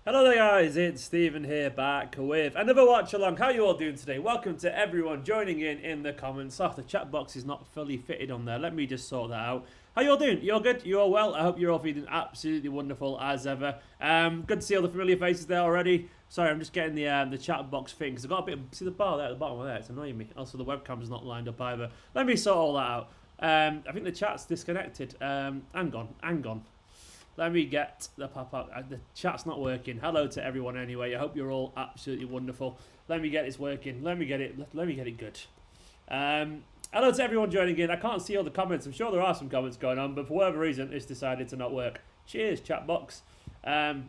Hello there guys, it's Stephen here back with another watch along. How are you all doing today? Welcome to everyone joining in the comments. Oh, the chat box is not fully fitted on there. Let me just sort that out. How you all doing? You all good? You all well? I hope you're all feeling absolutely wonderful as ever. Good to see all the familiar faces there already. Sorry, I'm just getting the chat box thing because I've got a bit of, see the bar there at the bottom of there, it's annoying me. Also the webcam's not lined up either. Let me sort all that out. I think the chat's disconnected. Hang on. Let me get the pop-up. The chat's not working. Hello to everyone anyway. I hope you're all absolutely wonderful. Let me get this working. Let me get it good. Hello to everyone joining in. I can't see all the comments. I'm sure there are some comments going on, but for whatever reason, it's decided to not work. Cheers, chat box. Why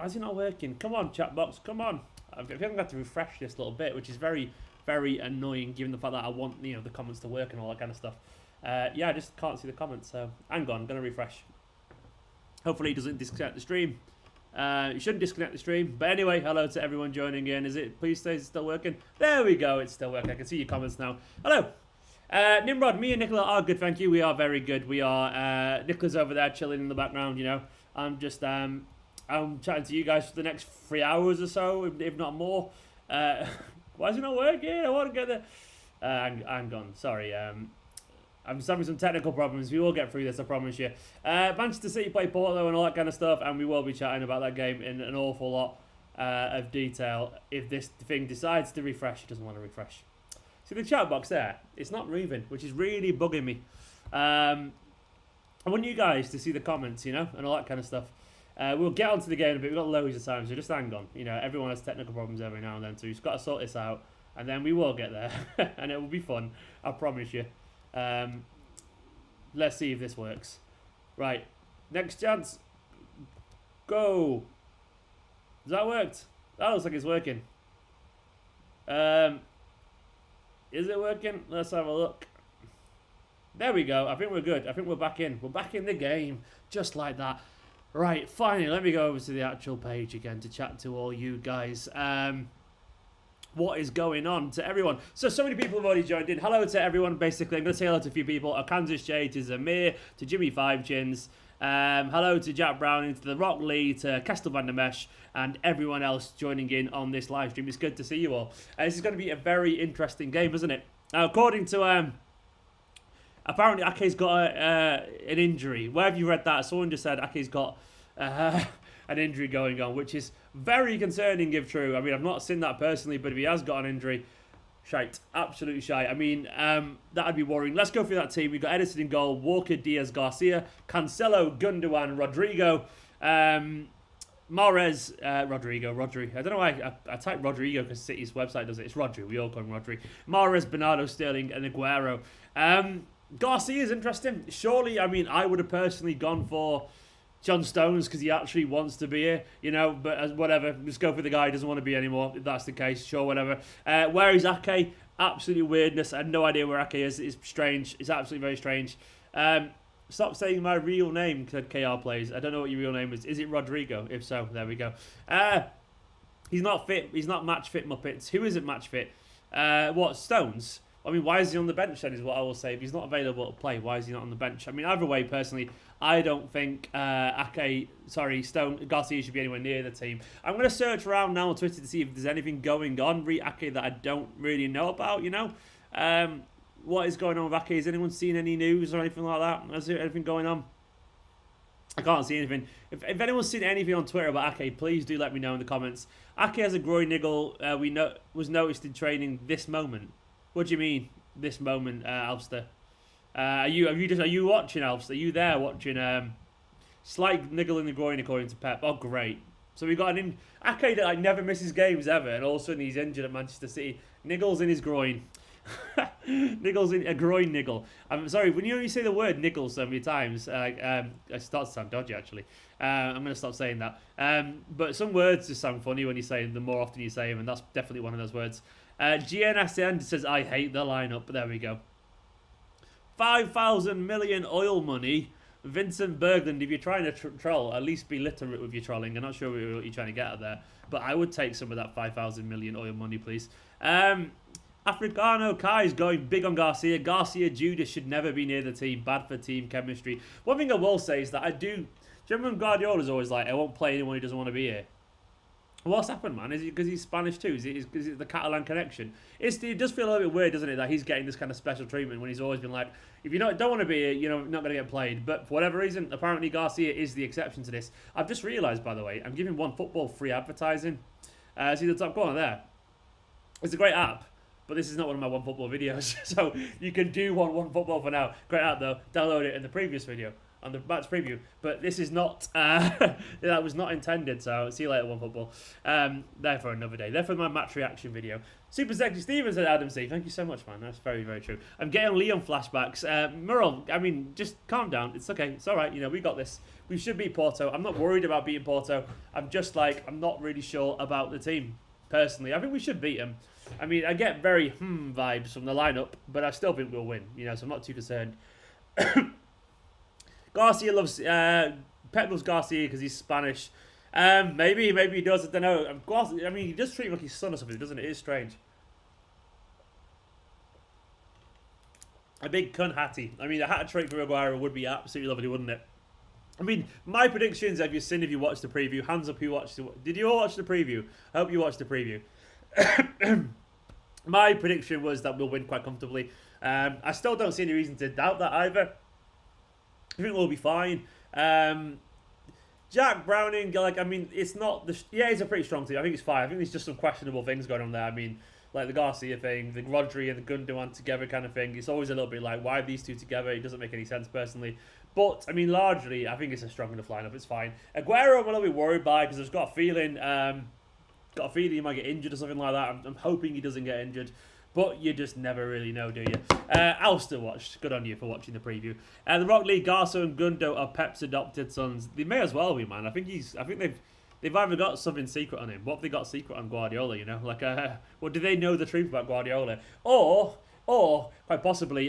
is it not working? Come on, chat box. Come on. I feel like I have to refresh this a little bit, which is very, very annoying, given the fact that I want the comments to work and all that kind of stuff. Yeah, I just can't see the comments, so hang on, I'm going to refresh. Hopefully it doesn't disconnect the stream. It shouldn't disconnect the stream. But anyway, hello to everyone joining in. Please say it's still working? There we go, it's still working. I can see your comments now. Hello. Nimrod, me and Nicola are good, thank you. We are very good. We are, Nicola's over there chilling in the background, you know. I'm just, I'm chatting to you guys for the next 3 hours or so, if not more. Why is it not working? I want to get there. Hang on, sorry. I'm just having some technical problems. We will get through this, I promise you. Manchester City play Porto and all that kind of stuff, and we will be chatting about that game in an awful lot of detail. If this thing decides to refresh, it doesn't want to refresh. See the chat box there? It's not moving, which is really bugging me. I want you guys to see the comments, you know, and all that kind of stuff. We'll get onto the game in a bit. We've got loads of time, so just hang on. You know, everyone has technical problems every now and then, so we've just got to sort this out, and then we will get there, and it will be fun. I promise you. Let's see if this works. Right, next chance. Go. Has that worked? That looks like it's working. Is it working? Let's have a look. There we go. I think we're good. I think we're back in. We're back in the game. Just like that. Right, finally, let me go over to the actual page again to chat to all you guys. What is going on to everyone? So many people have already joined in. Hello to everyone, basically. I'm going to say hello to a few people. Kansas J, to Zamir, to Jimmy Five Chins. Hello to Jack Browning, to The Rock Lee, to Kestel Van der Mesh, and everyone else joining in on this live stream. It's good to see you all. This is going to be a very interesting game, isn't it? Now, according to... apparently, Ake's got an injury. Where have you read that? Someone just said Ake's got... an injury going on, which is very concerning if true. I mean, I've not seen that personally, but if he has got an injury, shite, absolutely shite. I mean, that'd be worrying. Let's go through that team. We've got Edison in goal, Walker, Diaz, Garcia, Cancelo, Gundogan, Rodrigo, Mahrez, Rodrigo. I don't know why I typed Rodrigo because City's website does it. It's Rodri. We all call him Rodri. Mahrez, Bernardo, Sterling, and Aguero. Garcia is interesting. Surely, I mean, I would have personally gone for John Stones because he actually wants to be here, you know, but whatever, just go for the guy who doesn't want to be anymore, if that's the case, sure, whatever. Where is Ake? Absolutely weirdness. I had no idea where Ake is. It's strange. It's absolutely very strange. Stop saying my real name, KR plays. I don't know what your real name is. Is it Rodrigo? If so, there we go. He's not fit. He's not match fit, Muppets. Who isn't match fit? What, Stones? I mean, why is he on the bench then is what I will say. If he's not available to play, why is he not on the bench? I mean, either way, personally, I don't think Garcia should be anywhere near the team. I'm going to search around now on Twitter to see if there's anything going on re Ake that I don't really know about, you know? What is going on with Ake? Has anyone seen any news or anything like that? Is there anything going on? I can't see anything. If anyone's seen anything on Twitter about Ake, please do let me know in the comments. Ake has a groin niggle was noticed in training this moment. What do you mean, this moment, Alster? Are you watching, Alster? Are you there watching? Slight niggle in the groin, according to Pep. Oh, great. So we got an Ake that never misses games ever, and all of a sudden he's injured at Manchester City. Niggles in his groin. Niggles in a groin niggle. I'm sorry, when you only say the word niggle so many times, it starts to sound dodgy actually. I'm going to stop saying that. But some words just sound funny when you say them, the more often you say them, and that's definitely one of those words. GNSN says, I hate the lineup, but there we go. 5,000 million oil money. Vincent Berglund, if you're trying to troll, at least be literate with your trolling. I'm not sure what you're trying to get at there, but I would take some of that 5,000 million oil money, please. Africano Kai is going big on Garcia. Garcia Judas should never be near the team. Bad for team chemistry. One thing I will say is that I do you remember when Guardiola's always like, I won't play anyone who doesn't want to be here? What's happened, man? Is it because he's Spanish too? Is it the Catalan connection? It does feel a little bit weird, doesn't it, that he's getting this kind of special treatment when he's always been like, if you don't want to be here, you're not going to get played. But for whatever reason, apparently Garcia is the exception to this. I've just realised, by the way, I'm giving One Football free advertising. See the top corner there? It's a great app, but this is not one of my One Football videos. So you can do One Football for now. Great app though. Download it in the previous video. On the match preview, but this is not, that was not intended, so see you later, One Football. There for another day. There for my match reaction video. Super Sexy Stevens said Adam C. Thank you so much, man. That's very, very true. I'm getting Leon flashbacks. Murrell, I mean, just calm down. It's okay. It's all right. We got this. We should beat Porto. I'm not worried about beating Porto. I'm just like, I'm not really sure about the team, personally. I think we should beat them. I mean, I get very vibes from the lineup, but I still think we'll win, so I'm not too concerned. Garcia loves, Pep loves Garcia because he's Spanish. Maybe he does, I don't know. I mean, he does treat him like his son or something, doesn't it? It is strange. A big cunt hattie. I mean, a hat trick for Aguero would be absolutely lovely, wouldn't it? I mean, my predictions, have you seen if you watched the preview? Hands up who watched it. Did you all watch the preview? I hope you watched the preview. My prediction was that we'll win quite comfortably. I still don't see any reason to doubt that either. I think we'll be fine. Jack Browning, I mean, it's not it's a pretty strong team. I think it's fine. I think there's just some questionable things going on there. I mean, like the Garcia thing, the Rodri and the Gundogan together kind of thing. It's always a little bit like, why are these two together? It doesn't make any sense personally. But, I mean, largely, I think it's a strong enough lineup. It's fine. Aguero, I'm a little bit worried by because I've got a feeling, he might get injured or something like that. I'm hoping he doesn't get injured. But you just never really know, do you? I'll still watch. Good on you for watching the preview. The Rock League, Garso and Gundo are Pep's adopted sons. They may as well be, man. I think they've either got something secret on him. What have they got secret on Guardiola? Well, do they know the truth about Guardiola? Or quite possibly,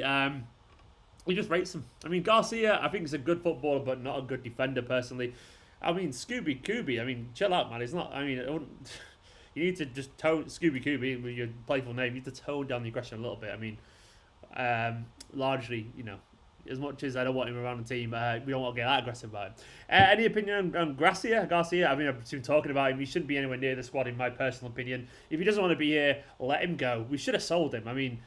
he just rates him. I mean, Garcia, I think he's a good footballer, but not a good defender personally. I mean, Scooby Cooby. I mean, chill out, man. It's not. I mean, I wouldn't. You need to just tone Scooby Cooby with your playful name. You need to tone down the aggression a little bit. I mean, largely, as much as I don't want him around the team, we don't want to get that aggressive about him. Any opinion on Garcia? I mean, I've been talking about him. He shouldn't be anywhere near the squad, in my personal opinion. If he doesn't want to be here, let him go. We should have sold him. I mean,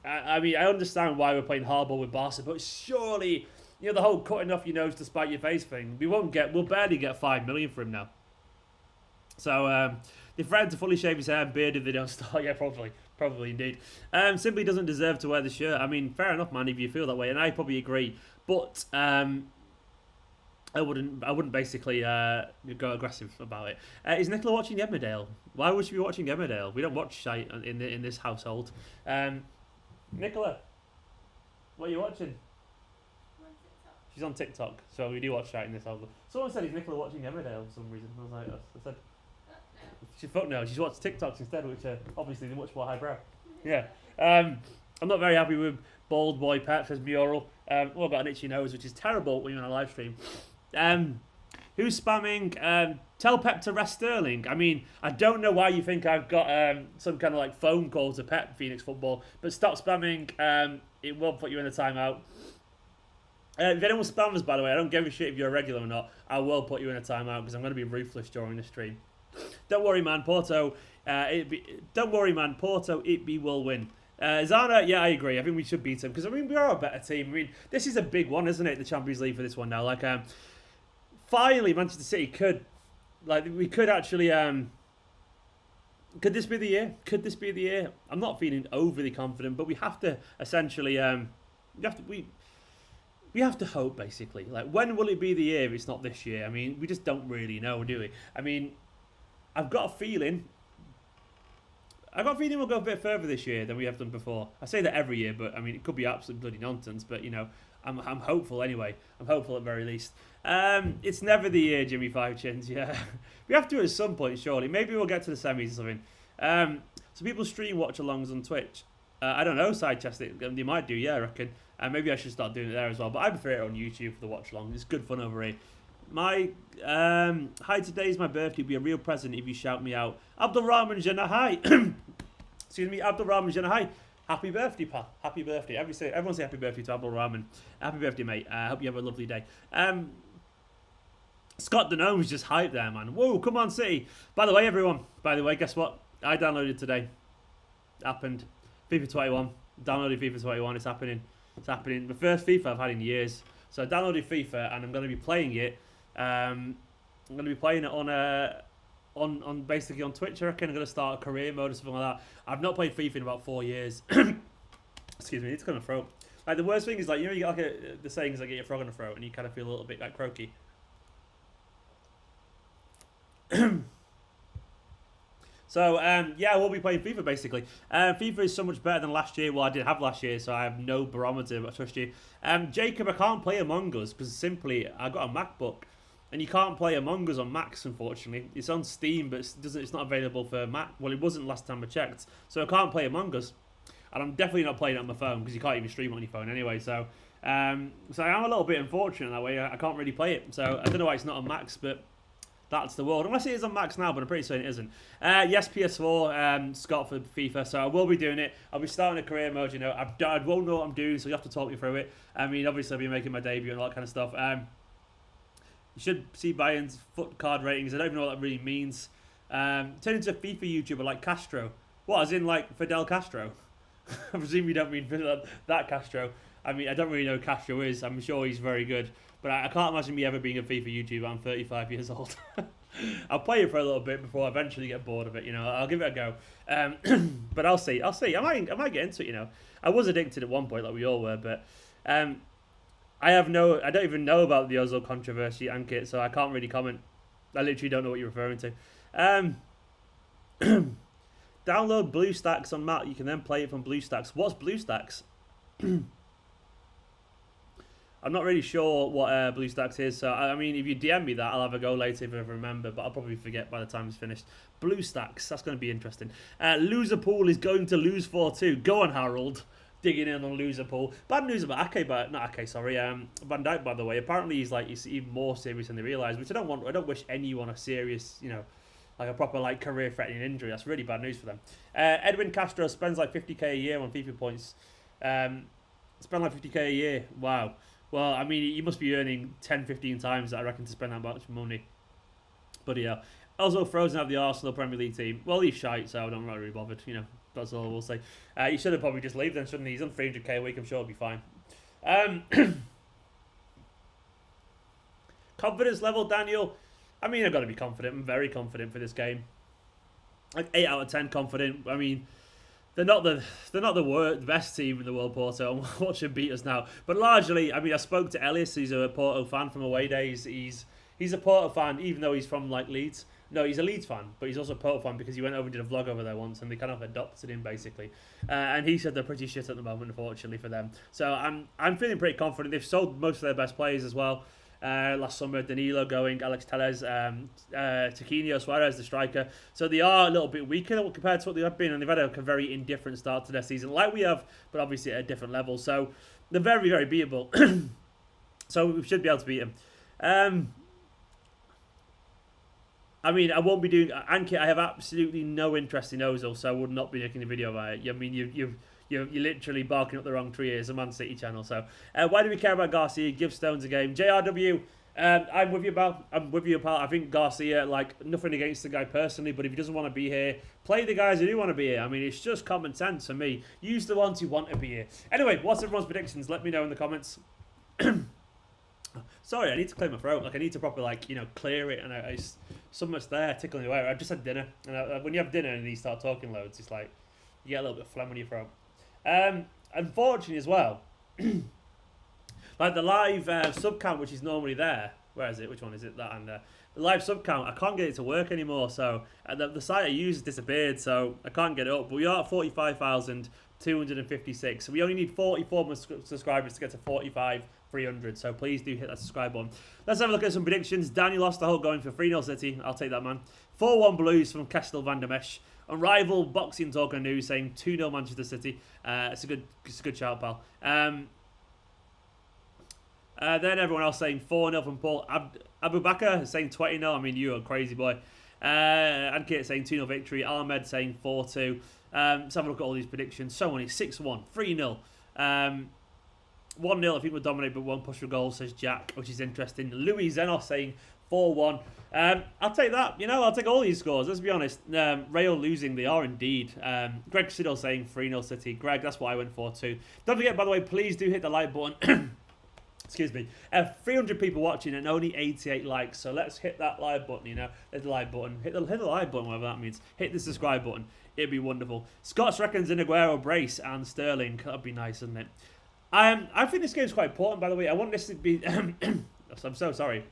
I understand why we're playing hardball with Barca, but surely, the whole cutting off your nose to spite your face thing. We'll barely get 5 million for him now. So, they threatened to fully shave his hair and beard if they don't start. Yeah, probably indeed. Simply doesn't deserve to wear the shirt. I mean, fair enough, man, if you feel that way, and I probably agree. But I wouldn't basically go aggressive about it. Is Nicola watching Emmerdale? Why would she be watching Emmerdale? We don't watch shite in this household. Nicola, what are you watching? She's on TikTok, so we do watch shite in this household. Someone said, is Nicola watching Emmerdale for some reason? I was like, I said, she's watched TikToks instead, which are obviously much more highbrow. Yeah. I'm not very happy with Bald Boy Pep, says Mural. I've got an itchy nose, which is terrible when you're on a live stream. Who's spamming? Tell Pep to rest Sterling. I mean, I don't know why you think I've got some kind of phone call to Pep Phoenix Football, but stop spamming. It will put you in a timeout. If anyone spams, by the way, I don't give a shit if you're a regular or not. I will put you in a timeout because I'm going to be ruthless during the stream. Don't worry, man. Porto, Porto, it will win. Zana, yeah, I agree. I think we should beat them because, we are a better team. I mean, this is a big one, isn't it? The Champions League for this one now. Finally, Manchester City we could actually, could this be the year? Could this be the year? I'm not feeling overly confident, but we have to essentially, we have to hope, basically. When will it be the year if it's not this year? I mean, we just don't really know, do we? I mean, I've got a feeling we'll go a bit further this year than we have done before. I say that every year, but I mean, it could be absolute bloody nonsense. But I'm hopeful anyway. I'm hopeful at very least. It's never the year, Jimmy Five Chins. Yeah, we have to at some point, surely. Maybe we'll get to the semis or something. So people stream watch-alongs on Twitch. I don't know, side chest. They might do. Yeah, I reckon. Maybe I should start doing it there as well. But I prefer it on YouTube for the watch-along. It's good fun over here. Hi, today's my birthday. It'll be a real present if you shout me out. Abdul Rahman Jannah, hi. Excuse me, Abdul Rahman Jannah, hi. Happy birthday, pal. Happy birthday. Everyone say happy birthday to Abdul Rahman. Happy birthday, mate. I hope you have a lovely day. Scott Denome's just hyped there, man. Whoa, come on, City. By the way, everyone. By the way, guess what? I downloaded today. Happened. FIFA 21. Downloaded FIFA 21. It's happening. It's happening. The first FIFA I've had in years. So I downloaded FIFA and I'm going to be playing it. I'm going to be playing it on basically on Twitch. I reckon I'm going to start a career mode or something like that. I've not played FIFA in about 4 years. Excuse me, it's kind of throat. Like the worst thing is like, you know, you get like the saying is like get your frog in the throat and you kind of feel a little bit like croaky. So, yeah, we'll be playing FIFA, basically. FIFA is so much better than last year. Well, I didn't have last year, so I have no barometer, but I trust you. Jacob, I can't play Among Us, because simply, I got a MacBook, and you can't play Among Us on Macs, unfortunately. It's on Steam, but it's not available for Mac. Well, it wasn't last time I checked, so I can't play Among Us. And I'm definitely not playing it on my phone, because you can't even stream on your phone anyway, so I am a little bit unfortunate that way. I can't really play it, so I don't know why it's not on Macs, but that's the world. Unless it is on Max now, but I'm pretty certain it isn't. Yes, PS4, Scott for FIFA, so I will be doing it. I'll be starting a career mode, you know. I won't know what I'm doing, so you have to talk me through it. I mean, obviously I'll be making my debut and all that kind of stuff. You should see Bayern's foot card ratings. I don't even know what that really means. Turn into a FIFA YouTuber like Castro. What, as in like Fidel Castro? I presume you don't mean that Castro. I mean, I don't really know who Castro is. I'm sure he's very good. But I can't imagine me ever being a FIFA YouTuber. I'm 35 years old. I'll play it for a little bit before I eventually get bored of it. You know, I'll give it a go. But I'll see. I might get into it. You know, I was addicted at one point, like we all were. But I don't even know about the Ozil controversy, Ankit. So I can't really comment. I literally don't know what you're referring to. Download BlueStacks on Mac. You can then play it from BlueStacks. What's BlueStacks? I'm not really sure what BlueStacks is, so I mean, if you DM me that, I'll have a go later if I remember, but I'll probably forget by the time it's finished. BlueStacks, that's going to be interesting. Loserpool is going to lose 4-2. Go on, Harold. Digging in on Loserpool. Bad news about Ake, Van Dijk, by the way. Apparently he's even more serious than they realise, which I don't want. I don't wish anyone a serious, you know, like a proper like career-threatening injury. That's really bad news for them. Edwin Castro spends like 50k a year on FIFA points. Spend like 50k a year. Wow. Well, I mean, you must be earning 10, 15 times that, I reckon, to spend that much money. But yeah. Also, Frozen have the Arsenal Premier League team. Well, he's shite, so I'm not really bothered. You know, that's all we'll say. You should have probably just leave then, shouldn't he? He's on 300k a week. I'm sure he'll be fine. Confidence level, Daniel. I mean, I've got to be confident. I'm very confident for this game. Like 8 out of 10 confident. I mean, they're not the best team in the world, Porto. I'm watching beat us now. But largely, I mean, I spoke to Ellis. He's a Porto fan from away days. He's a Porto fan, even though he's from like Leeds. No, he's a Leeds fan, but he's also a Porto fan because he went over and did a vlog over there once, and they kind of adopted him basically. And he said they're pretty shit at the moment, unfortunately for them. So I'm feeling pretty confident. They've sold most of their best players as well. Last summer, Danilo going, Alex Telles, Tiquinho, Suarez, the striker. So they are a little bit weaker compared to what they have been, and they've had a very indifferent start to their season, like we have, but obviously at a different level. So they're very, very beatable. So we should be able to beat them. I mean, I won't be doing Ankit. I have absolutely no interest in Ozil, so I would not be making a video about it. I mean, you're literally barking up the wrong tree. It's a Man City channel. So why do we care about Garcia? Give Stones a game. JRW, I'm with you, pal. I think Garcia, like, nothing against the guy personally, but if he doesn't want to be here, play the guys who do want to be here. I mean, it's just common sense for me. Use the ones who want to be here. Anyway, what's everyone's predictions? Let me know in the comments. Sorry, I need to clear my throat. Like, I need to properly, like, you know, clear it. And so much there tickling away. I just had dinner. And when you have dinner and you start talking loads, it's like, you get a little bit of phlegm in your throat. Unfortunately as well, like the live sub count, which is normally there. Where is it? Which one is it? That and the live sub count. I can't get it to work anymore. So the site I use has disappeared. So I can't get it up. But we are at 45,256. So we only need 44 more subscribers to get to 45,300. So please do hit that subscribe button. Let's have a look at some predictions. Daniel Osterholt going for 3-0 City. I'll take that, man. 4-1 Blues from Kestel van der Mesch. Unrivaled boxing talker news saying 2-0 Manchester City. It's a good shout, pal. Then everyone else saying 4-0 from Paul Abu Bakr saying 20-0. I mean, you're a crazy boy. And Kate saying 2-0 victory. Ahmed saying 4-2. Let's have a look at all these predictions. So many. 6-1, 3-0. 1-0, I think we'll dominate, but won't push for goal, says Jack, which is interesting. Louis Zenos saying 4-1. I'll take that. I'll take all these scores. Let's be honest. Real losing, they are indeed. Greg Siddle saying 3-0 City. Greg, that's what I went for too. Don't forget, by the way, please do hit the like button. Excuse me. 300 people watching and only 88 likes. So let's hit that like button, Hit the like button. Hit the like button, whatever that means. Hit the subscribe button. It'd be wonderful. Scott's reckons in Aguero, Brace and Sterling. That'd be nice, wouldn't it? I think this game's quite important, by the way. I want this to be... I'm so sorry.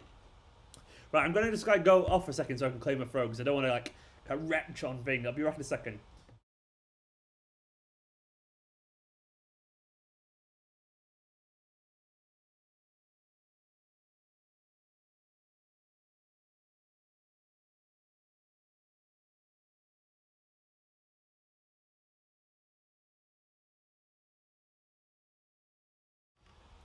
Right, I'm going to just go off for a second so I can clear my throat because I don't want to retch on thing. I'll be right in a second.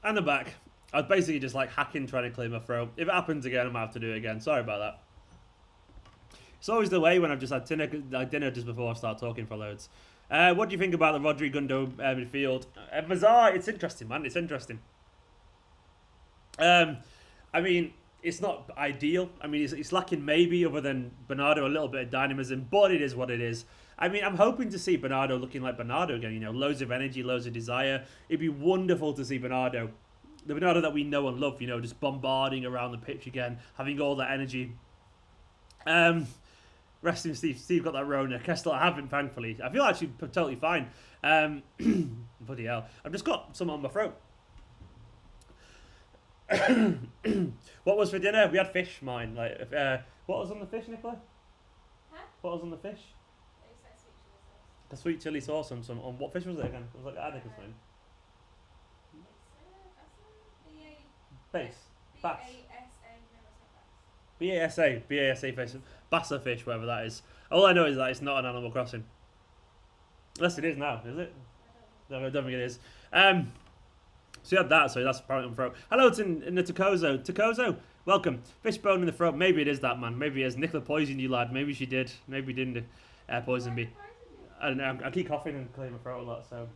And the back. I was basically just hacking trying to clear my throat. If it happens again, I might have to do it again. Sorry about that. It's always the way when I've just had dinner just before I start talking for loads. What do you think about the Rodri Gundo midfield? Mazar, it's interesting, man. It's interesting. I mean, it's not ideal. I mean, it's lacking maybe other than Bernardo a little bit of dynamism, but it is what it is. I mean, I'm hoping to see Bernardo looking like Bernardo again. Loads of energy, loads of desire. It'd be wonderful to see Bernardo. The Bernardo that we know and love, just bombarding around the pitch again, having all that energy. Rest in Steve. Steve got that Rona. Kestel, I haven't, thankfully. I feel actually totally fine. Bloody hell. I've just got some on my throat. What was for dinner? We had fish, mine. What was on the fish, Nicola? Huh? What was on the fish? It was sweet chili sauce. The sweet chili sauce on some. On what fish was it again? It was addict or something. Base. Bass. B-A-S-A fish. Bassa fish, whatever that is. All I know is that it's not an Animal Crossing. Unless it is now, is it? No, I don't think it is. So you had that, so that's apparently on throat. Hello to Takozo. Takozo, welcome. Fishbone in the throat. Maybe it is that, man. Maybe it is. Nicola poisoned you, lad. Maybe she did. Maybe didn't poison me. I don't know. I keep coughing and clearing my throat a lot, so...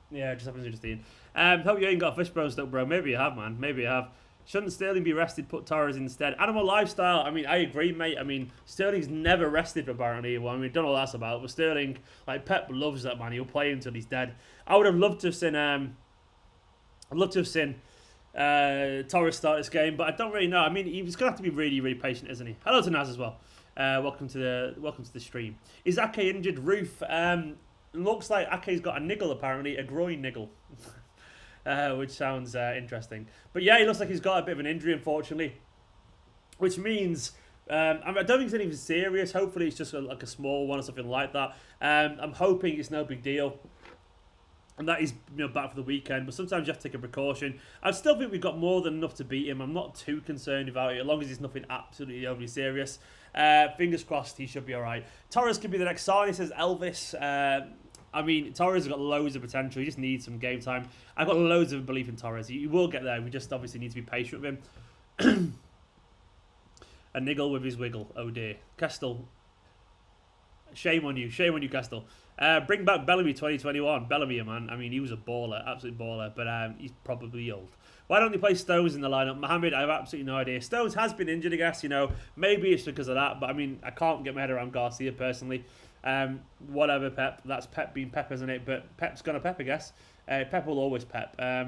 Yeah, it just happens to Justine. Hope you ain't got a fishbone stuck, bro. Maybe you have, man. Maybe you have. Shouldn't Sterling be rested? Put Torres instead. Animal lifestyle. I mean, I agree, mate. I mean, Sterling's never rested apparently. Well, I mean, don't know what that's about. But Sterling, Pep loves that man. He'll play until he's dead. I would have loved to have seen. I'd love to have seen Torres start this game, but I don't really know. I mean, he's gonna have to be really, really patient, isn't he? Hello to Naz as well. Welcome to the stream. Is Ake injured? Roof. Looks like Ake's got a niggle apparently, a groin niggle. Which sounds interesting. But yeah, he looks like he's got a bit of an injury, unfortunately. Which means, I don't think it's anything serious. Hopefully it's just a small one or something like that. I'm hoping it's no big deal. And that he's back for the weekend. But sometimes you have to take a precaution. I still think we've got more than enough to beat him. I'm not too concerned about it, as long as it's nothing absolutely overly serious. Fingers crossed he should be alright. Torres could be the next sign, says Elvis. I mean, Torres has got loads of potential. He just needs some game time. I've got loads of belief in Torres. He will get there. We just obviously need to be patient with him. A niggle with his wiggle. Oh dear. Kestel. Shame on you. Shame on you, Kestel. Bring back Bellamy 2021. Bellamy, man. I mean, he was a baller. Absolute baller. But he's probably old. Why don't they play Stones in the lineup? Mohamed, I have absolutely no idea. Stones has been injured, I guess. Maybe it's because of that. But I mean, I can't get my head around Garcia personally. Whatever, Pep. That's Pep being Pep, isn't it? But Pep's gonna Pep, I guess. Pep will always Pep. I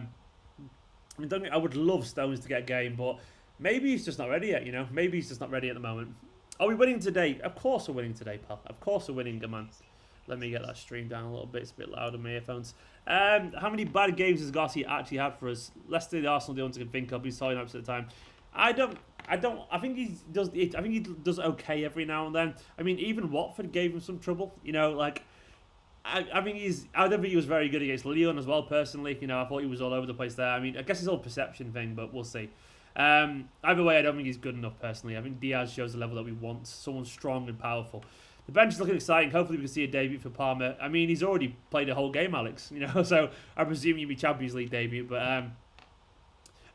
would love Stones to get a game, but maybe he's just not ready yet. Maybe he's just not ready at the moment. Are we winning today? Of course we're winning today, pal. Of course we're winning, man. Let me get that stream down a little bit. It's a bit loud on my earphones. How many bad games has Garcia actually had for us? Leicester, the Arsenal, the ones I can think of. He's telling us at the time. I think he does okay every now and then. I mean, even Watford gave him some trouble. I don't think he was very good against Lyon as well. Personally, I thought he was all over the place there. I mean, I guess it's all a perception thing, but we'll see. Either way, I don't think he's good enough personally. I think Diaz shows the level that we want. Someone strong and powerful. The bench is looking exciting. Hopefully we can see a debut for Palmer. I mean, he's already played a whole game, Alex. So I presume he'll be Champions League debut, but.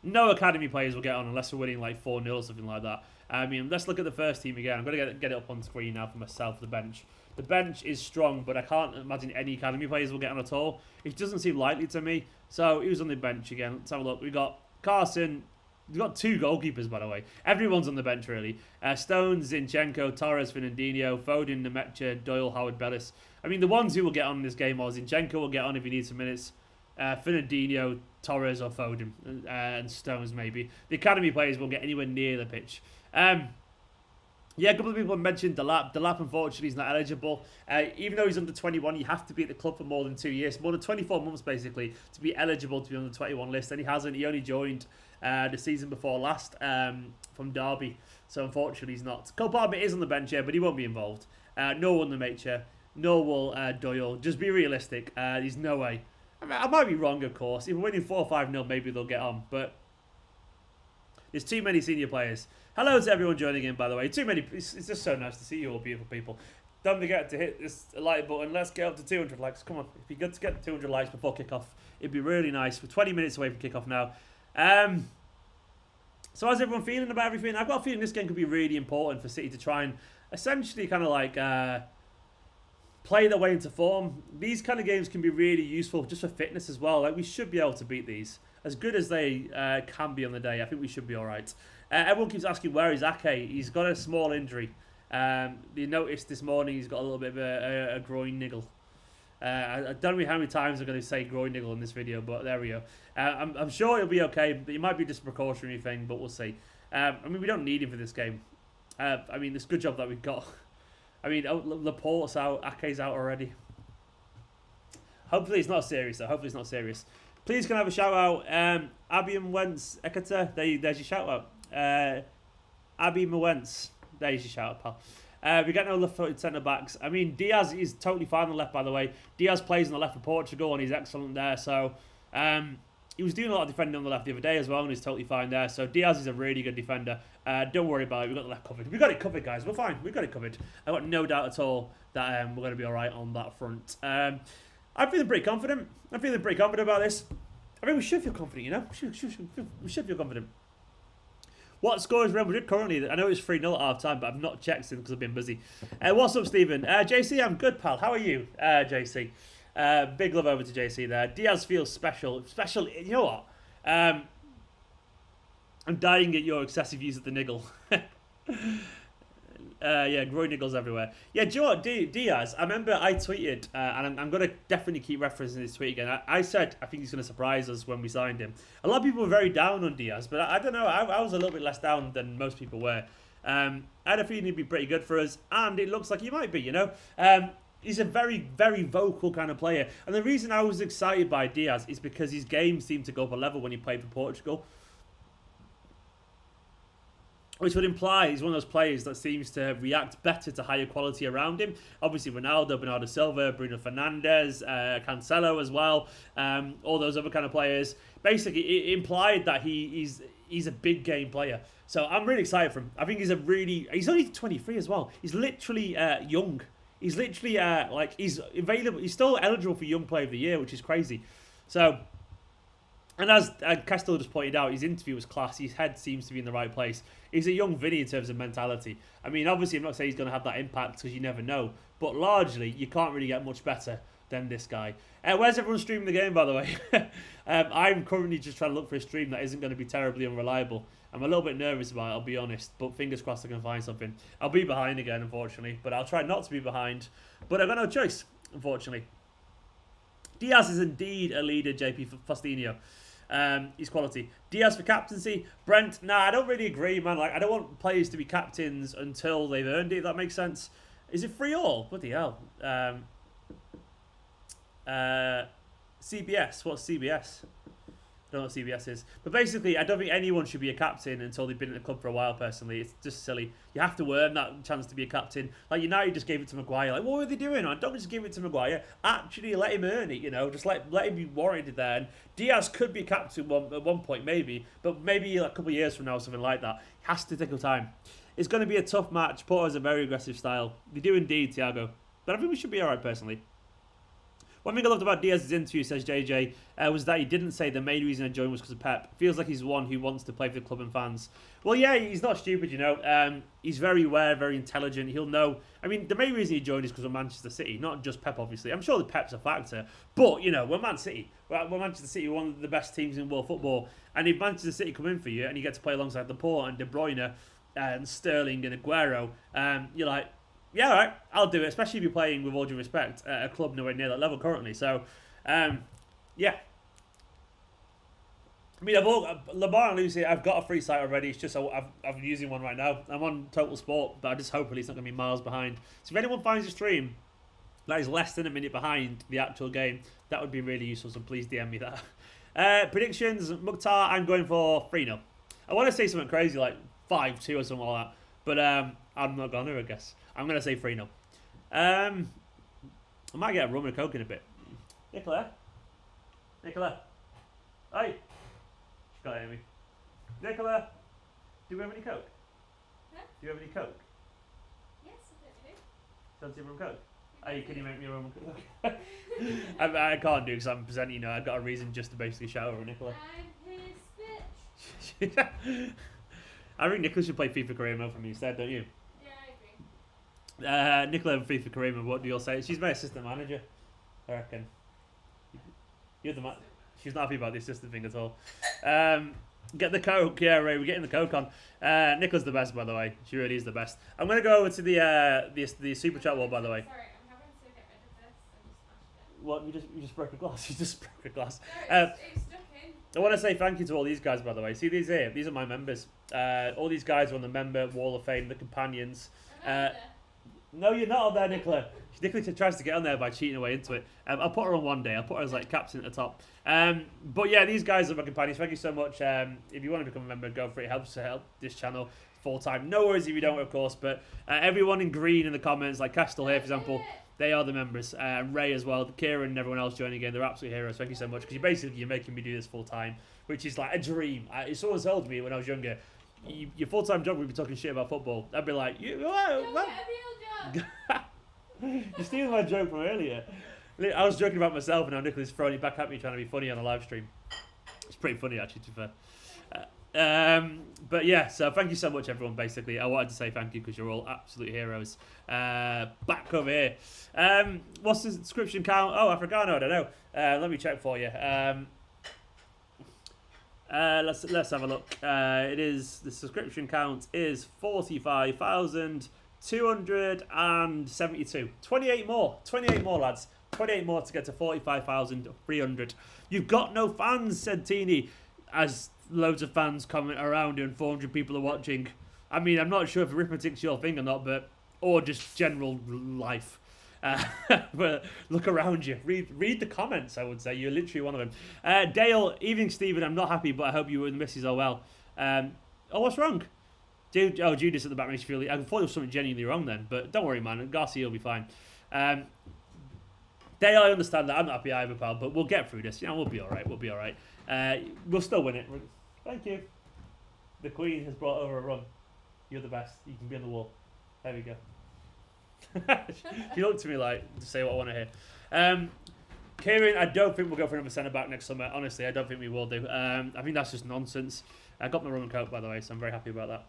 No academy players will get on unless we're winning 4-0 or something like that. I mean, let's look at the first team again. I'm going to get it up on screen now for myself, the bench. The bench is strong, but I can't imagine any academy players will get on at all. It doesn't seem likely to me. So he was on the bench again. Let's have a look. We got Carson. We've got 2 goalkeepers, by the way. Everyone's on the bench, really. Stones, Zinchenko, Torres, Fernandinho, Foden, Nemecha, Doyle, Howard, Bellis. I mean, the ones who will get on in this game are Zinchenko will get on if he needs some minutes. Fernandinho, Torres, or Foden, and Stones maybe. The academy players won't get anywhere near the pitch. Yeah, a couple of people have mentioned Delap. Delap, unfortunately, is not eligible. Even though he's under 21, you have to be at the club for more than 2 years, more than 24 months, basically, to be eligible to be on the 21 list. And he hasn't. He only joined the season before last from Derby. So, unfortunately, he's not. Cole Palmer is on the bench here, but he won't be involved. Nor will Nemecha, nor will Doyle. Just be realistic. There's no way. I might be wrong, of course. If we're winning 4-5-0, maybe they'll get on. But there's too many senior players. Hello to everyone joining in, by the way. Too many. It's just so nice to see you all, beautiful people. Don't forget to hit this like button. Let's get up to 200 likes. Come on. It'd be good to get 200 likes before kickoff. It'd be really nice. We're 20 minutes away from kickoff now. So how's everyone feeling about everything? I've got a feeling this game could be really important for City to try and essentially kind of like play their way into form. These kind of games can be really useful just for fitness as well. Like, we should be able to beat these. As good as they can be on the day, I think we should be all right. Everyone keeps asking, where is Ake? He's got a small injury. You noticed this morning he's got a little bit of a groin niggle. I don't know how many times I'm going to say groin niggle in this video, but there we go. I'm sure he'll be okay, but it might be just a precautionary thing, but we'll see. I mean, we don't need him for this game. I mean, it's a good job that we've got. I mean, Laporte's out, Ake's out already. Hopefully it's not serious, though. Hopefully it's not serious. Please can I have a shout out? Abby Mwentz Ekata, there's your shout out. Abby Mwentz, there's your shout out, pal. We got no left-footed centre backs. I mean, Diaz is totally fine on the left, by the way. Diaz plays on the left for Portugal, and he's excellent there. So he was doing a lot of defending on the left the other day as well, and he's totally fine there. So Diaz is a really good defender. Don't worry about it. We've got the left covered. We've got it covered, guys. We're fine. We've got it covered. I've got no doubt at all that we're going to be all right on that front. I'm feeling pretty confident. I'm feeling pretty confident about this. I mean, we should feel confident, you know? We should feel confident. What score is Real Madrid currently? I know it's 3-0 at half time, but I've not checked since because I've been busy. What's up, Stephen? JC, I'm good, pal. How are you, JC? Big love over to JC there. Diaz feels special. Special, you know what? I'm dying at your excessive use of the niggle. Yeah, groin niggles everywhere. Yeah, do you know what? Diaz, I remember I tweeted, and I'm going to definitely keep referencing this tweet again. I said I think he's going to surprise us when we signed him. A lot of people were very down on Diaz, but I don't know. I was a little bit less down than most people were. I had a feeling he'd be pretty good for us, and it looks like he might be, you know. He's a very, very vocal kind of player. And the reason I was excited by Diaz is because his game seemed to go up a level when he played for Portugal. Which would imply he's one of those players that seems to react better to higher quality around him. Obviously, Ronaldo, Bernardo Silva, Bruno Fernandes, Cancelo as well, all those other kind of players. Basically, it implied that he's a big game player. So I'm really excited for him. I think he's only 23 as well. He's literally young. He's literally he's available. He's still eligible for Young Player of the Year, which is crazy. So. And as Castillo just pointed out, his interview was class. His head seems to be in the right place. He's a young Vinny in terms of mentality. I mean, obviously, I'm not saying he's going to have that impact because you never know. But largely, you can't really get much better than this guy. Where's everyone streaming the game, by the way? I'm currently just trying to look for a stream that isn't going to be terribly unreliable. I'm a little bit nervous about it, I'll be honest. But fingers crossed I can find something. I'll be behind again, unfortunately. But I'll try not to be behind. But I've got no choice, unfortunately. Diaz is indeed a leader, JP Faustino. His quality. Diaz for captaincy. Brent, nah, I don't really agree, man. Like, I don't want players to be captains until they've earned it, if that makes sense. Is it free all? Bloody hell. CBS. What's CBS? I don't know what CBS is. But basically, I don't think anyone should be a captain until they've been at the club for a while, personally. It's just silly. You have to earn that chance to be a captain. Like, United just gave it to Maguire. Like, what were they doing? Don't just give it to Maguire. Actually, let him earn it, you know. Just let him be warranted there. And Diaz could be captain at one point, maybe. But maybe like a couple of years from now, something like that. It has to take a time. It's going to be a tough match. Porto has a very aggressive style. They do indeed, Thiago. But I think we should be all right, personally. One thing I loved about Diaz's interview, says JJ, was that he didn't say the main reason I joined was because of Pep. Feels like he's one who wants to play for the club and fans. Well, yeah, he's not stupid, you know. He's very aware, very intelligent. He'll know. I mean, the main reason he joined is because of Manchester City, not just Pep, obviously. I'm sure the Pep's a factor. But, you know, we're Man City. We're Manchester City, one of the best teams in world football. And if Manchester City come in for you and you get to play alongside Laporte and De Bruyne and Sterling and Aguero, you're like, yeah, all right, I'll do it, especially if you're playing, with all due respect, at a club nowhere near that level currently. So, yeah. I mean, Lamar and Lucy, I've got a free site already. It's just I'm using one right now. I'm on Total Sport, but I just hopefully it's not going to be miles behind. So if anyone finds a stream that is less than a minute behind the actual game, that would be really useful, so please DM me that. Predictions, Mukhtar, I'm going for 3-0. I want to say something crazy like 5-2 or something like that, but I'm not going to, I guess. I'm going to say 3-0. I might get a rum and a coke in a bit. Nicola? Hey! She can't hear me. Nicola? Do we have any coke? Huh? Do you have any coke? Yes, I do. Fancy a rum and coke? Hey, can you make me a rum and coke? I can't do it because I'm presenting, you know, I've got a reason just to basically shout over Nicola. I'm his bitch. I think Nicola should play FIFA career mode for me instead, don't you? Yeah, I agree. Nicola and FIFA career mode, what do you all say? She's my assistant manager, I reckon. You're the man. She's not happy about the assistant thing at all. Get the coke, yeah, Ray. We're getting the coke on. Nicola's the best, by the way. She really is the best. I'm gonna go over to the super chat wall, by the way. Sorry, I'm having to get rid of this. I just smashed it. What? You just broke a glass. You just broke a glass. No, it's stuck in. I want to say thank you to all these guys, by the way. See these here? These are my members. All these guys are on the member wall of fame, the companions. No, you're not on there, Nicola. Nicola tries to get on there by cheating away into it. I'll put her on one day. I'll put her as like captain at the top. But yeah, these guys are my companions. Thank you so much. If you want to become a member, go for it. It helps to help this channel full time. No worries if you don't, of course. But everyone in green in the comments, like Castle here, for example, they are the members. Ray as well, Kieran and everyone else joining again. They're absolute heroes. Thank you so much. Because you're making me do this full time, which is like a dream. If someone told me when I was younger, your full time job would be talking shit about football, I'd be like, You'll get a real job. You're stealing my joke from earlier. I was joking about myself, and now Nicola's throwing it back at me, trying to be funny on a live stream. It's pretty funny, actually, to be fair. But yeah, so thank you so much, everyone. Basically, I wanted to say thank you because you're all absolute heroes. Back over here. What's the subscription count? Oh, Africano, I don't know. Let me check for you. Let's have a look. The subscription count is 45,272. 28 more, lads. 28 more to get to 45,300. You've got no fans, said Teeny, as loads of fans comment around you and 400 people are watching. I mean, I'm not sure if arithmetic's your thing or not, or just general life. But look around you. Read the comments, I would say. You're literally one of them. Dale, evening, Stephen. I'm not happy, but I hope you and the missus are well. What's wrong? Judas at the back makes you feel... I thought there was something genuinely wrong then, but don't worry, man. Garcia will be fine. Dale, I understand that. I'm not happy either, pal, but we'll get through this. You know, we'll be all right. We'll still win it. Thank you. The Queen has brought over a run. You're the best. You can be on the wall. There we go. She looked to me like to say what I want to hear. Kieran, I don't think we'll go for another centre back next summer. Honestly, I don't think we will do. I think that's just nonsense. I got my rum and coke, by the way, so I'm very happy about that.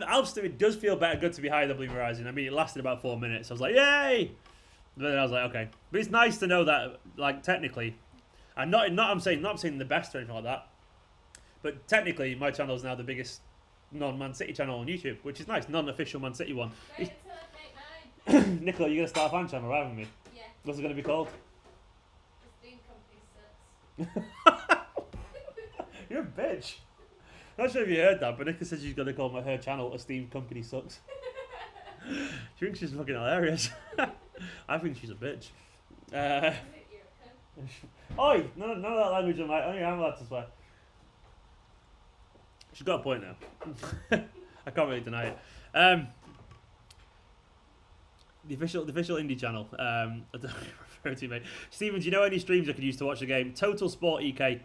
Alston, it does feel good to be higher than Blue Horizon. I mean, it lasted about 4 minutes. I was like, yay! But then I was like, okay. But it's nice to know that, like, technically, and I'm saying the best or anything like that, but technically, my channel is now the biggest non-Man City channel on YouTube, which is nice. Non-official Man City one. Wait until I make mine. Nicola, you're going to start a fan channel, right, with me? Yeah. What's it going to be called? Esteemed Kompany sucks. You're a bitch. Not sure if you heard that, but Nicola said she's going to call her channel Esteemed Kompany Sucks. She thinks she's fucking hilarious. I think she's a bitch. Oi! None of that language on my... Only I'm allowed to swear. She's got a point now. I can't really deny it. The official indie channel. I don't refer to, mate. Stephen, do you know any streams I could use to watch the game? Total Sport EK.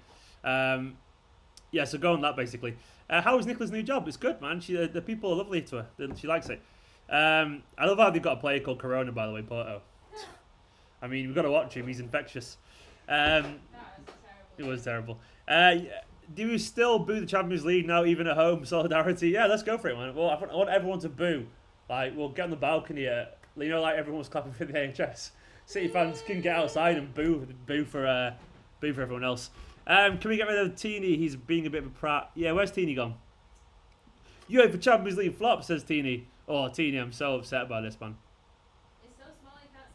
Yeah, so go on that basically. How is Nicola's new job? It's good, man. The people are lovely to her. She likes it. I love how they've got a player called Corona, by the way, Porto. I mean, we've got to watch him. He's infectious. That was terrible. It was terrible. Do you still boo the Champions League now, even at home? Solidarity? Yeah, let's go for it, man. Well, I want everyone to boo. Like, we'll get on the balcony. Like everyone was clapping for the AHS. City fans can get outside and boo for everyone else. Can we get rid of Teeny? He's being a bit of a prat. Yeah, where's Teeny gone? UEFA Champions League flop, says Teeny. Oh, Teeny, I'm so upset about this, man. It's so small you can't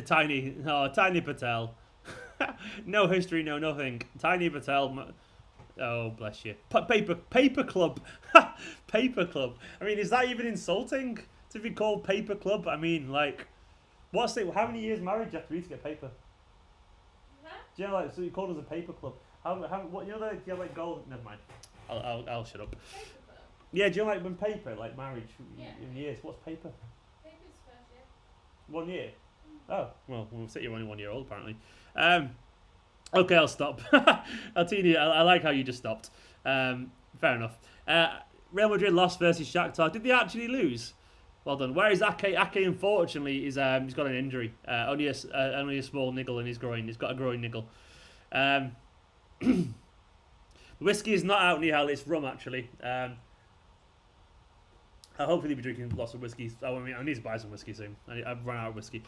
see him. Tiny Patel. No history, no nothing. Tiny Patel. Oh, bless you. Paper Club. Paper Club. I mean, is that even insulting to be called Paper Club? I mean, like, what's it? How many years married do you have to be to get paper? Huh? Do you know, like, so you called us a Paper Club? What, you know, like, you have, like, gold? Never mind. I'll shut up. Paper club. Yeah, do you know, like, when paper, like, marriage Yeah. in years? What's paper? Paper's first year. 1 year? Oh, well, we'll say you're only 1 year old, apparently. Okay, I'll stop. Altini, I like how you just stopped. Fair enough. Real Madrid lost versus Shakhtar. Did they actually lose? Well done. Where is Ake? Ake, unfortunately, he's got an injury. Only a small niggle in his groin. He's got a groin niggle. Whiskey is not out, Nihal. It's rum, actually. I'll hopefully be drinking lots of whiskey. I need to buy some whiskey soon. I've run out of whiskey.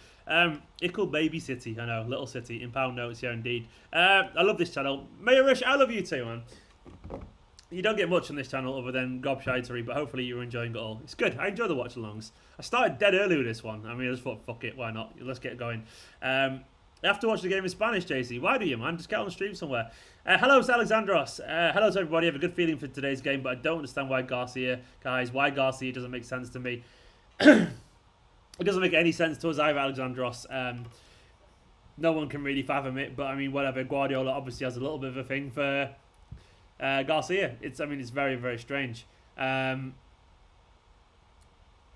Ickle Baby City. I know, little city. In pound notes here, indeed. I love this channel. Mayorish, I love you too, man. You don't get much on this channel other than gobshitery, but hopefully you're enjoying it all. It's good. I enjoy the watch-alongs. I started dead early with this one. I mean, I just thought, fuck it, why not? Let's get going. I have to watch the game in Spanish, JC. Why do you, man? Just get on the stream somewhere. Hello to Alexandros. Hello to everybody. I have a good feeling for today's game, but I don't understand why Garcia doesn't make sense to me. It doesn't make any sense to us either, Alexandros. No one can really fathom it, but I mean, whatever. Guardiola obviously has a little bit of a thing for Garcia. It's very, very strange.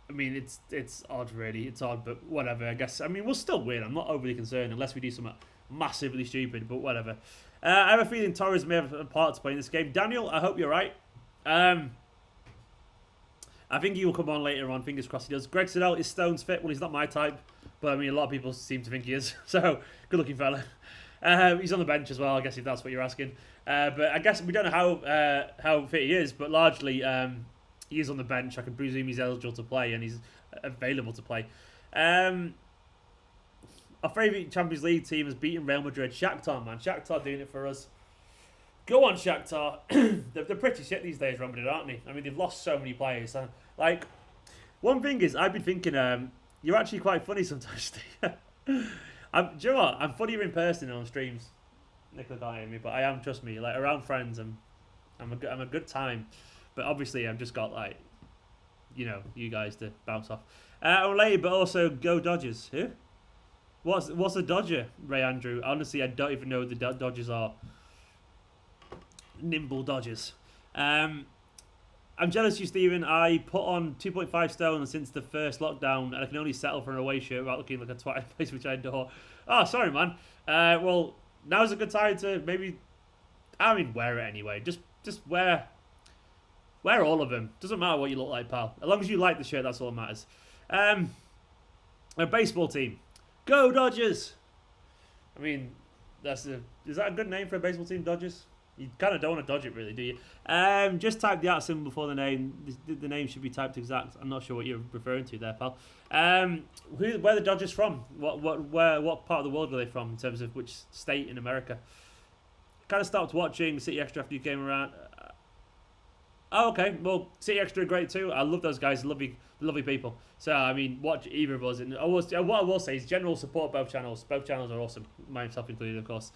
I mean, it's odd, really. It's odd, but whatever. I guess. I mean, we'll still win. I'm not overly concerned unless we do something massively stupid, but whatever. I have a feeling Torres may have a part to play in this game. Daniel, I hope you're right. I think he will come on later on. Fingers crossed he does. Greg Siddell is Stones fit. Well, he's not my type, but I mean, a lot of people seem to think he is. So, good-looking fella. He's on the bench as well, I guess, if that's what you're asking. But I guess we don't know how fit he is, but largely he is on the bench. I can presume he's eligible to play and he's available to play. Our favourite Champions League team has beaten Real Madrid. Shakhtar, man. Shakhtar doing it for us. Go on, Shakhtar. They're pretty shit these days, Real Madrid, aren't they? I mean, they've lost so many players. Like, one thing is, I've been thinking, you're actually quite funny sometimes, Steve. Do you know what? I'm funnier in person than on streams. Nicola can't hear me, but I am, trust me. Like, around friends, I'm a good time. But obviously, I've just got, like, you know, you guys to bounce off. Olay, but also go Dodgers. Who? What's a Dodger, Ray Andrew? Honestly, I don't even know what the Dodgers are. Nimble Dodgers. I'm jealous of you, Stephen. I put on 2.5 stone since the first lockdown, and I can only settle for an away shirt without looking like a twat in the place, which I adore. Oh, sorry, man. Well, now's a good time to maybe... I mean, wear it anyway. Just wear all of them. Doesn't matter what you look like, pal. As long as you like the shirt, that's all that matters. A baseball team. Go Dodgers! I mean, is that a good name for a baseball team, Dodgers? You kind of don't want to dodge it, really, do you? Just type the @ symbol before the name. The name should be typed exact. I'm not sure what you're referring to there, pal. Where are the Dodgers from? What part of the world are they from in terms of which state in America? Kind of stopped watching City Extra after you came around. Oh, okay. Well, City Extra are great too. I love those guys. Lovely people. So, I mean, watch either of us. And what I will say is general support both channels. Both channels are awesome. Myself included, of course.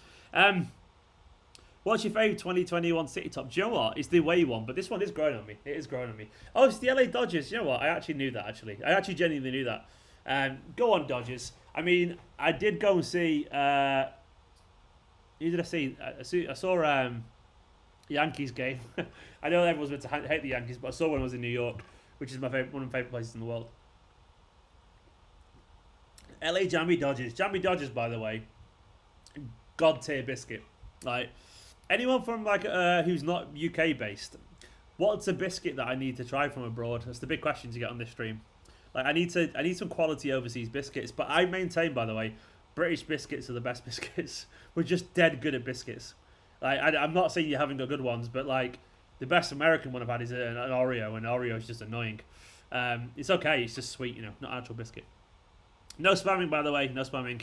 What's your favourite 2021 City top? Do you know what? It's the away one, but this one is growing on me. It is growing on me. Oh, it's the LA Dodgers. You know what? I actually knew that, actually. I actually genuinely knew that. Go on, Dodgers. I mean, I did go and see... who did I see? I saw Yankees game. I know everyone's meant to hate the Yankees, but I saw one when I was in New York, which is one of my favourite places in the world. LA Jammy Dodgers. Jammy Dodgers, by the way, god tier biscuit. Like, anyone from like who's not UK based, what's a biscuit that I need to try from abroad? That's the big question to get on this stream. Like I need some quality overseas biscuits. But I maintain, by the way, British biscuits are the best biscuits. We're just dead good at biscuits. Like I'm not saying you haven't got good ones, but like the best American one I've had is an Oreo, and Oreo is just annoying. It's okay. It's just sweet, you know, not actual biscuit. No spamming, by the way. No spamming.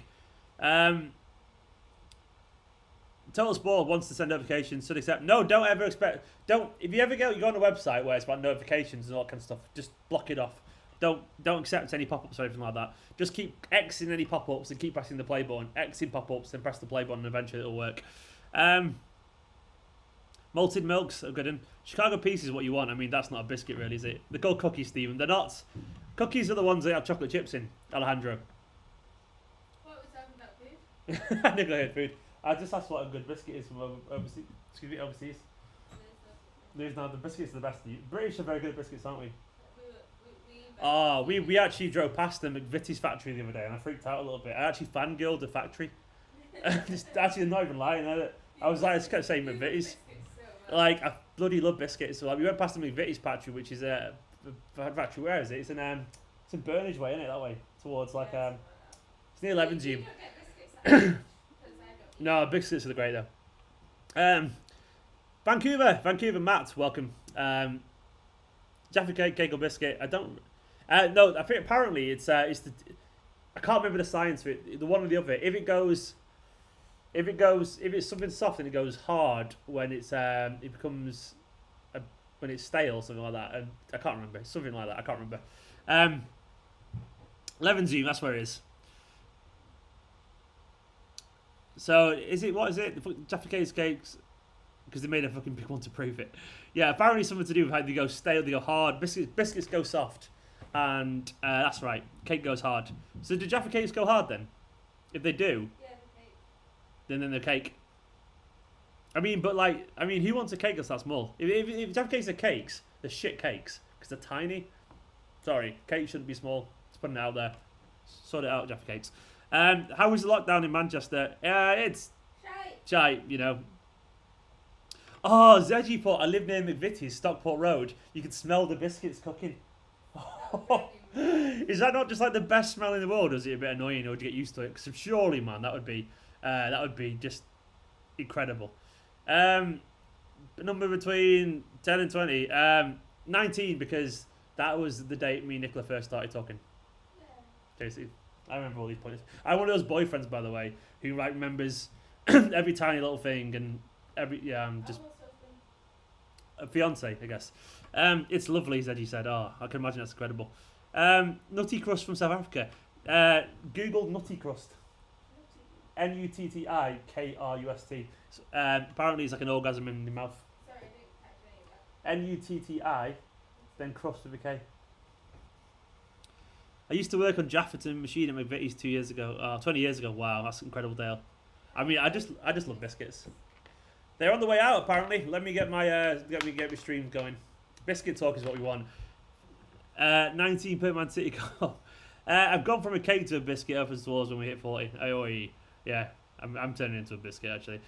Total Sport wants to send notifications. Should accept. No, don't ever expect. Don't. If you ever go on a website where it's about notifications and all that kind of stuff, just block it off. Don't accept any pop-ups or anything like that. Just keep Xing any pop-ups and keep pressing the play button. Xing pop-ups and press the play button, and eventually it'll work. Malted milks are good. Chicago Peace is what you want. I mean, that's not a biscuit, really, is it? They're called cookies, Stephen. They're not. Cookies are the ones that have chocolate chips in. Alejandro. What was that about food? I never heard food. I just asked what a good biscuit is from overseas. Excuse me, overseas. There's no, the biscuits are the best. British are very good at biscuits, aren't we? We actually drove past the McVitie's factory the other day, and I freaked out a little bit. I actually fangirled the factory. Actually, I'm not even lying. I was like, I just kept saying McVitie's. Like, I bloody love biscuits. So like, we went past the McVitie's factory, which is a factory. Where is it? It's in Burnage Way, isn't it? That way towards like it's near Levenshulme. No, biscuits are great though. Vancouver, Matt, welcome. Jaffa cake or biscuit? I don't. No, I think apparently it's the. I can't remember the science of it. The one or the other. If it's something soft and it goes hard when it's it becomes when it's stale, something like that. And I can't remember. Something like that. I can't remember. Levenshulme, that's where it is. So what is it? Jaffa cakes, because they made a fucking big one to prove it. Yeah, apparently something to do with how they go stale, they go hard. Biscuits go soft, and that's right. Cake goes hard. So do Jaffa cakes go hard then? If they do, Yeah, the cake. then they're cake. I mean, who wants a cake that's that small? If Jaffa cakes are cakes, they're shit cakes because they're tiny. Sorry, cakes shouldn't be small. Just putting it out there. Sort it out, Jaffa cakes. How was the lockdown in Manchester? It's shite, you know. Oh, Zedgy thought I live near McVitie's, Stockport Road. You can smell the biscuits cooking. Is that not just like the best smell in the world? Or is it a bit annoying, or do you get used to it? Because surely, man, that would be just incredible. Number between 10 and 20. 19, because that was the date me and Nicola first started talking. Seriously. I remember all these points. I'm one of those boyfriends, by the way, who like remembers every tiny little thing and just a fiance, I guess. It's lovely, as Eddie said. Oh, I can imagine that's incredible. Nutty Crust from South Africa. Google Nutty Crust. Nuttikrust. Apparently, it's like an orgasm in the mouth. Sorry, I didn't catch any of that. Nutti, then crust with a K. I used to work on Jafferton machine at McVitie's 20 years ago. Wow, that's incredible, Dale. I mean, I just love biscuits. They're on the way out, apparently. Let me get my streams going. Biscuit talk is what we want. 19 per Man City goal. I've gone from a cake to a biscuit up towards when we hit 40. Yeah, I'm turning into a biscuit actually.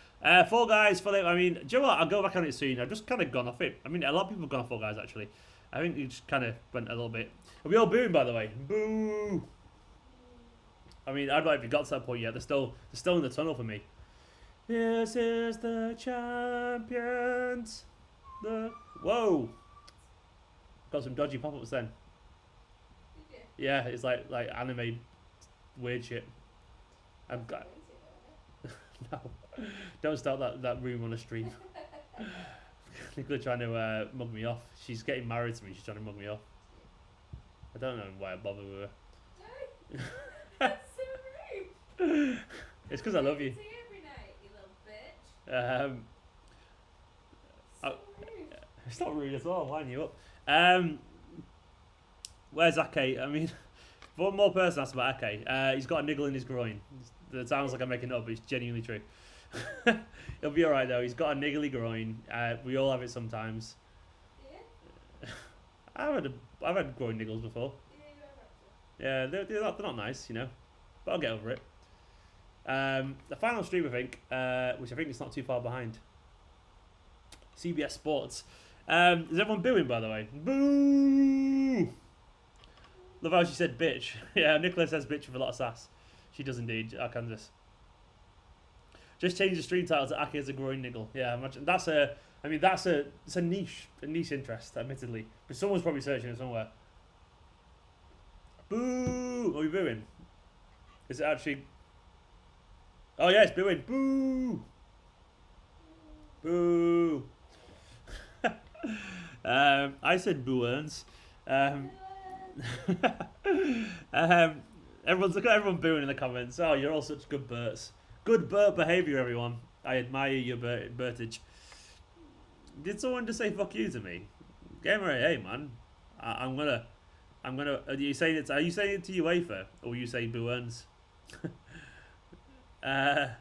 Fall Guys, Philip. I mean, do you know what? I'll go back on it soon. I've just kind of gone off it. I mean, a lot of people have gone off Fall Guys actually. I think it just kind of went a little bit. Are we all booing, by the way? Boo! I mean, I don't know if you got to that point yet. They're still in the tunnel for me. This is the champions. Whoa! Got some dodgy pop-ups then. Yeah, it's like anime weird shit. I've got. No, don't start that room on a stream. Nicola trying to mug me off. She's getting married to me. She's trying to mug me off. I don't know why I bother with her. No, that's so rude. It's because I love you. See every night, you little bitch. So rude. It's not rude at all. I'm lining you up. Where's Ake? I mean, one more person asked about Ake. He's got a niggle in his groin. It sounds like I'm making it up, but it's genuinely true. He'll be alright though. He's got a niggly groin. We all have it sometimes. Yeah? I've had groin niggles before. Yeah, you have Yeah, they're not nice, you know. But I'll get over it. The final stream, I think, which I think is not too far behind. CBS Sports. Is everyone booing, by the way? Boo! Love how she said bitch. Yeah, Nicola says bitch with a lot of sass. She does indeed, Arkansas. Just change the stream title to Aki as a groin niggle. Yeah, imagine that's a. I mean, it's a niche interest, admittedly. But someone's probably searching it somewhere. Boo! Are we booing? Is it actually? Oh yeah, it's booing. Boo! Boo! I said boo-earns. Everyone booing in the comments. Oh, you're all such good Berts. Good Bert behaviour, everyone. I admire your Bertage. Did someone just say fuck you to me? Gamer AA, man. I'm gonna. Are you saying it to UEFA or are you saying boo-earns? I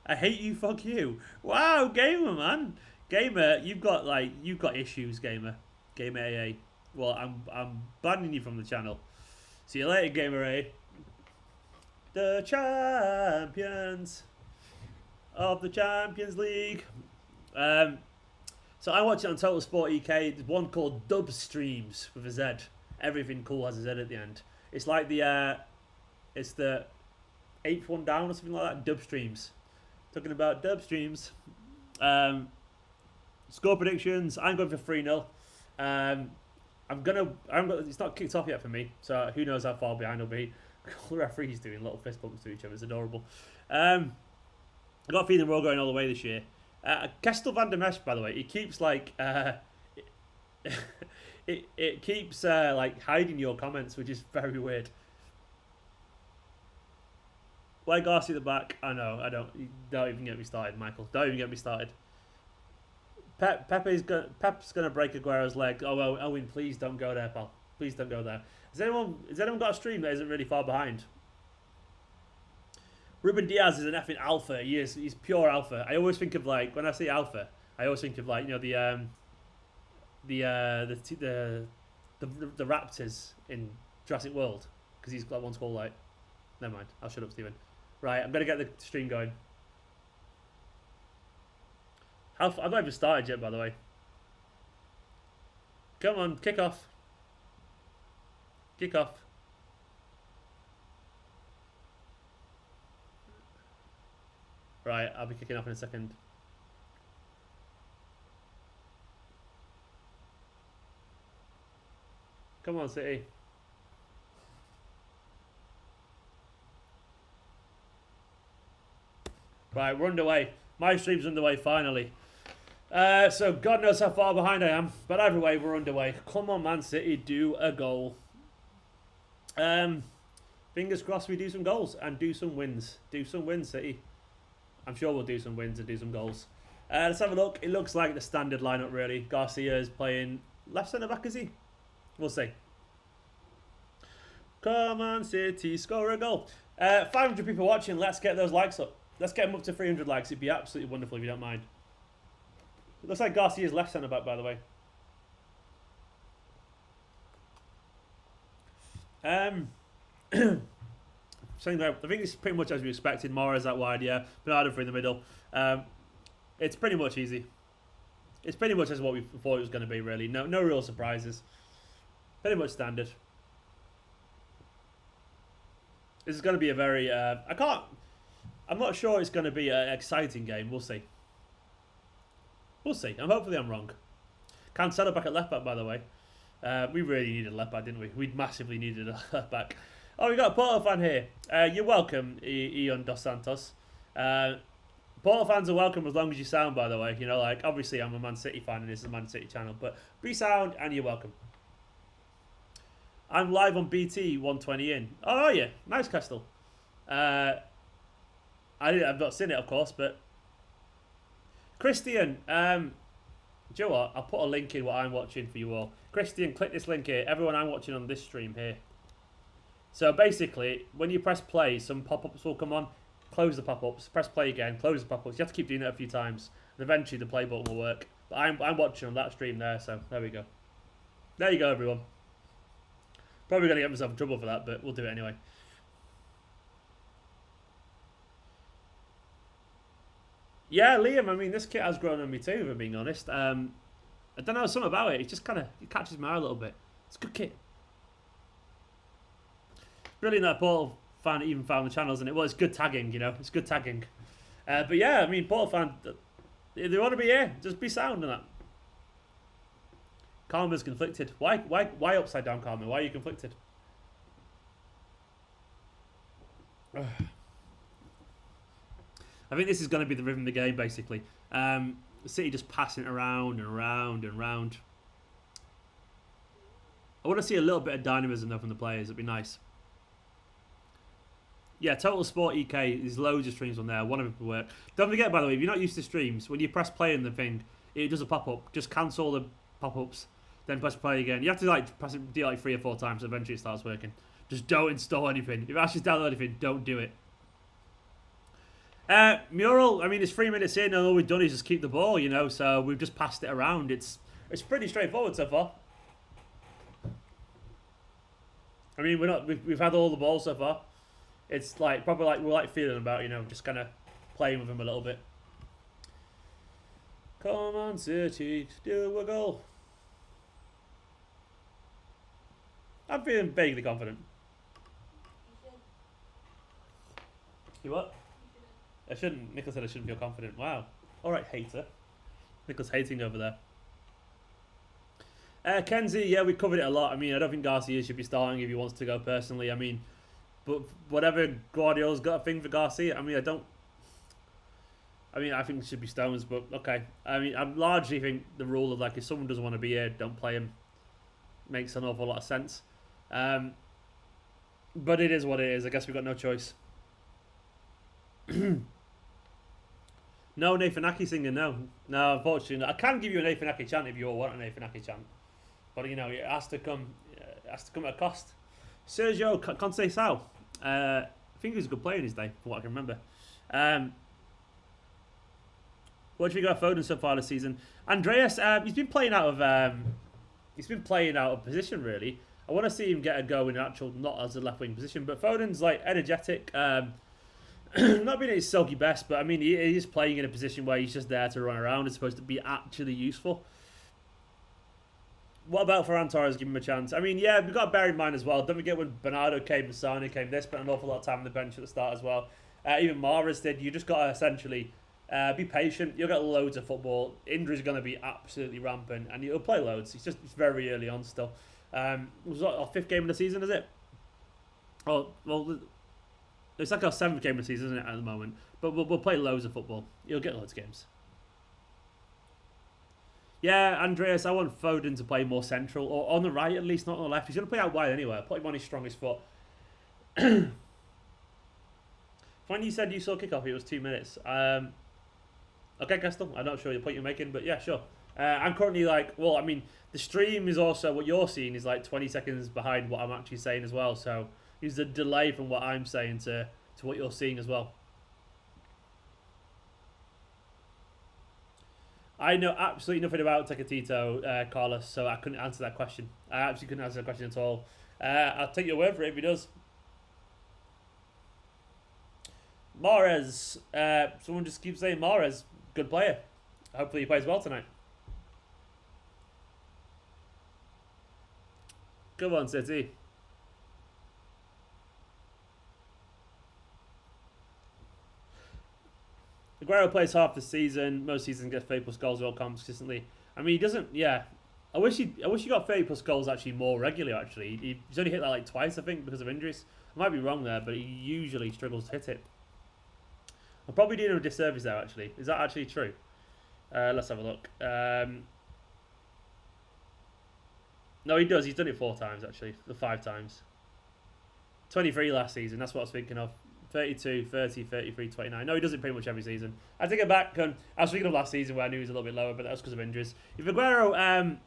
hate you. Fuck you. Wow, gamer, man. Gamer, you've got issues, gamer. Gamer AA. Well, I'm banning you from the channel. See you later, Gamer A. The champions of the Champions League. So I watch it on Total Sport EK. There's one called Dub Streams with a Z. Everything cool has a Z at the end. It's like the 8th one down or something like that. Dub Streams. Talking about Dub Streams. Score predictions. I'm going for 3-0. It's not kicked off yet for me, so who knows how far behind I'll be. The referee's doing little fist bumps to each other. It's adorable. I got a feeling we're all going all the way this year. Kestel van der Mesch, by the way, it keeps it keeps hiding your comments, which is very weird. Why Garcia at the back? I know. I don't even get me started, Michael. Don't even get me started. Pep's gonna break Aguero's leg. Oh well, Owen, please don't go there, pal. Please don't go there. Has anyone got a stream that isn't really far behind? Ruben Dias is an effing alpha. He's pure alpha. I always think of when I say alpha, I always think of the raptors in Jurassic World, because he's got one's called never mind. I'll shut up, Stephen. Right, I'm gonna get the stream going. I've not even started yet, by the way. Come on, kick off. Kick off. Right, I'll be kicking off in a second. Come on, City. Right, we're underway. My stream's underway, finally. So God knows how far behind I am, but either way, we're underway. Come on, Man City, do a goal. Fingers crossed we do some goals and do some wins. Do some wins, City. I'm sure we'll do some wins and do some goals. Let's have a look. It looks like the standard lineup, really. Garcia is playing left centre back, is he? We'll see. Come on, City, score a goal. 500 people watching. Let's get those likes up. Let's get them up to 300 likes. It'd be absolutely wonderful if you don't mind. It looks like Garcia's left centre back, by the way. Saying I think it's pretty much as we expected. Mora's out wide, yeah. Bernardo through the middle. It's pretty much easy. It's pretty much as what we thought it was going to be, really. No real surprises. Pretty much standard. This is going to be a very... I'm not sure it's going to be an exciting game. We'll see. We'll see. Hopefully I'm wrong. Cancelo back at left back, by the way. We really needed a left back, didn't we? We massively needed a left back. Oh, we got a Porto fan here. You're welcome, Ion Dos Santos. Porto fans are welcome as long as you sound, by the way. You know, obviously I'm a Man City fan and this is a Man City channel, but be sound and you're welcome. I'm live on BT 120 in. Oh, are you? Nice, Kestel. I've not seen it, of course, but... Christian, do you know what? I'll put a link in what I'm watching for you all. Christian, click this link here. Everyone, I'm watching on this stream here. So basically, when you press play, some pop-ups will come on. Close the pop-ups. Press play again. Close the pop-ups. You have to keep doing it a few times. And eventually the play button will work. But I'm watching on that stream there, so there we go. There you go, everyone. Probably going to get myself in trouble for that, but we'll do it anyway. Yeah, Liam, I mean, this kit has grown on me too, if I'm being honest. I don't know, something about it. It just kind of catches my eye a little bit. It's a good kit. brilliant that Porto fan even found the channels, and it was good tagging, you know. It's good tagging. But yeah, I mean, Porto fan, if they want to be here, just be sound in that. Karma's conflicted. Why upside down Karma? Why are you conflicted? I think this is going to be the rhythm of the game, basically. City just passing around and around and around. I want to see a little bit of dynamism though from the players. It'd be nice. Yeah, Total Sport EK. There's loads of streams on there. One of them will work. Don't forget, by the way, if you're not used to streams, when you press play in the thing, it does a pop-up. Just cancel the pop-ups, then press play again. You have to like press it, do it like 3 or 4 times. Eventually, it starts working. Just don't install anything. If it asks you to download anything, don't do it. Mural. I mean, it's 3 minutes in, and all we've done is just keep the ball. You know, so we've just passed it around. It's pretty straightforward so far. I mean, we've had all the balls so far. It's like probably like we're like feeling about, you know, just kind of playing with them a little bit. Come on, City, do a goal. I'm feeling vaguely confident. You what? I shouldn't. Nicholas said I shouldn't feel confident. Wow. All right, hater. Nicholas hating over there. Kenzie, yeah, we covered it a lot. I mean, I don't think Garcia should be starting if he wants to go personally. I mean, but whatever, Guardiola's got a thing for Garcia. I mean, I think it should be Stones, but okay. I mean, I largely think the rule of like if someone doesn't want to be here, don't play him makes an awful lot of sense. But it is what it is. I guess we've got no choice. No Nathan Aki singer, no. No, unfortunately, I can give you a Nathan Aki chant if you all want a Nathan Aki chant. But, you know, it has to come at a cost. Sergio Conceição. I think he was a good player in his day, from what I can remember. What do we got Foden so far this season? Andreas, he's been playing out of position, really. I want to see him get a go in actual, not as a left wing position. But Foden's like energetic. Not being at his silky best, but I mean, he is playing in a position where he's just there to run around. It's supposed to be actually useful. What about Ferran Torres? Give him a chance. I mean, yeah, we've got to bear in mind as well. Don't forget when Bernardo came and Sane came, they spent an awful lot of time on the bench at the start as well. Even Mahrez did. You just got to essentially be patient. You'll get loads of football. Injuries are going to be absolutely rampant, and you'll play loads. It's very early on still. It was our 5th game of the season, is it? Oh, well, it's like our 7th game of the season, isn't it, at the moment? But we'll play loads of football. You'll get loads of games. Yeah, Andreas, I want Foden to play more central, or on the right at least, not on the left. He's going to play out wide anyway. I'll put him on his strongest foot. When you said you saw kickoff, it was 2 minutes. Okay, Gaston, I'm not sure the point you're making, but yeah, sure. I'm currently like, well, I mean, the stream is also, what you're seeing is like 20 seconds behind what I'm actually saying as well, so there's a delay from what I'm saying to what you're seeing as well. I know absolutely nothing about Tecatito, Carlos, so I couldn't answer that question. I actually couldn't answer that question at all. I'll take your word for it if he does. Mahrez. Someone just keeps saying Mahrez. Good player. Hopefully he plays well tonight. Come on, City. Aguero plays half the season. Most seasons gets 30 plus goals all comps consistently. I mean, he doesn't. Yeah, I wish he got 30 plus goals actually more regularly. Actually, he's only hit that like twice, I think, because of injuries. I might be wrong there, but he usually struggles to hit it. I'm probably doing him a disservice there. Actually, is that actually true? Let's have a look. No, he does. He's done it 4 times actually, or 5 times. 23 last season. That's what I was thinking of. 32, 30, 33, 29. No, he does it pretty much every season. I take it back. I was thinking of last season where I knew he was a little bit lower, but that was because of injuries. If Aguero,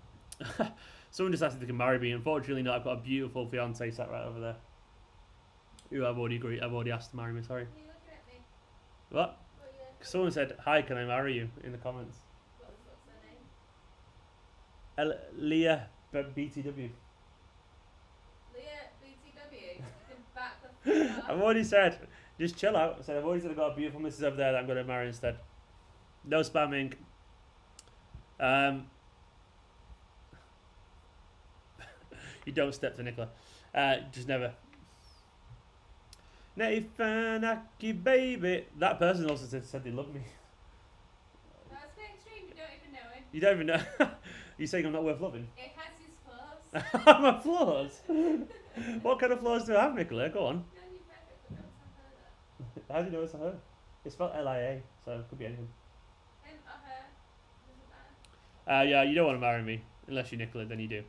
someone just asked if they can marry me. Unfortunately, not. I've got a beautiful fiance sat right over there. Who I've already asked to marry me. Sorry. Are you looking at me? What? Someone said, "Hi, can I marry you?" in the comments. What's their name? Leah BTW. Leah BTW. You can back the fuck up. I've already said, just chill out. I said I've already said I've got a beautiful missus over there that I'm going to marry instead. No spamming. You don't step to Nicola. Just never. Nathan Aki, baby. That person also said they love me. That's a bit extreme. You don't even know him. You don't even know. You saying I'm not worth loving? It has his flaws. My flaws? What kind of flaws do I have, Nicola? Go on. No, you're perfect, but don't tell her that. How do you know it's a her? It's spelled Lia, so it could be anything. Him or her. Doesn't matter. Yeah, you don't want to marry me. Unless you're Nicola, then you do.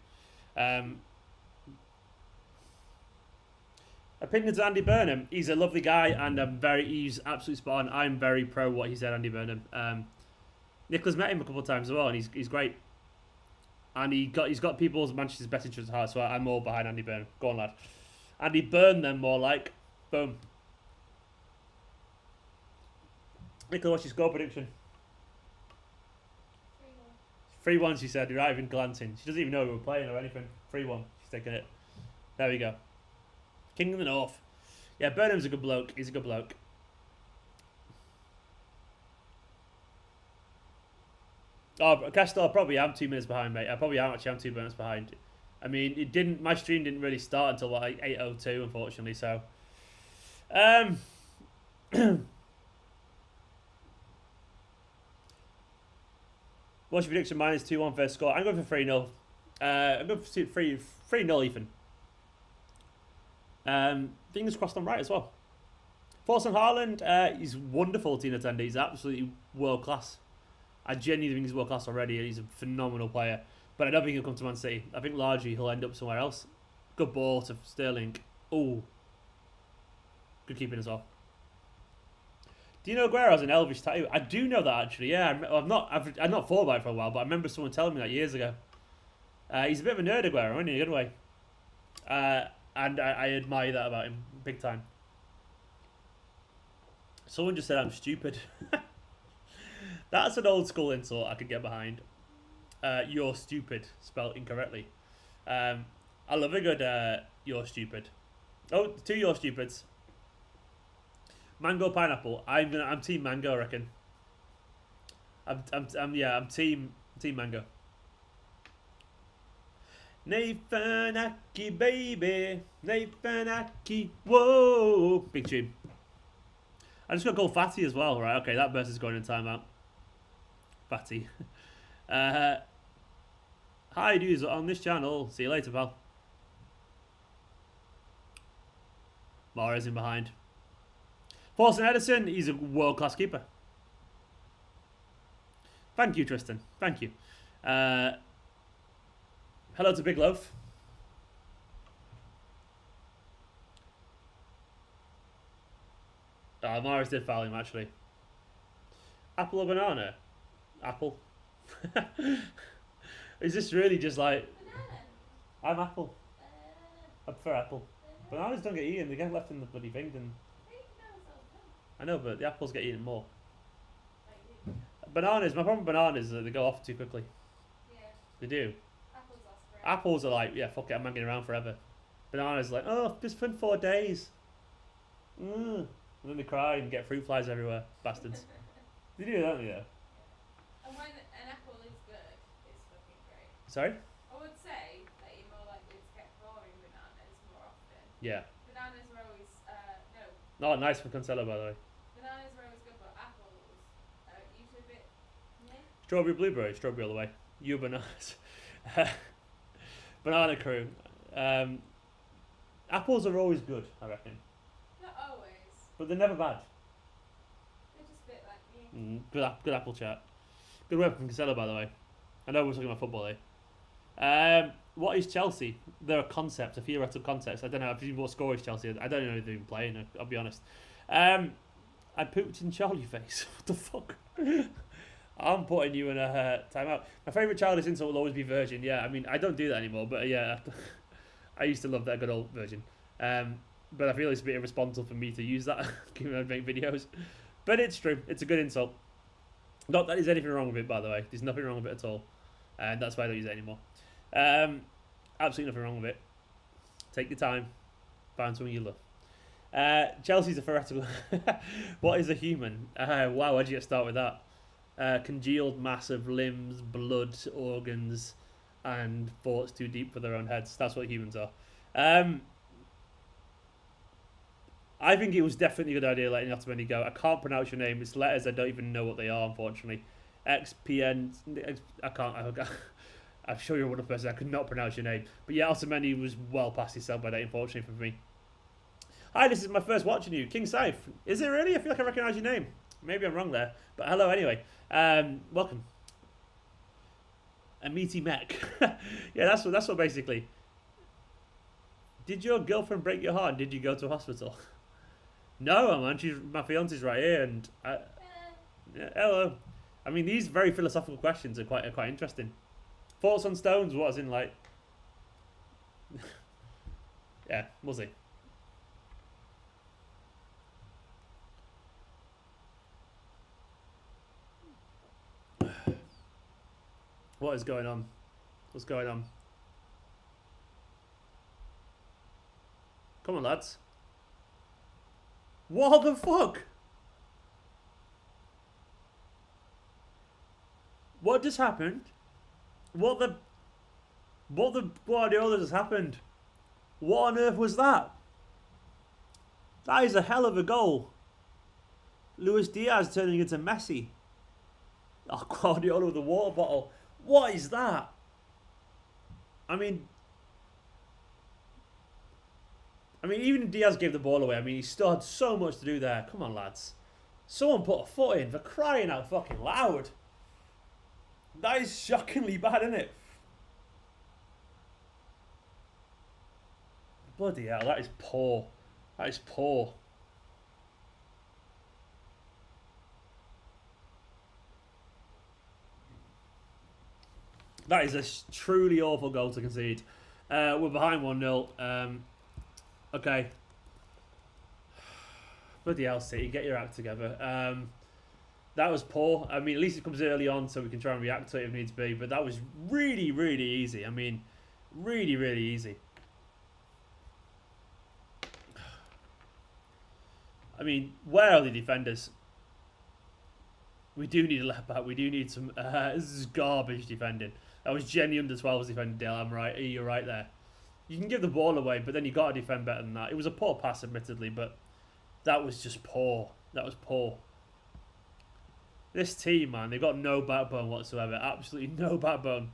Opinions of Andy Burnham. He's a lovely guy, and he's absolutely spot on. I'm very pro what he said, Andy Burnham. Nicola's met him a couple of times as well, and he's great. And he's got people's Manchester's best interests at heart, so I'm all behind Andy Burnham. Go on, lad. Andy Burn them more like. Boom. Nicola, what's your score prediction? 3-1. 3-1, she said, without even glancing. She doesn't even know we were playing or anything. 3-1. She's taking it. There we go. King of the North. Yeah, Burnham's a good bloke. He's a good bloke. Oh, Castor, probably am 2 minutes behind, mate. I probably am actually. I'm 2 minutes behind. I mean, my stream didn't really start until like 8:02, unfortunately. So, what's your prediction? Mine is 2-1 first score. I'm going for 3-0. I'm going for 3-0 even. Fingers crossed I'm right as well. Forson Haaland, he's wonderful team attender. He's absolutely world class. I genuinely think he's world class already. He's a phenomenal player. But I don't think he'll come to Man City. I think largely he'll end up somewhere else. Good ball to Sterling. Oh, good keeping as well. Do you know Aguero has an Elvish tattoo? I do know that actually. Yeah, I've not thought about it for a while, but I remember someone telling me that years ago. He's a bit of a nerd, Aguero, isn't he? In a good way. And I admire that about him big time. Someone just said I'm stupid. That's an old school insult I could get behind. You're stupid, spelled incorrectly. I love a good you're stupid. Oh, 2 you're stupids. Mango pineapple. I'm team mango, I reckon. I'm team mango. Nathan Aki, baby. Nathan Aki. Whoa. Big tune. I just got to call Fatty as well, right? Okay, that burst is going in timeout. Fatty. Hi, dudes, on this channel. See you later, pal. Mahrez in behind. Paulson Edison, he's a world-class keeper. Thank you, Tristan. Thank you. Hello to Big Loaf. Mahrez did foul him, actually. Apple or banana? Apple. Is this really just like... Banana. I'm Apple. I prefer Apple. Bananas don't get eaten, they get left in the bloody thing. And I know, but the apples get eaten more. Bananas, my problem with bananas is that they go off too quickly. Yeah. They do. Apples are spread. Apples are like, yeah, fuck it, I'm hanging around forever. Bananas are like, oh, just for 4 days. And then they cry and get fruit flies everywhere. Bastards. They do, don't they, though? And when an apple is good, it's fucking great. Sorry? I would say that you're more likely to get boring bananas more often. Yeah. Bananas are always, Oh, nice for Cancelo, by the way. bananas are always good, but apples are usually a bit meh. Strawberry, blueberry, strawberry all the way. You bananas. Banana crew. Apples are always good, I reckon. Not always. But they're never bad. They're just a bit like me. Good apple chat. Good work from Cancelo, by the way. I know we're talking about football here. What is Chelsea? They're a concept, a theoretical concept. I don't know. If you what score is Chelsea, I don't know if they're even playing. I'll be honest. I pooped in Charlie face. What the fuck? I'm putting you in a timeout. My favourite childish insult will always be virgin. Yeah, I mean, I don't do that anymore, but yeah, I used to love that good old virgin. But I feel it's a bit irresponsible for me to use that given I make videos. But it's true. It's a good insult. Not that there's anything wrong with it, by the way. There's nothing wrong with it at all. And that's why I don't use it anymore. Absolutely nothing wrong with it. Take your time. Find someone you love. Chelsea's a theoretical. What is a human? Wow, why'd you get started with that? Congealed mass of limbs, blood, organs, and thoughts too deep for their own heads. That's what humans are. I think it was definitely a good idea letting Ottomani go. I can't pronounce your name. It's letters. I don't even know what they are, unfortunately. XPN. I can't. I'm sure you're one of the person. I could not pronounce your name. But yeah, Ottomani was well past his sell-by date, unfortunately for me. Hi, this is my first watching you. King Saif. Is it really? I feel like I recognise your name. Maybe I'm wrong there. But hello anyway. Welcome. A meaty mech. Yeah, that's what basically. Did your girlfriend break your heart? Did you go to a hospital? No, man. My fiance's right here, and yeah, hello. I mean, these very philosophical questions are quite interesting. Thoughts on Stones? What, as in like? Yeah, we'll see. What is going on? What's going on? Come on, lads. What the fuck? What just happened? What the Guardiola just happened? What on earth was that? That is a hell of a goal. Luis Diaz turning into Messi. Oh, Guardiola with a water bottle. What is that? I mean, even if Diaz gave the ball away, I mean, he still had so much to do there. Come on, lads. Someone put a foot in for crying out fucking loud. That is shockingly bad, isn't it? Bloody hell, that is poor. That is poor. That is a truly awful goal to concede. We're behind 1-0. Okay. Bloody hell, City, get your act together. That was poor. I mean, at least it comes early on so we can try and react to it if needs be. But that was really, really easy. I mean, really, really easy. I mean, where are the defenders? We do need a left back. We do need some... this is garbage defending. That was Jenny under 12's defending, Dale. I'm right. You're right there. You can give the ball away, but then you got to defend better than that. It was a poor pass, admittedly, but that was just poor. That was poor. This team, man, they've got no backbone whatsoever. Absolutely no backbone.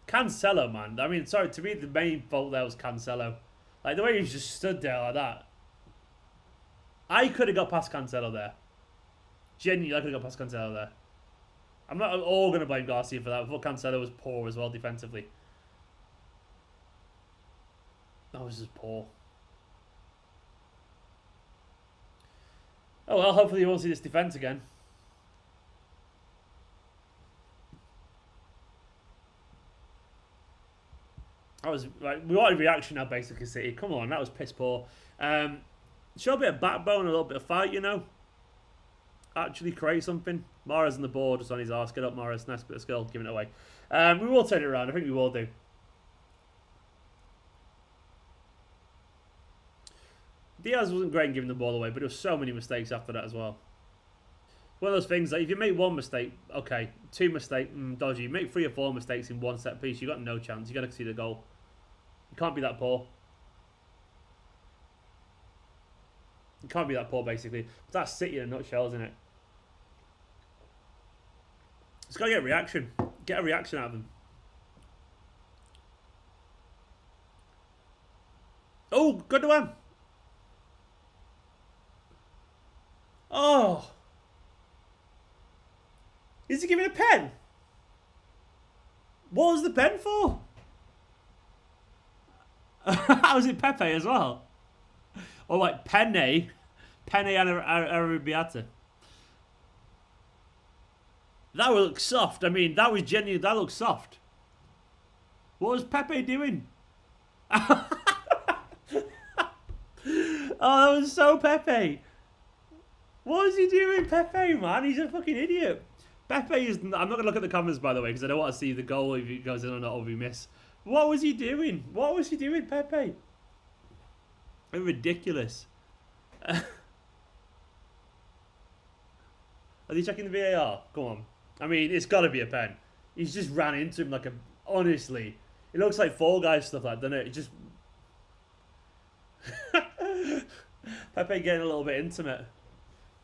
Cancelo, man. I mean, sorry, to me, the main fault there was Cancelo. Like, the way he just stood there like that. I could have got past Cancelo there. Genuinely, I could have got past Cancelo there. I'm not all going to blame Garcia for that. I thought Cancelo was poor as well defensively. That was just poor. Oh well, hopefully you won't see this defence again. That was like, we wanted reaction now, basically, City. Come on, that was piss poor. Show a bit of backbone, a little bit of fight, you know. Actually create something. Mahrez on the board, just on his arse. Get up, Mahrez. Nice bit of skill, giving it away. We will turn it around. I think we will do. Diaz wasn't great in giving the ball away, but there were so many mistakes after that as well. One of those things, like if you make one mistake, okay. Two mistakes, dodgy. You make 3 or 4 mistakes in one set piece, you got no chance. You got to see the goal. You can't be that poor. You can't be that poor, basically. But that's City in a nutshell, isn't it? Just got to get a reaction. Get a reaction out of them. Oh, good one. Oh. Is he giving a pen? What was the pen for? How was it Pepe as well? Or like Penne Arrabbiata. That would look soft. I mean, that was genuine. That looked soft. What was Pepe doing? Oh, that was so Pepe. What is he doing, Pepe, man? He's a fucking idiot. Pepe is... I'm not going to look at the comments, by the way, because I don't want to see the goal if he goes in or not, or if he miss. What was he doing? What was he doing, Pepe? Ridiculous. Are they checking the VAR? Come on. I mean, it's got to be a pen. He's just ran into him like a... Honestly. It looks like Fall Guys stuff like that, doesn't it? It just... Pepe getting a little bit intimate.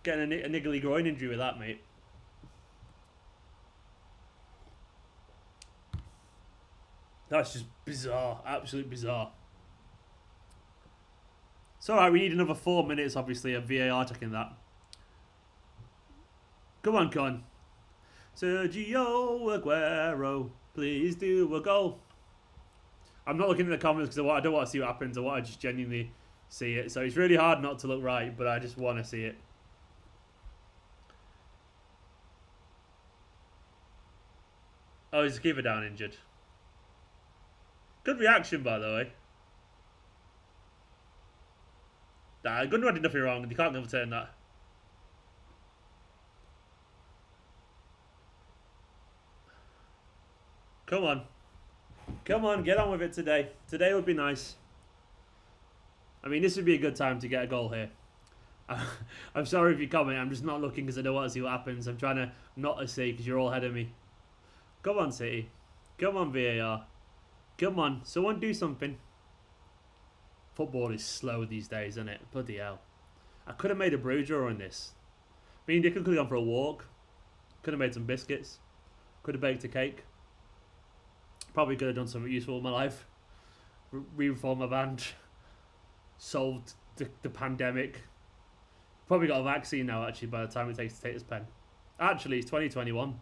Getting a niggly groin injury with that, mate. That's just bizarre. Absolutely bizarre. It's alright, we need another 4 minutes, obviously, of VAR checking that. Come on, Con. Sergio Aguero, please do a goal. I'm not looking at the comments because I don't want to see what happens. I want to just genuinely see it. So it's really hard not to look right, but I just want to see it. Oh, is the keeper down injured? Good reaction, by the way. Nah, Gunnar did nothing wrong. You can't overturn that. Come on. Come on, get on with it today. Today would be nice. I mean, this would be a good time to get a goal here. I'm sorry if you comment. I'm just not looking because I don't want to see what happens. I'm trying to not to see because you're all ahead of me. Come on, City. Come on, VAR. Come on. Someone do something. Football is slow these days, isn't it? Bloody hell. I could have made a brew drawer in this. Me and Dick could have gone for a walk. Could have made some biscuits. Could have baked a cake. Probably could have done something useful in my life. Reformed my band. Solved the pandemic. Probably got a vaccine now, actually, by the time it takes to take this pen. Actually, it's 2021.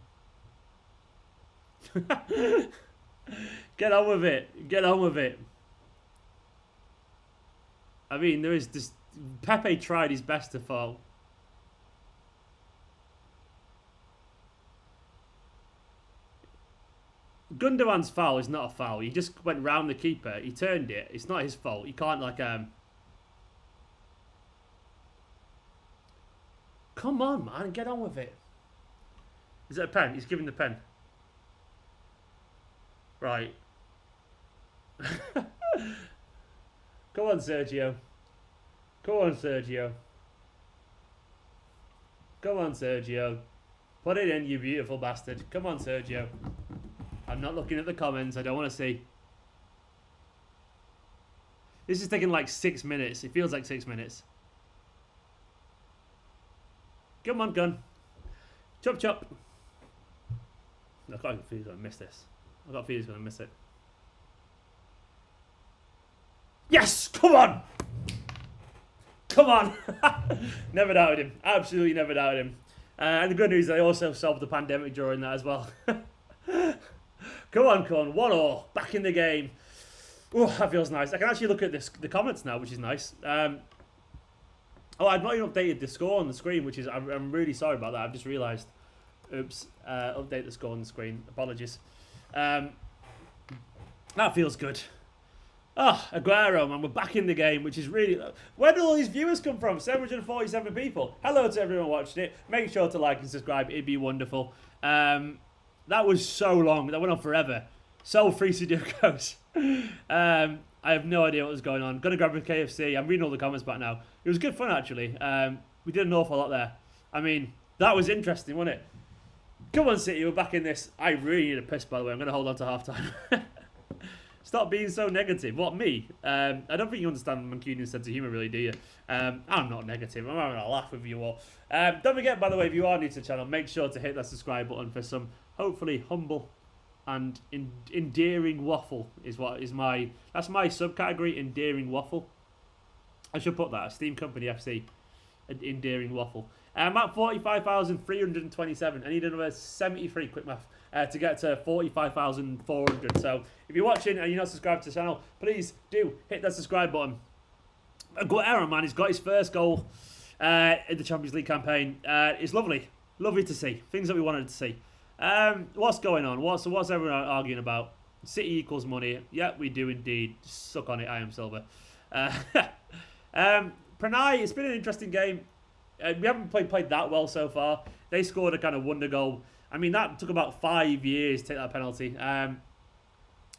Get on with it. Get on with it. I mean, there is this... Pepe tried his best to foul. Gundogan's foul is not a foul. He just went round the keeper. He turned it. It's not his fault. You can't, like, Come on, man. Get on with it. Is it a pen? He's giving the pen. Right. Come on, Sergio. Come on, Sergio. Come on, Sergio. Put it in, you beautiful bastard. Come on, Sergio. I'm not looking at the comments. I don't want to see. This is taking like 6 minutes. It feels like 6 minutes. Come on, Gun. Chop, chop. I've got a feeling he's going to miss this. I've got a feeling he's going to miss it. Yes! Come on! Come on! Never doubted him. Absolutely never doubted him. And the good news is they also solved the pandemic during that as well. Come on, Con. 1-1. Back in the game. Oh, that feels nice. I can actually look at the comments now, which is nice. Oh, I've not even updated the score on the screen, which is... I'm really sorry about that. I've just realised. Oops. Update the score on the screen. Apologies. That feels good. Oh, Aguero, man. We're back in the game, which is really... Where did all these viewers come from? 747 people. Hello to everyone watching it. Make sure to like and subscribe. It'd be wonderful. That was so long. That went on forever. So free Sudokus. I have no idea what was going on. Gonna grab a KFC. I'm reading all the comments back now. It was good fun, actually. We did an awful lot there. I mean, that was interesting, wasn't it? Come on, City. We're back in this. I really need a piss, by the way. I'm going to hold on to half-time. Stop being so negative. What, me? I don't think you understand Mancunian's sense of humour, really, do you? I'm not negative. I'm having a laugh with you all. Don't forget, by the way, if you are new to the channel, make sure to hit that subscribe button for some, hopefully, humble and endearing waffle that's my subcategory, endearing waffle. I should put that, Esteemed Kompany FC, an endearing waffle. I'm at 45,327. I need another 73, quick math, to get to 45,400. So if you're watching and you're not subscribed to the channel, please do hit that subscribe button. Aguero, man, he's got his first goal in the Champions League campaign. It's lovely. Lovely to see. Things that we wanted to see. What's going on? What's everyone arguing about? City equals money. Yeah, we do indeed. Suck on it, I am Silver. Pranay, it's been an interesting game. We haven't played that well so far. They scored a kind of wonder goal. I mean, that took about 5 years to take that penalty.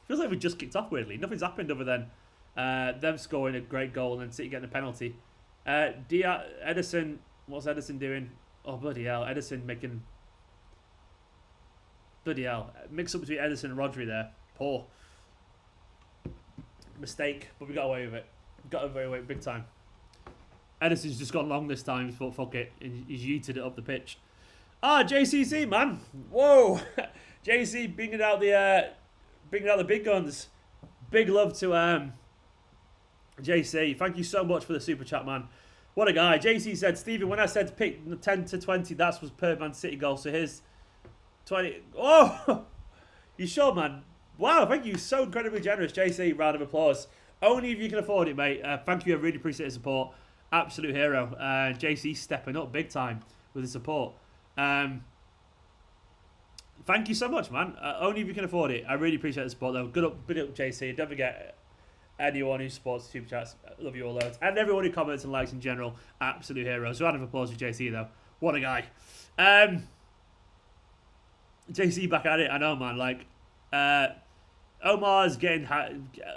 Feels like we just kicked off weirdly. Nothing's happened other than them scoring a great goal and then City getting a penalty. Edison, what's Edison doing? Oh, bloody hell. Edison making... Bloody hell. Mix up between Edison and Rodri there. Poor. Mistake, but we got away with it. Got him very big time. Edison's just gone long this time. He's thought, fuck it. He's yeeted it up the pitch. Ah, JCC, man. Whoa. JC bringing out the big guns. Big love to JC. Thank you so much for the super chat, man. What a guy. JC said, Stephen, when I said to pick 10 to 20, that was per Man City goal. So here's 20. Oh, you sure, man? Wow, thank you. So incredibly generous, JC. Round of applause. Only if you can afford it, mate. Thank you. I really appreciate the support. Absolute hero. JC stepping up big time with the support. Thank you so much, man. Only if you can afford it. I really appreciate the support, though. Big up, JC. Don't forget anyone who supports the super chats. I love you all loads. And everyone who comments and likes in general. Absolute heroes. Round of applause for JC, though. What a guy. JC back at it. I know, man. Like, Omar's getting...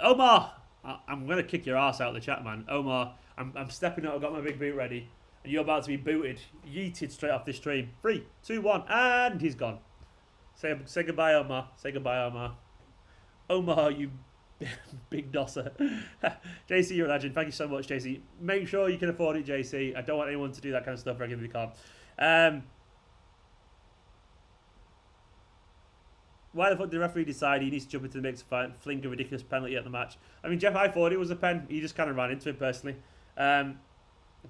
Omar! I'm going to kick your ass out of the chat, man. Omar, I'm stepping up. I've got my big boot ready. And you're about to be booted. Yeeted straight off this stream. 3, 2, 1. And he's gone. Say goodbye, Omar. Say goodbye, Omar. Omar, you big dosser. JC, you're a legend. Thank you so much, JC. Make sure you can afford it, JC. I don't want anyone to do that kind of stuff regularly. Can't. Why the fuck did the referee decide he needs to jump into the mix and fling a ridiculous penalty at the match? I mean, Jeff, I thought it was a pen. He just kind of ran into it personally.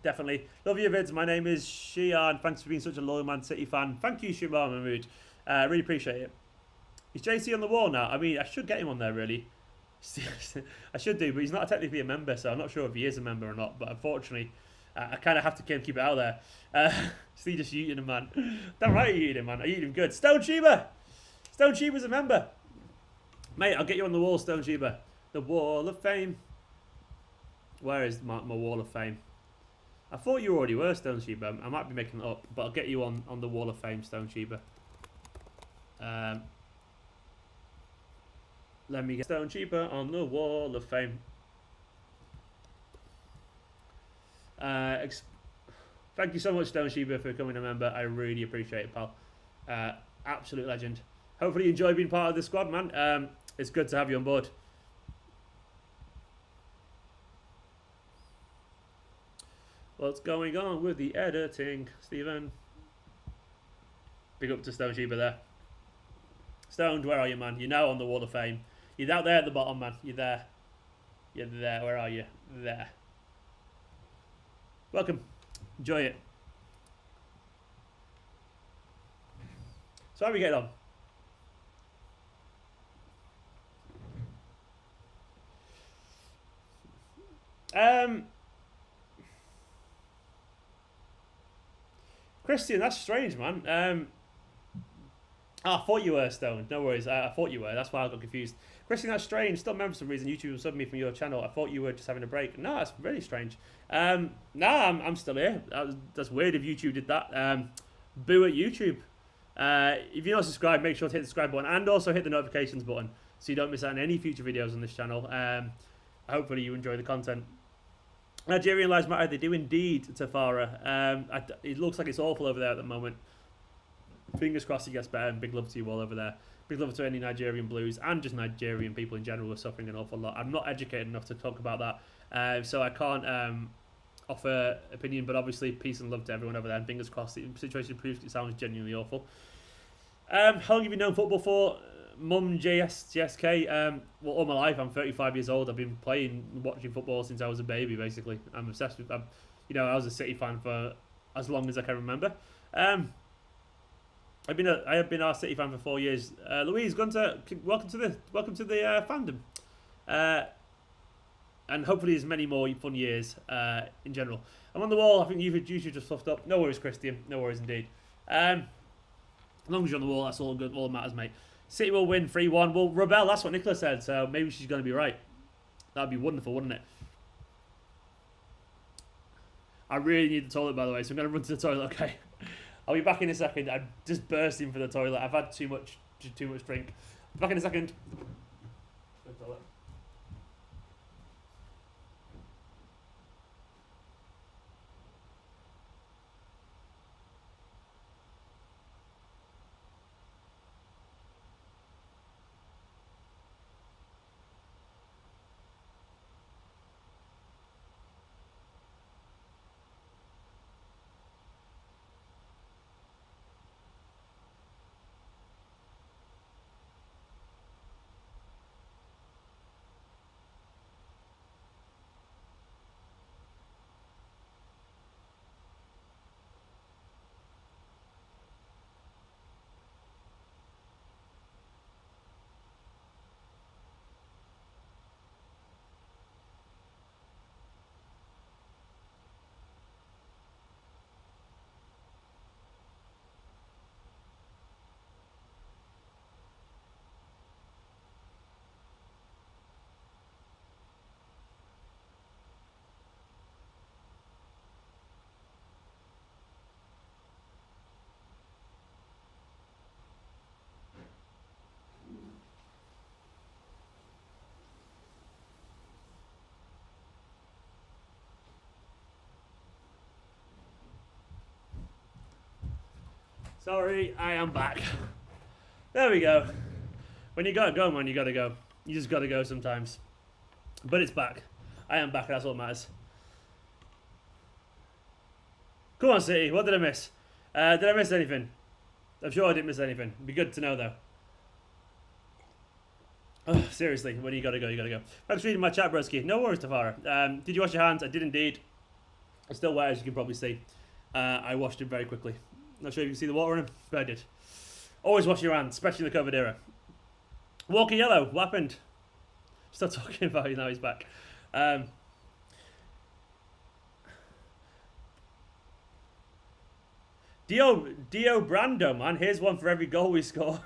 Definitely. Love your vids. My name is Shian. Thanks for being such a loyal Man City fan. Thank you, Shumar Mahmood. Really appreciate it. Is JC on the wall now? I mean, I should get him on there, really. I should do, but he's not technically a member, so I'm not sure if he is a member or not. But unfortunately, I kind of have to keep it out there. Steve just yeeting him, man. Damn right you yeeted him, man. I yeeted him good. Stone Sheba! Stone Sheba's a member. Mate, I'll get you on the wall, Stone Sheba. The Wall of Fame. Where is my Wall of Fame? I thought you already were, Stone Sheba. I might be making it up, but I'll get you on the Wall of Fame, Stone Sheba. Let me get Stone Sheba on the Wall of Fame. Thank you so much, Stone Sheba, for becoming a member. I really appreciate it, pal. Absolute legend. Hopefully you enjoy being part of the squad, man. It's good to have you on board. What's going on with the editing, Stephen? Big up to Stone Sheba there. Stoned, where are you, man? You're now on the Wall of Fame. You're out there at the bottom, man. You're there. You're there. Where are you? There. Welcome. Enjoy it. So how are we getting on? Christian, that's strange, man. I thought you were stoned. No worries. I thought you were. That's why I got confused. Christian, that's strange. Still remember for some reason YouTube subbed me from your channel. I thought you were just having a break. No, that's really strange. Nah, I'm still here. That's weird if YouTube did that. Boo at YouTube. If you're not subscribed, make sure to hit the subscribe button and also hit the notifications button so you don't miss out on any future videos on this channel. Hopefully you enjoy the content. Nigerian lives matter. They do indeed, Tafara. It looks like it's awful over there at the moment. Fingers crossed it gets better, and big love to you all over there. Big love to any Nigerian blues and just Nigerian people in general who are suffering an awful lot. I'm not educated enough to talk about that, so I can't offer opinion, but obviously peace and love to everyone over there, and fingers crossed the situation improves. It sounds genuinely awful. How long have you known football for? Mum, JSK, well, all my life. I'm 35 years old. I've been watching football since I was a baby, basically. I'm obsessed with, I was a City fan for as long as I can remember. I have been our City fan for 4 years. Louise, Gunter, welcome to the fandom, and hopefully there's many more fun years in general. I'm on the wall. I think you should just fluffed up. No worries, Christian. No worries indeed. As long as you're on the wall, that's all good. All that matters, mate. City will win 3-1. Well, Rebel, that's what Nicola said. So maybe she's going to be right. That'd be wonderful, wouldn't it? I really need the toilet, by the way, so I'm going to run to the toilet. Okay. I'll be back in a second. I'm just bursting for the toilet. I've had too much drink. Back in a second. Sorry, I am back. There we go. When you gotta go, man, you gotta go. You just gotta go sometimes. But it's back. I am back, that's what matters. Come on, City, what did I miss? Did I miss anything? I'm sure I didn't miss anything. It'd be good to know, though. Oh, seriously, when you gotta go, you gotta go. Thanks for reading my chat, broski. No worries, Tafara. Did you wash your hands? I did indeed. It's still wet, as you can probably see. I washed it very quickly. Not sure if you can see the water in them, but I did. Always wash your hands, especially in the COVID era. Walker Yellow, what happened? Still talking about you now, he's back. Dio Brando, man. Here's one for every goal we score.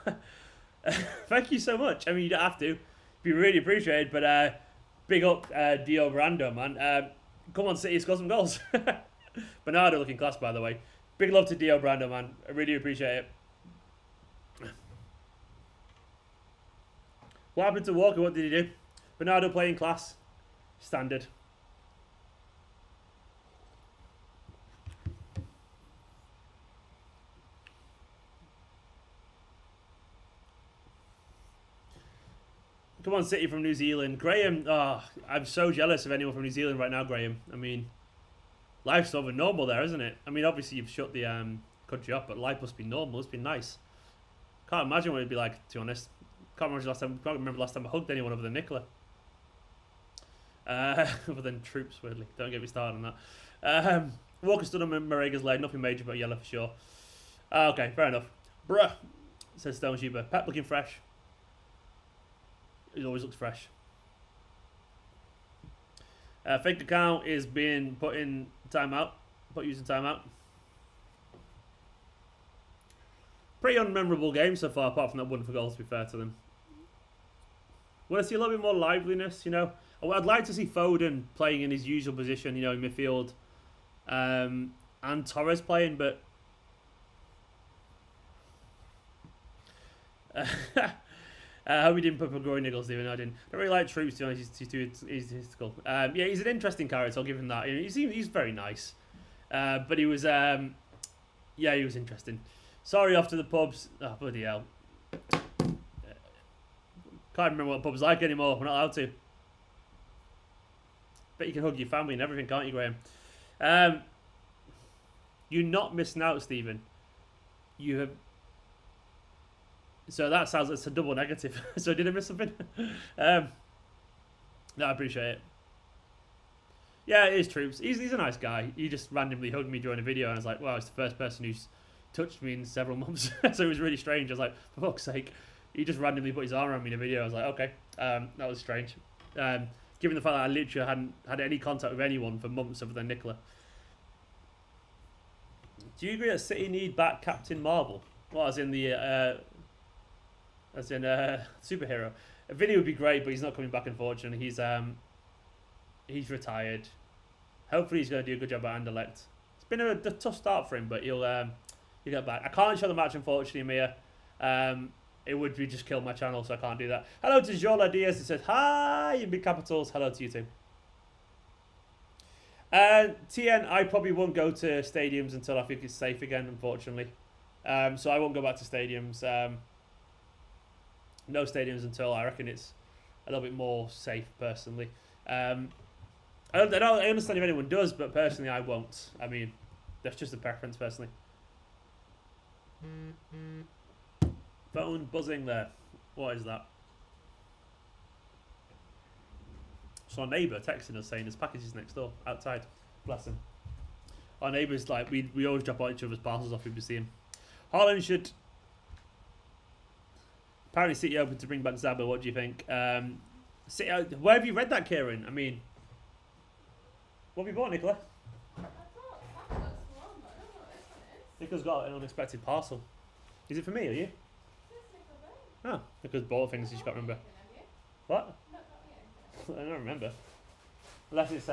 Thank you so much. I mean, you don't have to. Be really appreciated, but big up Dio Brando, man. Come on, City, score some goals. Bernardo looking class, by the way. Big love to Dio Brando, man. I really appreciate it. What happened to Walker? What did he do? Bernardo playing class. Standard. Come on, City from New Zealand. Graham, I'm so jealous of anyone from New Zealand right now, Graham. I mean, life's over normal there, isn't it? I mean, obviously you've shut the country up, but life must be normal. It's been nice. Can't imagine what it'd be like, to be honest. Can't remember last time I hugged anyone other than Nicola. Other than troops, weirdly. Don't get me started on that. Walker stood on Marega's leg. Nothing major, but yellow for sure. Okay, fair enough. Bruh, says Stone Sheeper. Pep looking fresh. He always looks fresh. Fake account is being put in timeout. Put using timeout. Pretty unmemorable game so far, apart from that wonderful goal, to be fair to them. Want to see a little bit more liveliness, you know? I'd like to see Foden playing in his usual position, you know, in midfield. And Torres playing, but... I hope he didn't put groin niggles, Stephen. I didn't. I don't really like Troops, to be honest. He's too egotistical. Yeah, he's an interesting character. I'll give him that. He's very nice. But he was... yeah, he was interesting. Sorry, off to the pubs. Oh, bloody hell. Can't remember what pub's like anymore. We're not allowed to. Bet you can hug your family and everything, can't you, Graham? You're not missing out, Stephen. You have... So that sounds like it's a double negative. So did I miss something? No, I appreciate it. Yeah, it is Troops. He's a nice guy. He just randomly hugged me during a video, and I was like, wow, it's the first person who's touched me in several months. So it was really strange. I was like, for fuck's sake. He just randomly put his arm around me in a video. I was like, okay, that was strange. Given the fact that I literally hadn't had any contact with anyone for months other than Nicola. Do you agree that City need back Captain Marvel? Well, as in the... superhero. Vinny would be great, but he's not coming back, unfortunately. He's retired. Hopefully he's going to do a good job at Anderlecht. It's been a tough start for him, but he'll get back. I can't show the match, unfortunately, Mia. It would be just kill my channel, so I can't do that. Hello to Jola Diaz. It says, hi, in big capitals. Hello to you too. TN, I probably won't go to stadiums until I think it's safe again, unfortunately. So I won't go back to stadiums. No stadiums until I reckon it's a little bit more safe, personally. I understand if anyone does, but personally I won't. I mean, that's just a preference, personally. Phone buzzing there. What is that? So our neighbour texting us saying there's packages next door, outside. Bless him. Our neighbours, like, we always drop each other's parcels off if we see him. Haaland should... Apparently City open to bring back Zaba. What do you think? City, where have you read that, Kieran? I mean... What have you bought, Nicola? I thought that looks warm, but I don't know what this one is. Nico's got an unexpected parcel. Is it for me, are you? Oh, Nico's bought things you just can't remember. What? I don't remember. Unless it's,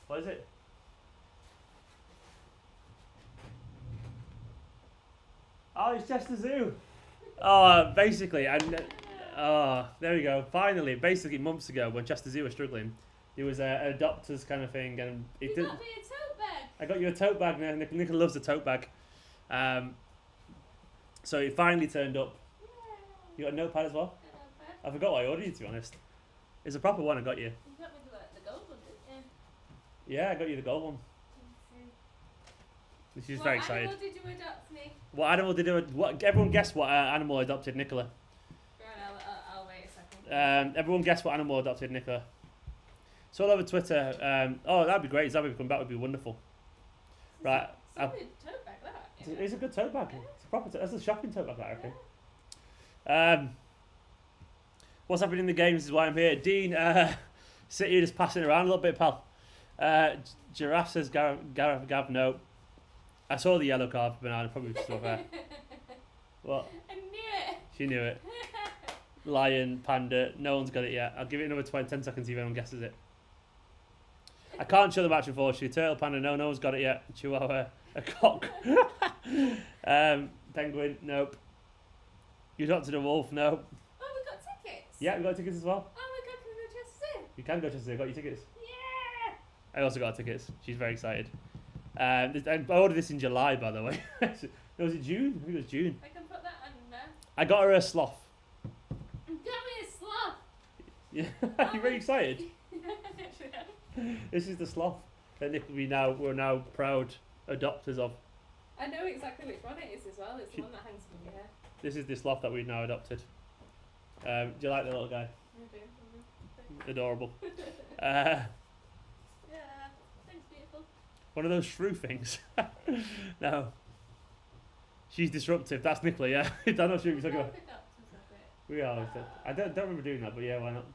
what is it? Oh, it's Chester Zoo. Oh, basically, and there we go. Finally, basically months ago when Chester Zoo was struggling, there was a doctor's kind of thing, and it You got me a tote bag. I got you a tote bag. Nicola loves a tote bag. So it finally turned up. Yeah. You got a notepad as well? Hello, Beth. I forgot what I ordered you, to be honest. It's a proper one I got you. You got me the gold one, didn't you? Yeah, I got you the gold one. She's What very excited. animal did you adopt me? What animal did you... What, everyone guess what animal adopted Nicola. Right, I'll wait a second. Everyone guess what animal adopted Nicola. It's all over Twitter. Oh, that'd be great. Zabby come back would be wonderful. Right. It's a good tote bag, that. You know? It's a good tote bag. Yeah. It's a proper. That's a shopping tote bag, I reckon. Yeah. What's happening in the games is why I'm here. Dean, City just passing around a little bit, pal. Giraffe says Gav, no. I saw the yellow card for Banana, probably still there. What? I knew it. She knew it. Lion, panda, no one's got it yet. I'll give it another 10 seconds if anyone guesses it. I can't show the match, unfortunately. Turtle, panda, no one's got it yet. Chihuahua, a cock. Penguin, nope. You adopted a wolf, no. Oh, we got tickets. Yeah, we got tickets as well. Oh my god, can we go to Chester? You can go to I got your tickets. Yeah. I also got tickets. She's very excited. I ordered this in July, by the way. Was it June? I think it was June. I can put that on there. I got her a sloth. Got me a sloth. Yeah, you're very excited. Actually, This is the sloth that we're now proud adopters of. I know exactly which one it is as well. It's the one that hangs from your hair. This is the sloth that we've now adopted. Do you like the little guy? I do. Adorable. Yeah. Thanks, beautiful. One of those shrew things. No. She's disruptive. That's Nicola, yeah. I don't know if you're talking about. We are. I don't remember doing that, but yeah, why not?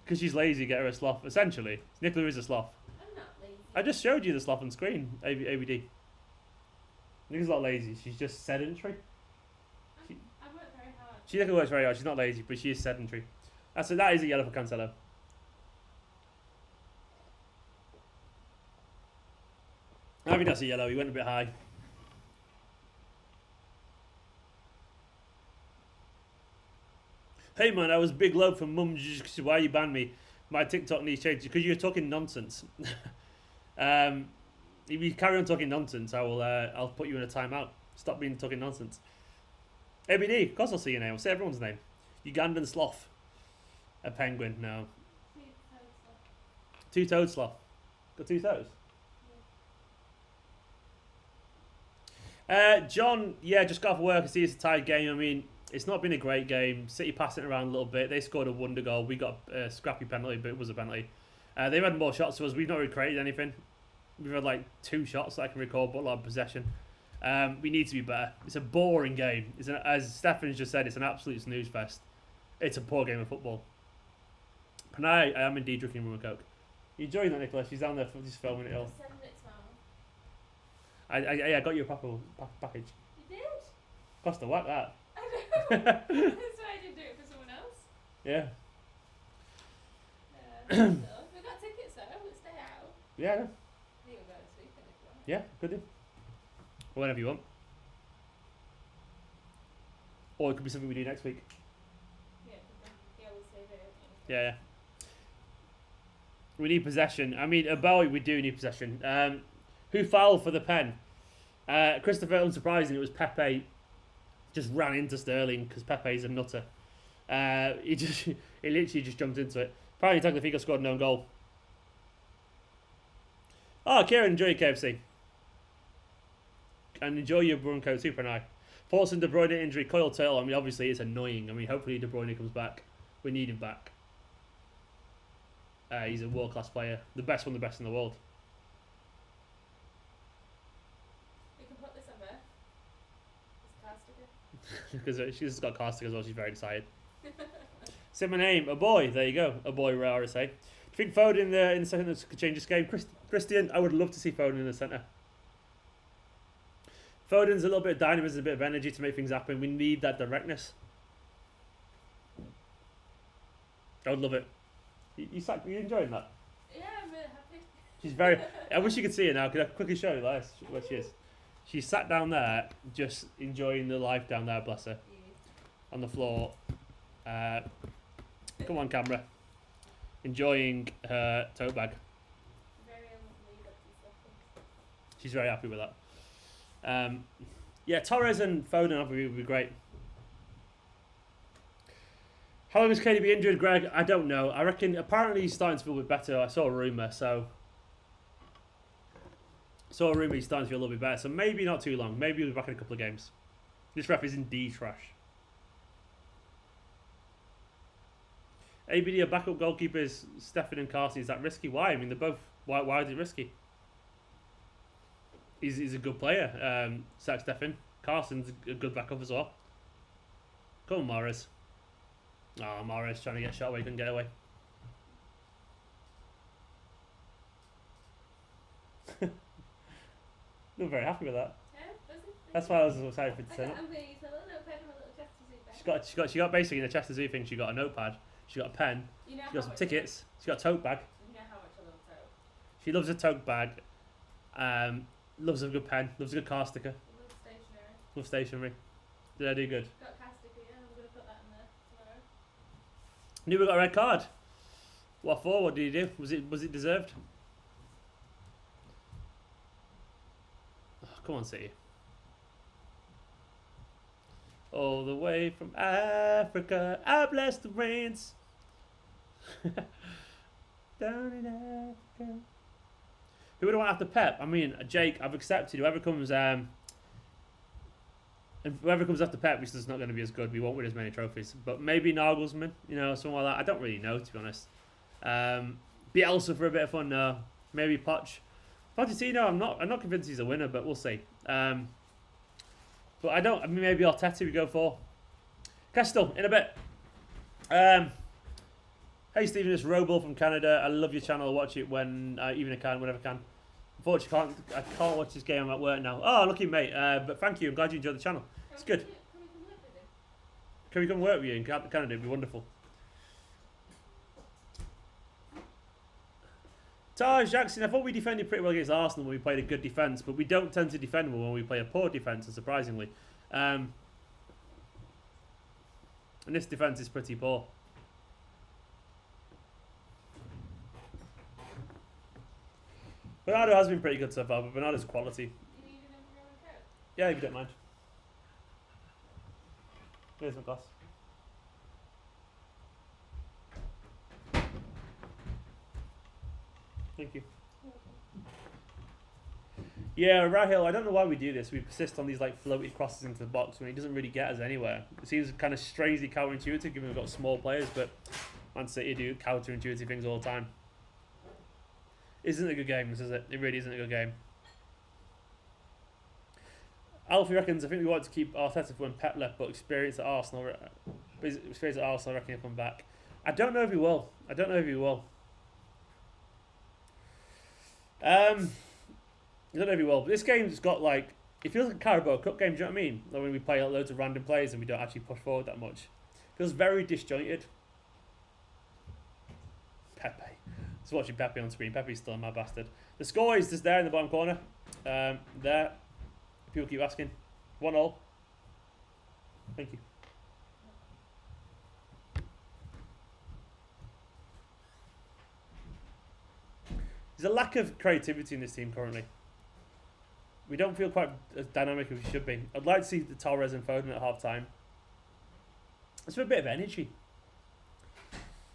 Because she's lazy, get her a sloth. Essentially, Nicola is a sloth. I'm not lazy. I just showed you the sloth on screen, ABD. Nicola's not lazy, she's just sedentary. I work very hard. She works very hard, she's not lazy, but she is sedentary. That is a yellow for Cancelo. I think that's a yellow, he went a bit high. Hey man, I was big love from mum. Why you banned me? My TikTok needs changed because you're talking nonsense. If you carry on talking nonsense, I'll put you in a timeout. Stop being talking nonsense. ABD, of course I'll see your name. I'll say everyone's name. Ugandan sloth. A penguin, no. Two-toed sloth. Got two toes. John, yeah, just got off work. I see it's a tied game. I mean, it's not been a great game. City passing it around a little bit. They scored a wonder goal. We got a scrappy penalty, but it was a penalty. They've had more shots to us. We've not really created anything. We've had like 2 shots that I can recall, but a lot of possession. We need to be better. It's a boring game. As Stefan's just said, it's an absolute snooze fest. It's a poor game of football. Panay, I am indeed drinking rum and coke. You enjoying that, Nicola? She's down there for just filming it all. 7 minutes now. I got you a proper package. You did? Cost a whack that. I know. That's why I didn't do it for someone else. Yeah. So, we got tickets though. Let's stay out. Yeah, no. You can go to sleep if you want. Yeah, could do. Whenever you want. Or it could be something we do next week. Yeah, we'll save it. Yeah. We need possession. I mean, Bowie, we do need possession. Who fouled for the pen? Christopher, unsurprising, it was Pepe. Just ran into Sterling because Pepe's a nutter. He literally just jumped into it. Apparently, Tagliafico scored an own goal. Oh, Kieran, enjoy your KFC. And enjoy your Brunco too, Pranay. Paulson, De Bruyne injury, Coyle Turtle. I mean, obviously, it's annoying. I mean, hopefully De Bruyne comes back. We need him back. He's a world-class player. The best one of the best in the world. We can put this on there. It's car sticker. Because she's got car stickers as well. She's very excited. Say my name. A boy. There you go. A boy, rare say. Do you think Foden in the second could change this game? Christian, I would love to see Foden in the centre. Foden's a little bit of dynamism, a bit of energy to make things happen. We need that directness. I would love it. You enjoying that? Yeah, I'm really happy. She's very... I wish you could see her now. Could I quickly show you where she is? She's sat down there, just enjoying the life down there, bless her. On the floor. Come on, camera. Enjoying her tote bag. Very unbelievable stuff. She's very happy with that. Yeah, Torres and Foden would be great. How long is KDB injured, Greg? I don't know. I reckon apparently he's starting to feel a bit better. I saw a rumour, so... he's starting to feel a little bit better, so maybe not too long. Maybe he'll be back in a couple of games. This ref is indeed trash. ABD, a backup goalkeepers, Stefan and Carson. Is that risky? Why? I mean, they're both... Why is it risky? He's a good player. Zach Stefan. Carson's a good backup as well. Come on, Morris. Oh, Morris trying to get shot away, couldn't get away. Not very happy with that. Yeah, that's why I was excited for it to turn up. I'm going to use a little notepad and a little Chester Zoo bag. She got basically in the Chester Zoo thing. She got a notepad. She got a pen. You know She got some tickets. She got a tote bag. You know how much I love tote. She loves a tote bag. Loves a good pen. Loves a good car sticker. Love stationery. Love stationery. Did I do good? Got car sticker, yeah. I'm going to put that in there tomorrow. Knew we got a red card. What for? What did he do? Was it deserved? Oh, come on, City. All the way from Africa, I bless the rains. Down in Africa. Who would I want after Pep? I mean, Jake, I've accepted whoever comes. Whoever comes after Pep, which is not going to be as good. We won't win as many trophies, but maybe Nagelsmann, someone like that. I don't really know, to be honest. Bielsa for a bit of fun. No, maybe Poch. Pochettino, I'm not convinced he's a winner, but we'll see. But I mean, maybe Arteta we go for. Kestel, in a bit. Hey Stephen, it's Robel from Canada. I love your channel. I watch it when even I can, whenever I can. Unfortunately, I can't watch this game. I'm at work now. Oh, lucky mate. But thank you. I'm glad you enjoyed the channel. It's good. Can we come work with you in Canada? It'd be wonderful. Taj Jackson, I thought we defended pretty well against Arsenal when we played a good defence, but we don't tend to defend well when we play a poor defence, surprisingly. And this defence is pretty poor. Bernardo has been pretty good so far, but Bernardo's quality. You need an umbrella coat? Yeah, if you don't mind. Here's my glass. Thank you. Yeah, Rahil, I don't know why we do this. We persist on these floated crosses into the box when he doesn't really get us anywhere. It seems kind of strangely counterintuitive given we've got small players, but Man City do counterintuitive things all the time. Isn't it a good game, this is it? It really isn't a good game. Alfie reckons, I think we want to keep Arteta for when Pep left, but experience at Arsenal, I reckon he'll come back. I don't know if he will. I don't know if he will. I don't know if he will, but this game's got it feels like a Carabao Cup game, do you know what I mean? Like when we play loads of random players and we don't actually push forward that much. It feels very disjointed. Pepe. Just watching Pepe on screen. Pepe's still a mad bastard. The score is just there in the bottom corner. There. People keep asking. 1-1. Thank you. There's a lack of creativity in this team currently. We don't feel quite as dynamic as we should be. I'd like to see the Torres and Foden at half time. It's for a bit of energy.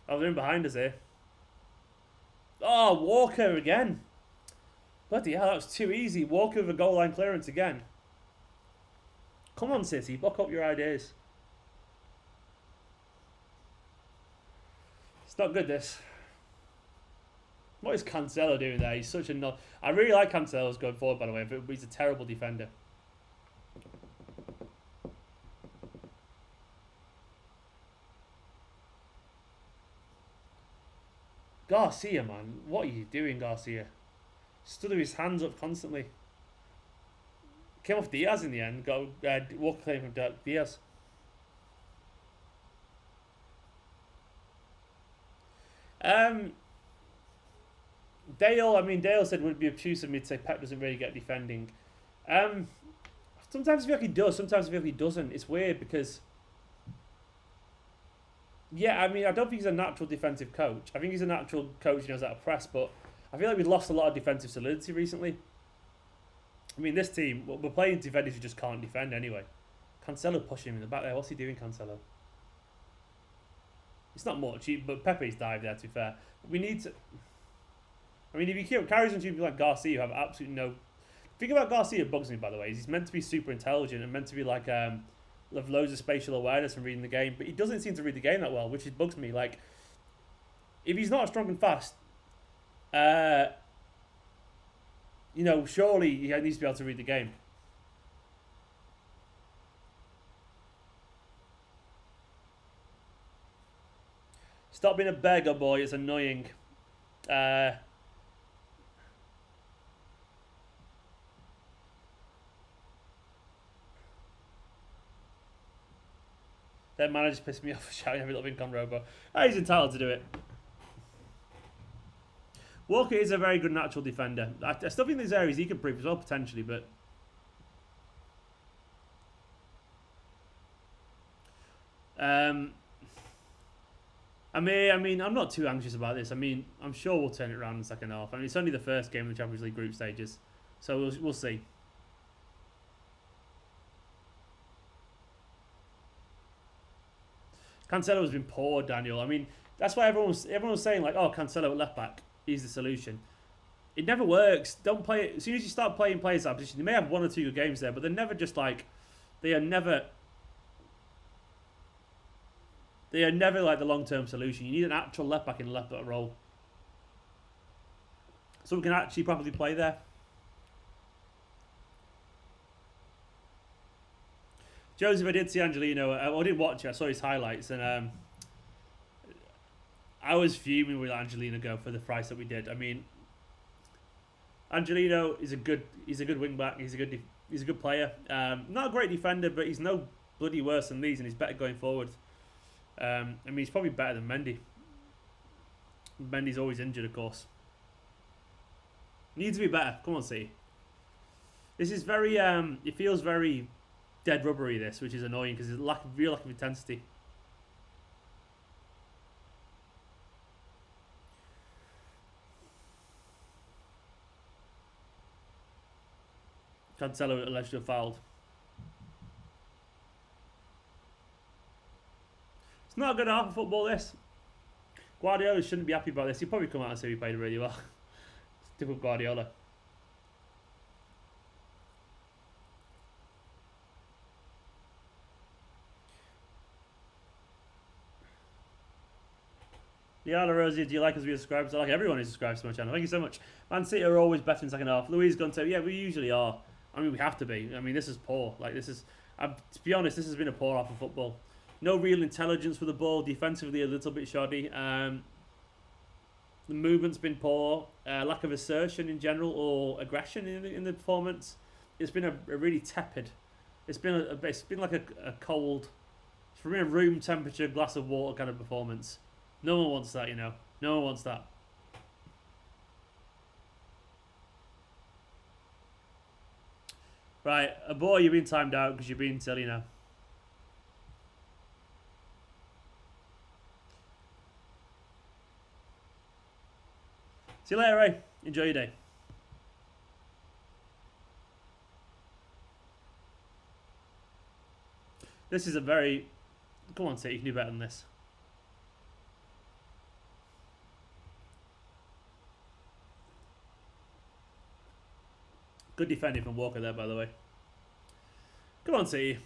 Oh, they're in behind us here. Oh, Walker again. Bloody hell, that was too easy. Walker with a goal line clearance again. Come on, City, buck up your ideas. It's not good, this. What is Cancelo doing there? He's such a I really like Cancelo's going forward, by the way, but he's a terrible defender. Garcia, man. What are you doing, Garcia? Stood with his hands up constantly. Came off Diaz in the end. Got Walker claim from Diaz. Dale said would it be obtuse of me to say Pep doesn't really get defending. Sometimes I feel like he does, sometimes I feel like he doesn't. It's weird because I don't think he's a natural defensive coach. I think he's a natural coach who knows how to press, but I feel like we've lost a lot of defensive solidity recently. I mean, this team, we're playing defenders who just can't defend anyway. Cancelo pushing him in the back there. What's he doing, Cancelo? It's not much, but Pepe's dived there, to be fair. We need to... I mean, if he carries on people like Garcia who have absolutely no... The thing about Garcia bugs me, by the way, is he's meant to be super intelligent and meant to be like... have loads of spatial awareness from reading the game, but he doesn't seem to read the game that well, which bugs me. Like, if he's not strong and fast, you know, surely he needs to be able to read the game. Stop being a beggar, boy. It's annoying. Their manager's pissed me off for shouting every little bit on Robo. He's entitled to do it. Walker is a very good natural defender. I still think there's areas he could improve as well, potentially, but... I mean, I'm not too anxious about this. I mean, I'm sure we'll turn it around in the second half. I mean, it's only the first game of the Champions League group stages, so we'll see. Cancelo has been poor, Daniel. I mean, that's why everyone was saying, like, oh, Cancelo at left back, he's the solution. It never works. Don't play it. As soon as you start playing players that position, you may have 1 or 2 good games there, but they're never just like, they are never like the long-term solution. You need an actual left back in the left back role. So we can actually probably play there. Joseph, I did see Angelino. I didn't watch it. I saw his highlights, and I was fuming with Angelino go for the price that we did. I mean, Angelino is a good wing back. He's a good player. Not a great defender, but he's no bloody worse than these, and he's better going forward. I mean, he's probably better than Mendy. Mendy's always injured, of course. Needs to be better. Come on, see. This is very. It feels very dead rubbery. This, which is annoying because there's real lack of intensity. Cancelo allegedly fouled. It's not a good half of football, this. Guardiola shouldn't be happy about this. He'll probably come out and say he played really well. It's typical Guardiola. Liana Rosie, do you like us to be subscribed? I like everyone who subscribes to my channel. Thank you so much. Man City are always better in the second half. Louise Gunter, yeah, we usually are. I mean, we have to be. I mean, this is poor. Like, this is... to be honest, this has been a poor half of football. No real intelligence for the ball. Defensively, a little bit shoddy. The movement's been poor. Lack of assertion in general or aggression in the performance. It's been a really tepid. It's been like a cold, for me, a room temperature glass of water kind of performance. No one wants that, you know. No one wants that. Right, boy, you've been timed out because you're being silly now. See you later, Ray. Enjoy your day. This is a very... Come on, City, you can do better than this. Good defending from Walker there, by the way. Come on, City.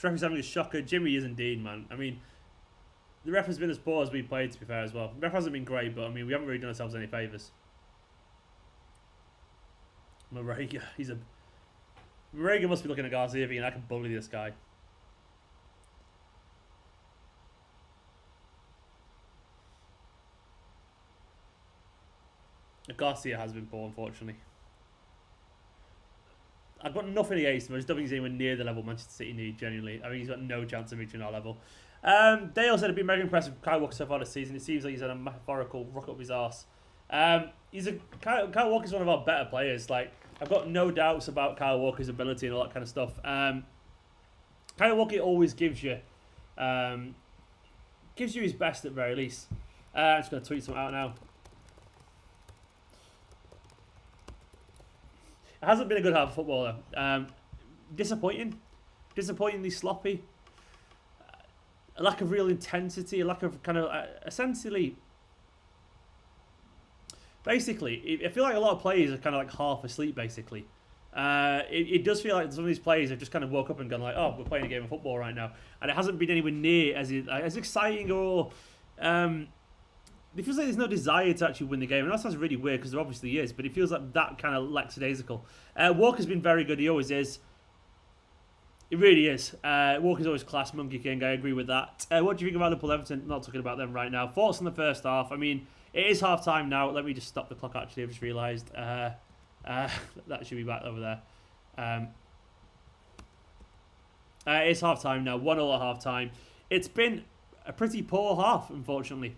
The referee's having a shocker. Jimmy is indeed, man. I mean, the ref has been as poor as we played, to be fair, as well. The ref hasn't been great, but I mean, we haven't really done ourselves any favours. Marega, Marega must be looking at Garcia thinking, I can bully this guy. Garcia has been poor, unfortunately. I've got nothing against him. I just don't think he's anywhere near the level Manchester City need, genuinely. I mean, he's got no chance of reaching our level. Dale said, I've been very impressed with Kyle Walker so far this season. It seems like he's had a metaphorical rock up his arse. Kyle Walker's one of our better players. Like, I've got no doubts about Kyle Walker's ability and all that kind of stuff. Kyle Walker always gives you gives you his best at very least. I'm just going to tweet something out now. It hasn't been a good half of football though. Disappointingly sloppy. A lack of real intensity, a lack of kind of essentially. Basically, I feel like a lot of players are kind of like half asleep. Basically, it does feel like some of these players have just kind of woke up and gone like, "Oh, we're playing a game of football right now," and it hasn't been anywhere near as exciting or. It feels like there's no desire to actually win the game, and that sounds really weird because there obviously is, but it feels like that kind of lackadaisical. Walker's been very good; he always is. It really is. Walker's always class, Monkey King. I agree with that. What do you think about Liverpool Everton? Not talking about them right now. Thoughts on the first half? I mean, it is half time now. Let me just stop the clock. Actually, I've just realised that should be back over there. It's half time now. 1-1 at half time. It's been a pretty poor half, unfortunately.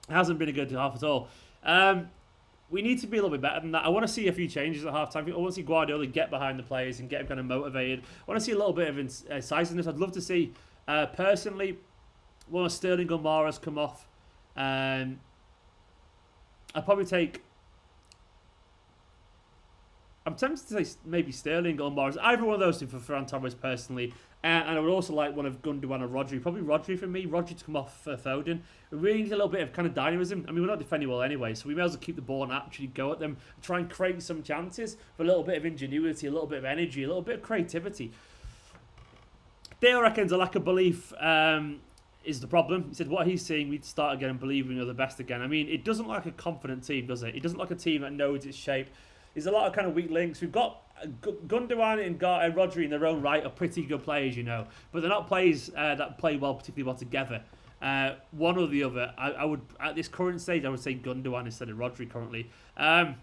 It hasn't been a good half at all. We need to be a little bit better than that. I want to see a few changes at half time. I want to see Guardiola get behind the players and get them kind of motivated. I want to see a little bit of incisiveness. I'd love to see, personally, one of Sterling Gulmara's come off. I'd probably take. I'm tempted to say maybe Sterling Gulmara's. Either one of those two for Ferran Torres personally. And I would also like one of Gundogan or Rodri. Probably Rodri for me. Rodri to come off for Foden. We really need a little bit of kind of dynamism. I mean, we're not defending well anyway, so we may as well keep the ball and actually go at them. Try and create some chances for a little bit of ingenuity, a little bit of energy, a little bit of creativity. Dale reckons a lack of belief is the problem. He said what he's seeing, we'd start again and believing we're the best again. I mean, it doesn't look like a confident team, does it? It doesn't look like a team that knows its shape. There's a lot of kind of weak links. We've got Gundogan and Rodri in their own right are pretty good players, you know, but they're not players that play well, particularly well together. One or the other. I would at this current stage, I would say Gundogan instead of Rodri currently. But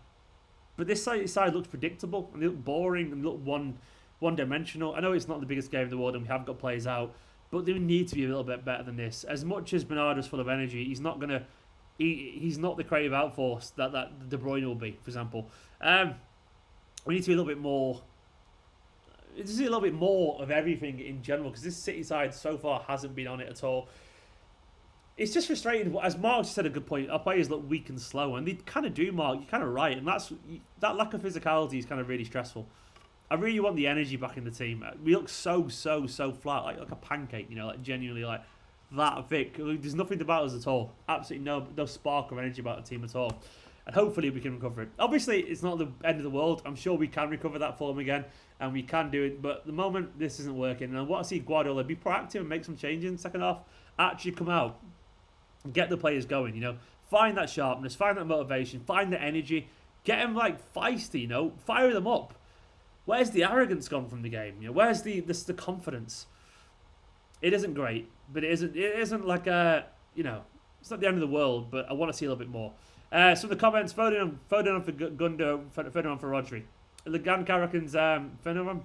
this side looks predictable and they look boring and look one-dimensional. I know it's not the biggest game in the world and we have got players out, but they need to be a little bit better than this. As much as Bernardo's full of energy, he's not gonna. He's not the creative outforce that De Bruyne will be, for example. We need to be a little bit more. Just a little bit more of everything in general, because this City side so far hasn't been on it at all. It's just frustrating. As Mark just said, a good point. Our players look weak and slow, and they kind of do, Mark. You're kind of right, and that lack of physicality is kind of really stressful. I really want the energy back in the team. We look so flat, like a pancake. You know, like genuinely like that thick. There's nothing about us at all. Absolutely no spark of energy about the team at all. And hopefully we can recover it. Obviously, it's not the end of the world. I'm sure we can recover that form again, and we can do it. But at the moment, this isn't working. And I want to see Guardiola be proactive and make some changes in the second half. Actually come out and get the players going, you know. Find that sharpness, find that motivation, find the energy. Get them, like, feisty, you know. Fire them up. Where's the arrogance gone from the game? You know, where's the confidence? It isn't great, but it isn't like a, you know, it's not the end of the world, but I want to see a little bit more. So the comments, Foden on for Gundo, Foden on for Rodri. Legancao reckons Foden on.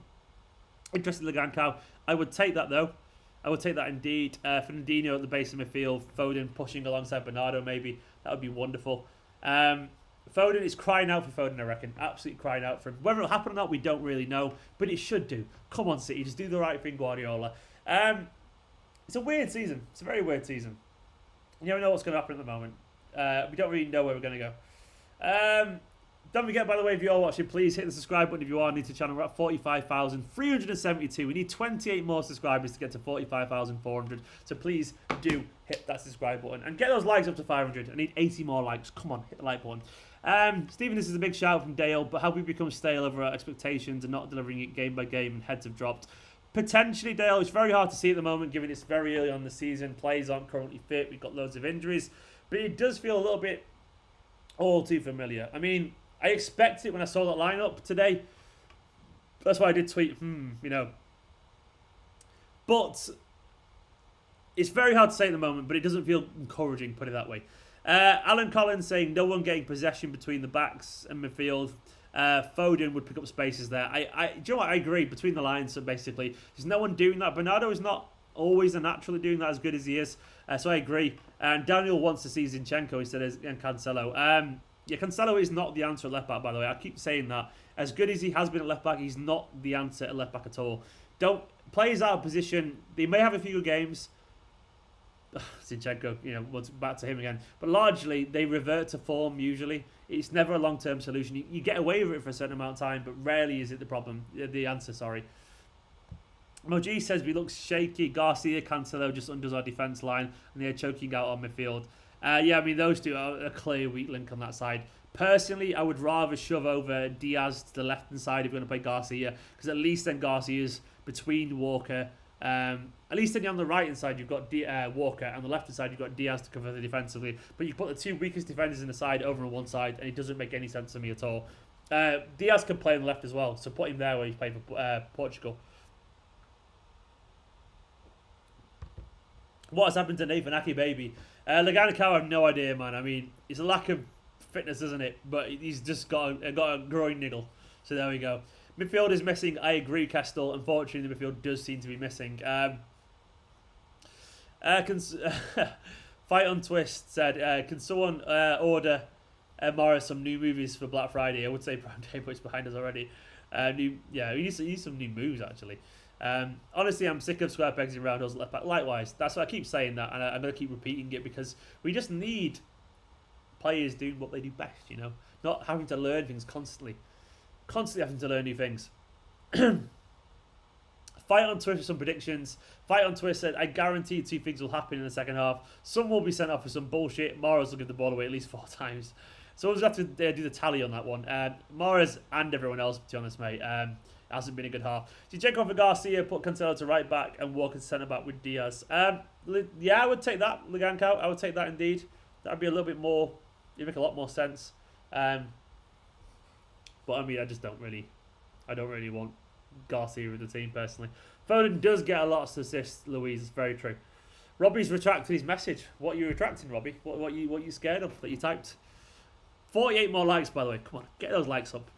Interested in Legancao. I would take that though. I would take that indeed. Fernandinho at the base of midfield. Foden pushing alongside Bernardo maybe. That would be wonderful. Foden is crying out for Foden, I reckon. Absolutely crying out for him. Whether it'll happen or not, we don't really know. But it should do. Come on, City. Just do the right thing, Guardiola. It's a weird season. It's a very weird season. You never know what's going to happen at the moment. We don't really know where we're going to go. Don't forget, by the way, if you are watching, please hit the subscribe button if you are new to the channel. We're at 45,372. We need 28 more subscribers to get to 45,400. So please do hit that subscribe button. And get those likes up to 500. I need 80 more likes. Come on, hit the like button. Stephen, this is a big shout from Dale, but have we become stale over our expectations and not delivering it game by game and heads have dropped? Potentially, Dale. It's very hard to see at the moment, given it's very early on in the season. Players aren't currently fit. We've got loads of injuries. But it does feel a little bit all too familiar. I mean, I expected it when I saw that lineup today. That's why I did tweet, you know. But it's very hard to say at the moment, but it doesn't feel encouraging, put it that way. Alan Collins saying no one getting possession between the backs and midfield. Foden would pick up spaces there. Do you know what? I agree between the lines. So basically, there's no one doing that. Bernardo is not always naturally doing that as good as he is. So I agree. And Daniel wants to see Zinchenko instead of Cancelo. Yeah, Cancelo is not the answer at left back, by the way. I keep saying that. As good as he has been at left back, he's not the answer at left back at all. Players out of position. They may have a few good games. Zinchenko, what's back to him again. But largely, they revert to form usually. It's never a long-term solution. You get away with it for a certain amount of time, but rarely is it the answer, sorry. Moji says we look shaky. Garcia, Cancelo just undoes our defence line, and they're choking out on midfield. Yeah, I mean, those two are a clear weak link on that side. Personally, I would rather shove over Diaz to the left-hand side if we're going to play Garcia, because at least then Garcia's between Walker. At least then on the right-hand side, you've got Walker, and on the left-hand side, you've got Diaz to cover the defensively. But you put the two weakest defenders in the side over on one side, and it doesn't make any sense to me at all. Diaz can play on the left as well, so put him there where he's played for Portugal. What has happened to Nathan Aki, baby? Leganicao, I have no idea, man. I mean, it's a lack of fitness, isn't it? But he's just got a groin niggle. So there we go. Midfield is missing. I agree, Kestel. Unfortunately, the midfield does seem to be missing. Fight on Twist said, can someone order Morris some new movies for Black Friday? I would say Prime Day, but it's behind us already. We need some new moves, actually. Honestly, I'm sick of square pegs in round holes left back. Likewise, that's why I keep saying that, and I'm going to keep repeating it, because we just need players doing what they do best, not having to learn things constantly having to learn new things. Fight on Twitter for some predictions. Fight on Twitter said, I guarantee two things will happen in the second half. Some will be sent off for some bullshit. Morris will give the ball away at least 4 times. So we'll just have to do the tally on that one. Morris and everyone else, to be honest, mate. Hasn't been a good half. Zinchenko for Garcia, put Cancelo to right back, and Walker to centre back with Diaz. Yeah, I would take that, Leganko. I would take that indeed. That would be a little bit more. It'd make a lot more sense. But I mean, I don't really want Garcia with the team personally. Foden does get a lot of assists, Louise. It's very true. Robbie's retracted his message. What are you retracting, Robbie? What you scared of that you typed? 48 more likes, by the way. Come on, get those likes up.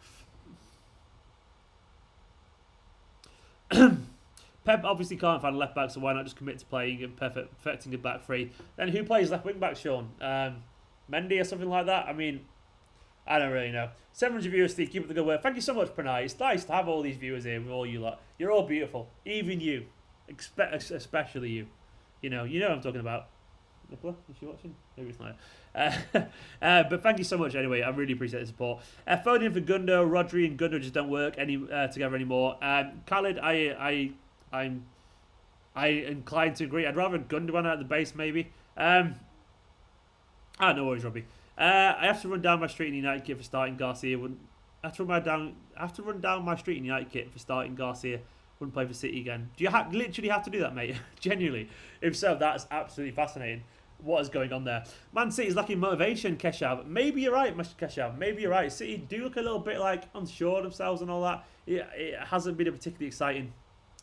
Pep obviously can't find a left back, so why not just commit to playing and perfecting a back three? Then who plays left wing back, Sean? Mendy or something like that? I mean, I don't really know. 700 viewers, Steve. Keep up the good work. Thank you so much, Pranay. It's nice to have all these viewers here with all you lot. You're all beautiful. Even you. Especially you. You know what I'm talking about. Nicola, is she watching? Maybe it's not. But thank you so much anyway. I really appreciate the support. Foden for Gundo. Rodri and Gundo just don't work together anymore. Khalid, I'm inclined to agree. I'd rather Gundogan at the base maybe. No worries, Robbie. I have to run down my street in United kit for starting Garcia. I have to run down my street in United kit for starting Garcia. Wouldn't play for City again. Do you literally have to do that, mate? Genuinely. If so, that's absolutely fascinating. What is going on there? Man City's lacking motivation, Keshav. Maybe you're right, Mr. Keshav. Maybe you're right. City do look a little bit unsure of themselves and all that. It hasn't been a particularly exciting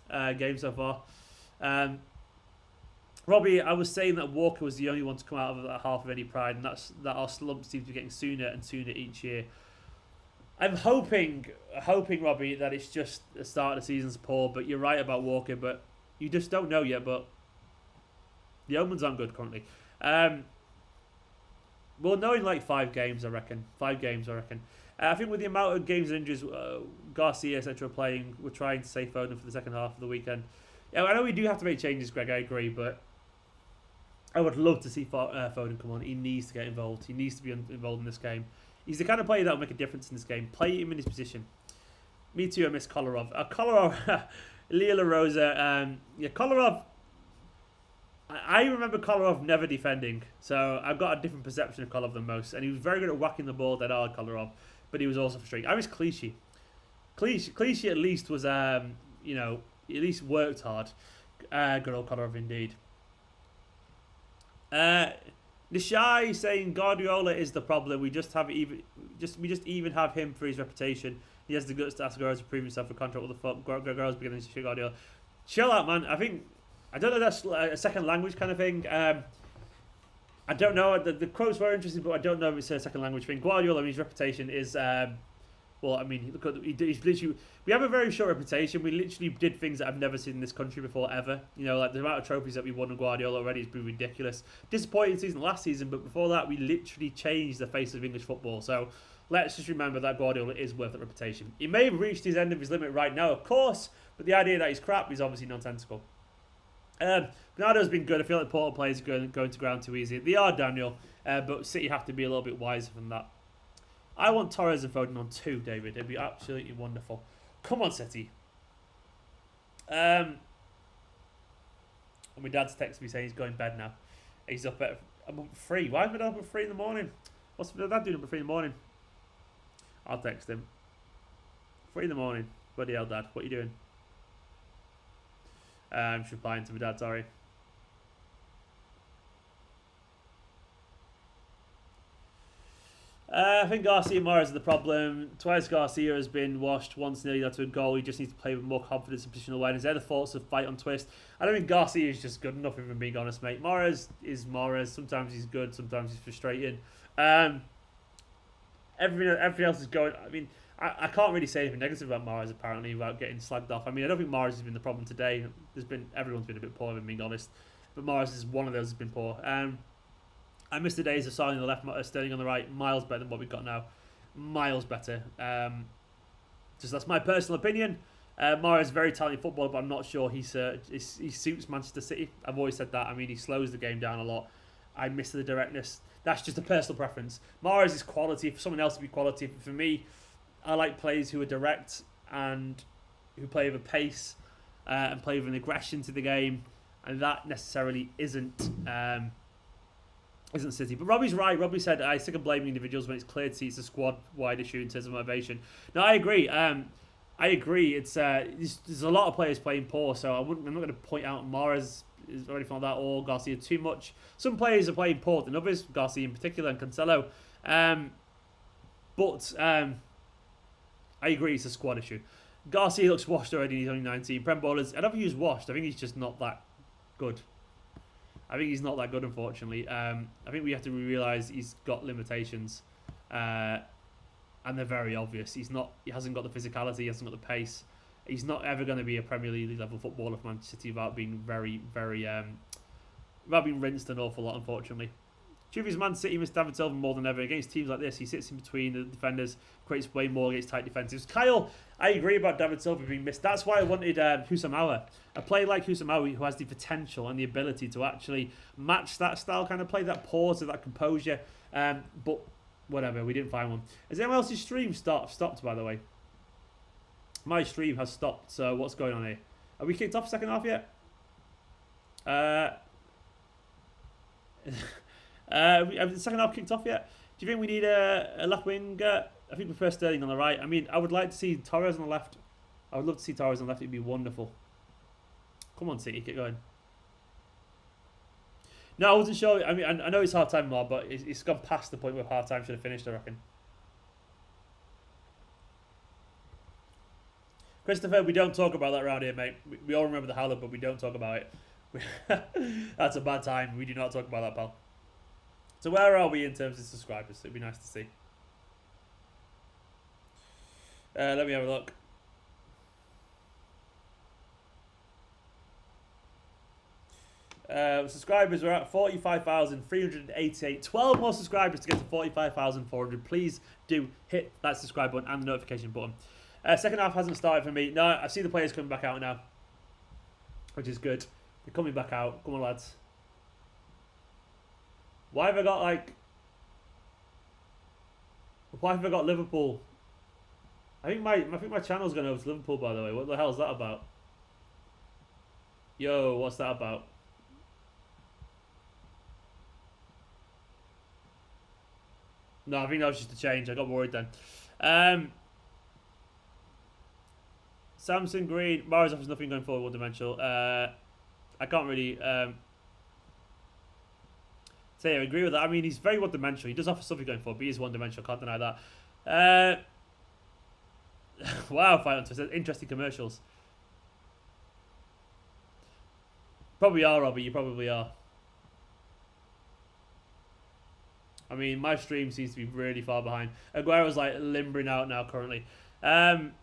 game so far. Robbie, I was saying that Walker was the only one to come out of that half of any pride, and that our slump seems to be getting sooner and sooner each year. I'm hoping, Robbie, that it's just the start of the season's poor, but you're right about Walker, but you just don't know yet, but the omens aren't good currently. We'll know in 5 games, I reckon. 5 games, I reckon. I think with the amount of games and injuries Garcia, etc. playing, we're trying to save Foden for the second half of the weekend. Yeah, I know we do have to make changes, Greg, I agree, but I would love to see Foden come on. He needs to get involved. He needs to be involved in this game. He's the kind of player that will make a difference in this game. Play him in his position. Me too, I miss Kolarov. Kolarov, Leo La Rosa. Kolarov. I remember Kolarov never defending, so I've got a different perception of Kolarov than most. And he was very good at whacking the ball, that hard, Kolarov, but he was also frustrating. I miss Clichy. Clichy at least was, at least worked hard. Good old Kolarov indeed. Nishai saying Guardiola is the problem. We just even have him for his reputation. He has the guts to ask Guardiola to prove himself for contract. What the fuck? Guardiola's beginning to shit Guardiola. Chill out, man. I don't know if that's a second language kind of thing. I don't know. The quotes were interesting, but I don't know if it's a second language thing. Guardiola, his reputation is. Look at he's literally. We have a very short reputation. We literally did things that I've never seen in this country before ever. The amount of trophies that we won with Guardiola already has been ridiculous. Disappointing season last season, but before that we literally changed the face of English football. So let's just remember that Guardiola is worth that reputation. He may have reached his end of his limit right now, of course, but the idea that he's crap is obviously nonsensical. Bernardo's been good. I feel like Porto players are going to ground too easy. They are, Daniel, but City have to be a little bit wiser than that. I want Torres and Foden on 2, David. It'd be absolutely wonderful. Come on, City. And my dad's texted me saying he's going to bed now. He's up at 3. Why is my dad up at 3 in the morning? What's my dad doing up at 3 in the morning? I'll text him. 3 in the morning. Bloody hell, Dad. What are you doing? I'm just replying to my dad, sorry. I think Garcia and Morris are the problem. Twice Garcia has been washed, once nearly led to a goal. He just needs to play with more confidence and positional awareness. They're the faults of fight on twist. I don't think Garcia is just good enough, if I'm being honest, mate. Morris is Morris. Sometimes he's good, sometimes he's frustrating. Everything else is going... I mean, I can't really say anything negative about Morris, apparently, without getting slagged off. I mean, I don't think Morris has been the problem today. Everyone's been a bit poor, if I'm being honest. But Morris is one of those who's been poor. I miss the days of Sarri on the left, Sterling on the right. Miles better than what we've got now. Miles better. Just that's my personal opinion. Morris is a very talented footballer, but I'm not sure he suits Manchester City. I've always said that. I mean, he slows the game down a lot. I miss the directness. That's just a personal preference. Morris is quality. For someone else to be quality. For me, I like players who are direct and who play with a pace and play with an aggression to the game, and that necessarily isn't City. But Robbie's right. Robbie said, I stick of blaming individuals when it's clear to see it's a squad-wide issue in terms of motivation. No, I agree. It's there's a lot of players playing poor, so I'm not going to point out Morris or anything like that, or Garcia too much. Some players are playing poor than others, Garcia in particular and Cancelo. But I agree it's a squad issue. Garcia looks washed already, he's only 19. Prem bowlers, I don't think he's washed. I think he's just not that good. I think he's not that good, unfortunately. I think we have to realise he's got limitations, and they're very obvious. He hasn't got the physicality, he hasn't got the pace. He's not ever going to be a Premier League level footballer for Manchester City without being without being rinsed an awful lot, unfortunately. Truth is, Man City miss David Silva more than ever. Against teams like this, he sits in between the defenders, creates way more against tight defensives. Kyle, I agree about David Silva being missed. That's why I wanted Husamawa. A player like Husamawa who has the potential and the ability to actually match that style kind of play, that pause, that composure. But whatever, we didn't find one. Has anyone else's stream stopped, by the way? My stream has stopped, so what's going on here? Are we kicked off second half yet? Have the second half kicked off yet? Do you think we need a left wing? I think we prefer Sterling on the right. I mean, I would like to see Torres on the left. I would love to see Torres on the left. It'd be wonderful. Come on, City, get going. No, I wasn't sure. I mean, I know it's half time more, but it's gone past the point where half time should have finished, I reckon. Christopher, we don't talk about that around here, mate. We all remember the howler, but we don't talk about it. That's a bad time. We do not talk about that, pal. So where are we in terms of subscribers? It'd be nice to see. Let me have a look. Subscribers are at 45,388. 12 more subscribers to get to 45,400. Please do hit that subscribe button and the notification button. Second half hasn't started for me. No, I see the players coming back out now, which is good. They're coming back out. Come on, lads. Why have I got Liverpool? I think my channel's going over to Liverpool, by the way. What the hell is that about? Yo, what's that about? No, I think that was just a change. I got worried then. Samson Green, Morris offers nothing going forward, one-dimensional. I can't really say I agree with that. I mean, he's very one-dimensional. He does offer something going forward, but he is one-dimensional. Can't deny that. Wow, Fight on Twitter. Interesting commercials. Probably are, Robbie. You probably are. I mean, my stream seems to be really far behind. Aguero's like limbering out now currently. Can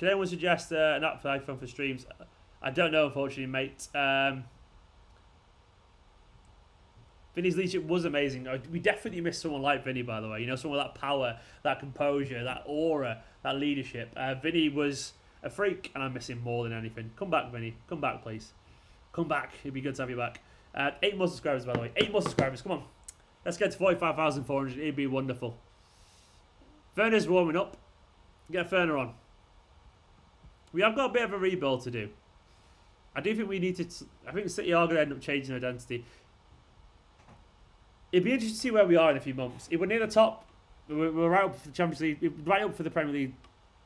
anyone suggest an app for iPhone for streams? I don't know, unfortunately, mate. Vinny's leadership was amazing. We definitely missed someone like Vinny, by the way. You know, someone with that power, that composure, that aura, that leadership. Vinny was a freak, and I miss him more than anything. Come back, Vinny. Come back, please. Come back. It'd be good to have you back. 8 more subscribers, by the way. 8 more subscribers. Come on. Let's get to 45,400. It'd be wonderful. Ferner's warming up. Get Ferner on. We have got a bit of a rebuild to do. I do think we need to... I think City are going to end up changing identity. It'd be interesting to see where we are in a few months. If we're near the top, we're right up for the Champions League, right up for the Premier League,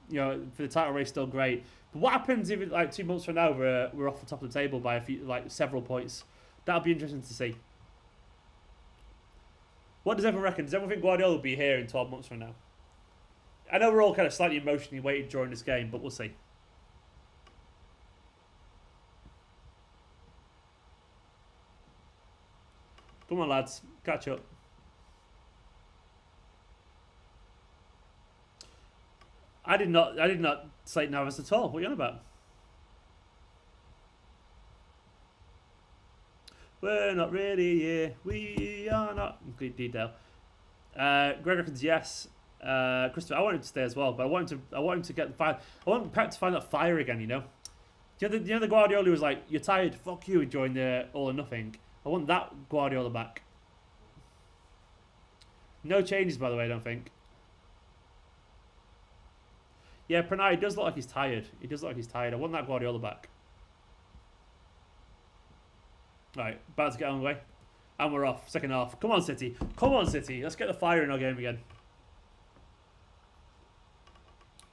you know, for the title race, still great. But what happens if, like, 2 months from now, we're off the top of the table by a few, like, several points? That'll be interesting to see. What does everyone reckon? Does everyone think Guardiola will be here in 12 months from now? I know we're all kind of slightly emotionally weighted during this game, but we'll see. Come on, lads. Catch up. I did not slate Navas at all. What are you on about? We're not really here. We are not. In complete detail. Greg reckons yes. Christopher, I want him to stay as well, but I want him to get the fire. I want Pep to find that fire again. You know. Do you know the Guardiola who was like, "You're tired. Fuck you," enjoying the All or Nothing. I want that Guardiola back. No changes, by the way, I don't think. Yeah, Pranay does look like he's tired. He does look like he's tired. I want that Guardiola back. Right, about to get on the way. And we're off. Second half. Come on, City. Come on, City. Let's get the fire in our game again.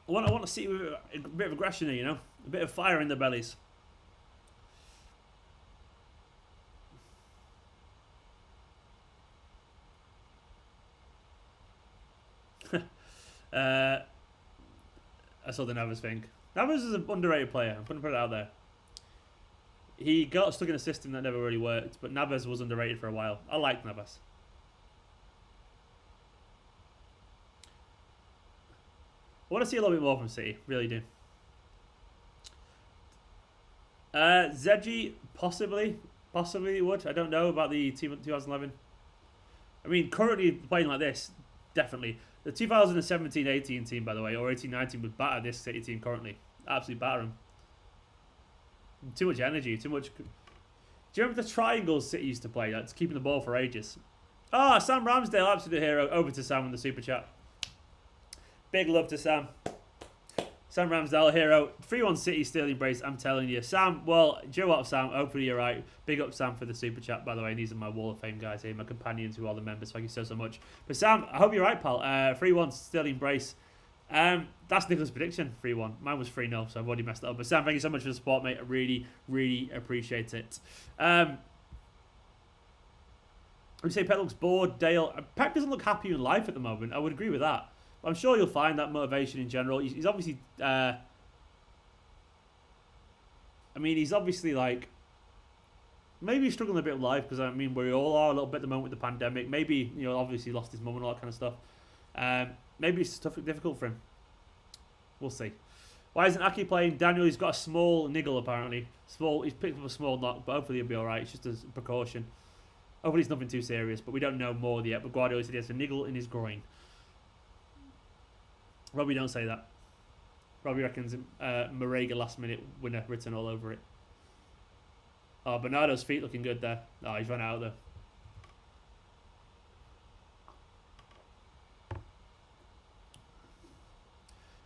I want to see a bit of aggression here, you know? A bit of fire in the bellies. I saw the Navas thing. Navas is an underrated player. I'm going to put it out there. He got stuck in a system that never really worked, but Navas was underrated for a while. I like Navas. I want to see a little bit more from City. Really do. Zeji, possibly would. I don't know about the team of 2011. I mean, currently playing like this, definitely. The 2017-18 team, by the way, or 18-19 would batter this City team currently. Absolutely batter them. Too much energy, too much... Do you remember the triangles City used to play? That's keeping the ball for ages. Ah, Sam Ramsdale, absolute hero. Over to Sam in the super chat. Big love to Sam. Sam Ramsdale, hero. 3-1 City, Sterling brace, I'm telling you. Sam, well, do you know what, Sam? Hopefully you're right. Big up Sam for the super chat, by the way. And these are my Wall of Fame guys here, my companions who are the members. Thank you so much. But Sam, I hope you're right, pal. 3-1 Sterling brace. That's Nicholas' prediction, 3-1. Mine was 3-0, so I've already messed it up. But Sam, thank you so much for the support, mate. I really, really appreciate it. We say Pep looks bored. Dale, Pep doesn't look happy in life at the moment. I would agree with that. But I'm sure you'll find that motivation in general. He's obviously... I mean, he's obviously like... Maybe he's struggling a bit with life, because I mean, we all are a little bit at the moment with the pandemic. Maybe, you know, obviously lost his mum and all that kind of stuff. Maybe it's difficult for him. We'll see. Why isn't Aki playing? Daniel, he's got a small niggle apparently. He's picked up a small knock, but hopefully he'll be alright. It's just a precaution. Hopefully it's nothing too serious, but we don't know more yet. But Guardiola said he has a niggle in his groin. Robbie, don't say that. Robbie reckons Marega last minute winner written all over it. Oh, Bernardo's feet looking good there. Oh, he's run out though.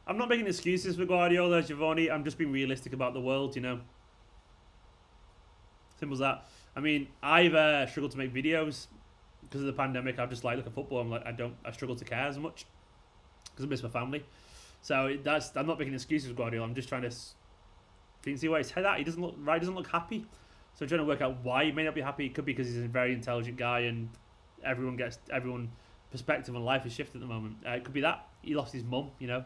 I'm not making excuses for Guardiola, Giovanni. I'm just being realistic about the world, you know. Simple as that. I mean, I've struggled to make videos because of the pandemic. I've just like look at football. I'm like, I struggle to care as much because I miss my family. So I'm not making excuses for Guardiola. I'm just trying to see where his head at. He doesn't look happy. So I'm trying to work out why he may not be happy. It could be because he's a very intelligent guy and everyone perspective on life is shifted at the moment. It could be that he lost his mum. You know,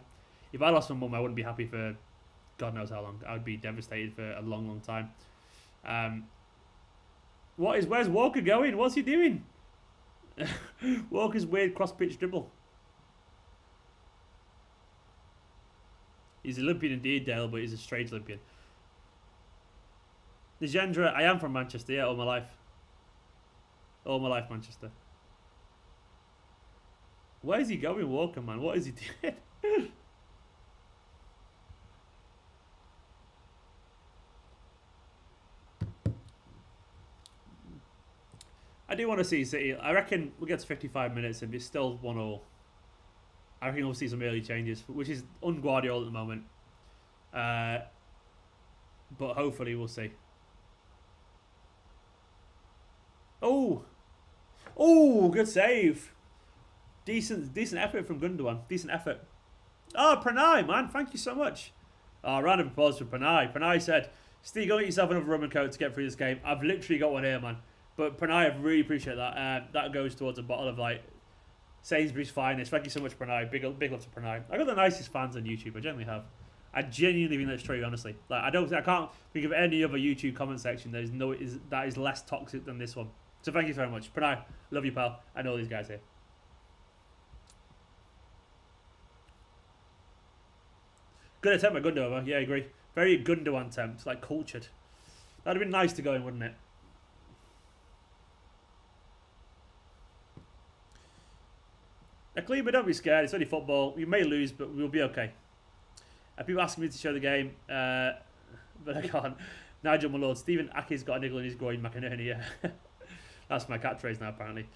if I lost my mum, I wouldn't be happy for God knows how long. I would be devastated for a long, long time. Where's Walker going? What's he doing? Walker's weird cross-pitch dribble. He's Olympian indeed, Dale, but he's a strange Olympian. Legendra, I am from Manchester, yeah, all my life. All my life, Manchester. Where is he going, Walker, man? What is he doing? I do want to see City. I reckon we'll get to 55 minutes and it's still 1-1. I reckon we'll see some early changes, which is un-Guardiola at the moment. But hopefully we'll see. Oh, good save. Decent effort from Gundogan. Decent effort. Oh, Pranay, man, thank you so much. Round of applause for Pranay. Pranay said, "Steve, go get yourself another rum and coke to get through this game." I've literally got one here, man. But Pranay, I really appreciate that. That goes towards a bottle of like Sainsbury's finest. Thank you so much, Pranay. Big love to Pranay. I got the nicest fans on YouTube. I generally have. I genuinely think that's true, honestly. Like I can't think of any other YouTube comment section that is less toxic than this one. So thank you very much, Pranay. Love you, pal. I know these guys here. Good attempt by Gundogan. Yeah, I agree. Very Gundogan attempt, like cultured. That'd have been nice to go in, wouldn't it? Clean, but don't be scared. It's only football. We may lose, but we'll be okay. People asking me to show the game, but I can't. Nigel, my lord. Stephen Aki's got a niggle in his groin, McInerney. Yeah. That's my catchphrase now, apparently.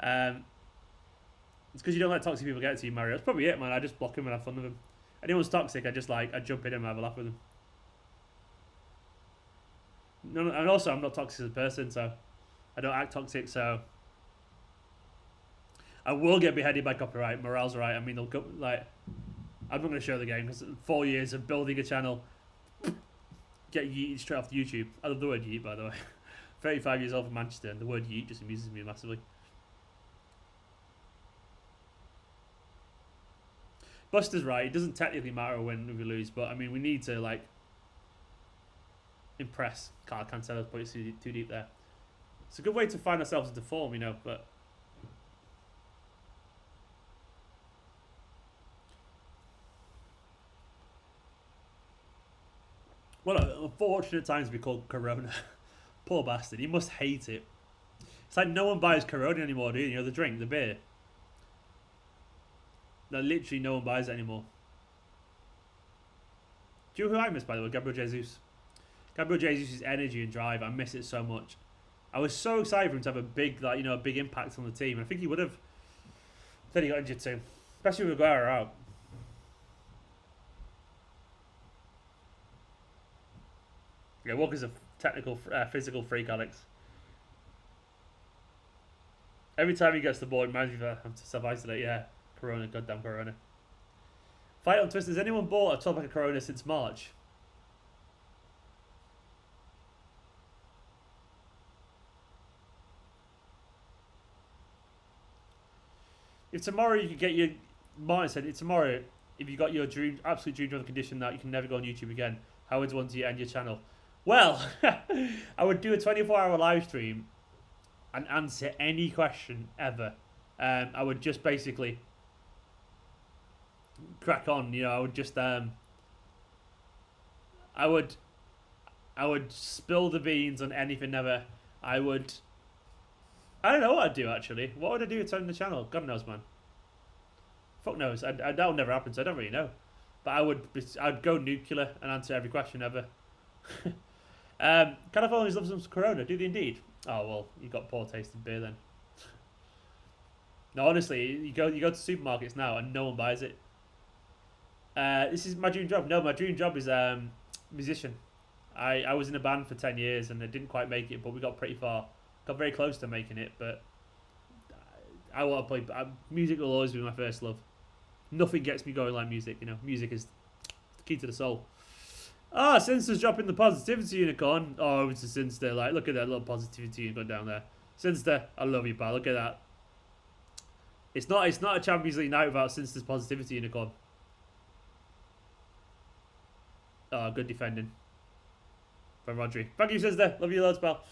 It's because you don't let toxic people get to you, Mario. That's probably it, man. I just block him and have fun with him. Anyone's toxic, I jump in and have a laugh with them. No, and also, I'm not toxic as a person, so I don't act toxic, so I will get beheaded by copyright. Morale's right. I mean, they'll go, like, I'm not going to show the game because 4 years of building a channel, get yeeted straight off YouTube. I love the word yeet, by the way. 35 years old from Manchester, and the word yeet just amuses me massively. Buster's right. It doesn't technically matter when we lose, but I mean, we need to like impress. Cancelo's put it too deep there. It's a good way to find ourselves into form, you know. But well, unfortunate times to be called Corona. Poor bastard. He must hate it. It's like no one buys Corona anymore, do you? You know, the drink, the beer. Like, literally no one buys it anymore. Do you know who I miss, by the way? Gabriel Jesus. Gabriel Jesus' energy and drive, I miss it so much. I was so excited for him to have a big, like, you know, a big impact on the team. I think he would have. Then he got injured too. Especially with Aguero out. Yeah, Walker's a technical, physical freak, Alex. Every time he gets the ball, it reminds me of him to self-isolate, yeah. Corona, goddamn Corona. Fight on Twist. Has anyone bought a 12-pack of Corona since March? If tomorrow you could get your... Martin said, if tomorrow, if you got your dream, absolute dream driven condition that you can never go on YouTube again, how would you want to end your channel? Well, I would do a 24-hour live stream and answer any question ever. I would just basically crack on, you know. I would just I would spill the beans on anything ever. I don't know what I'd do, actually. What would I do to end the channel? God knows, man. Fuck knows. That'll never happen, so I don't really know. But I'd go nuclear and answer every question ever. Californians love some Corona, do they indeed? Oh, well, you got poor tasting beer then. No, honestly, you go to supermarkets now and no one buys it. This is my dream job. No, my dream job is musician. I was in a band for 10 years and I didn't quite make it, but we got pretty far. Got very close to making it, but I want to play. Music will always be my first love. Nothing gets me going like music, you know. Music is the key to the soul. Sinster's dropping the positivity unicorn. Oh, it's a Sinster. Like, look at that little positivity unicorn down there. Sinster, I love you, pal. Look at that. It's not a Champions League night without Sinster's positivity unicorn. Oh, good defending from Rodri. Thank you, Sinster. Love you loads, pal.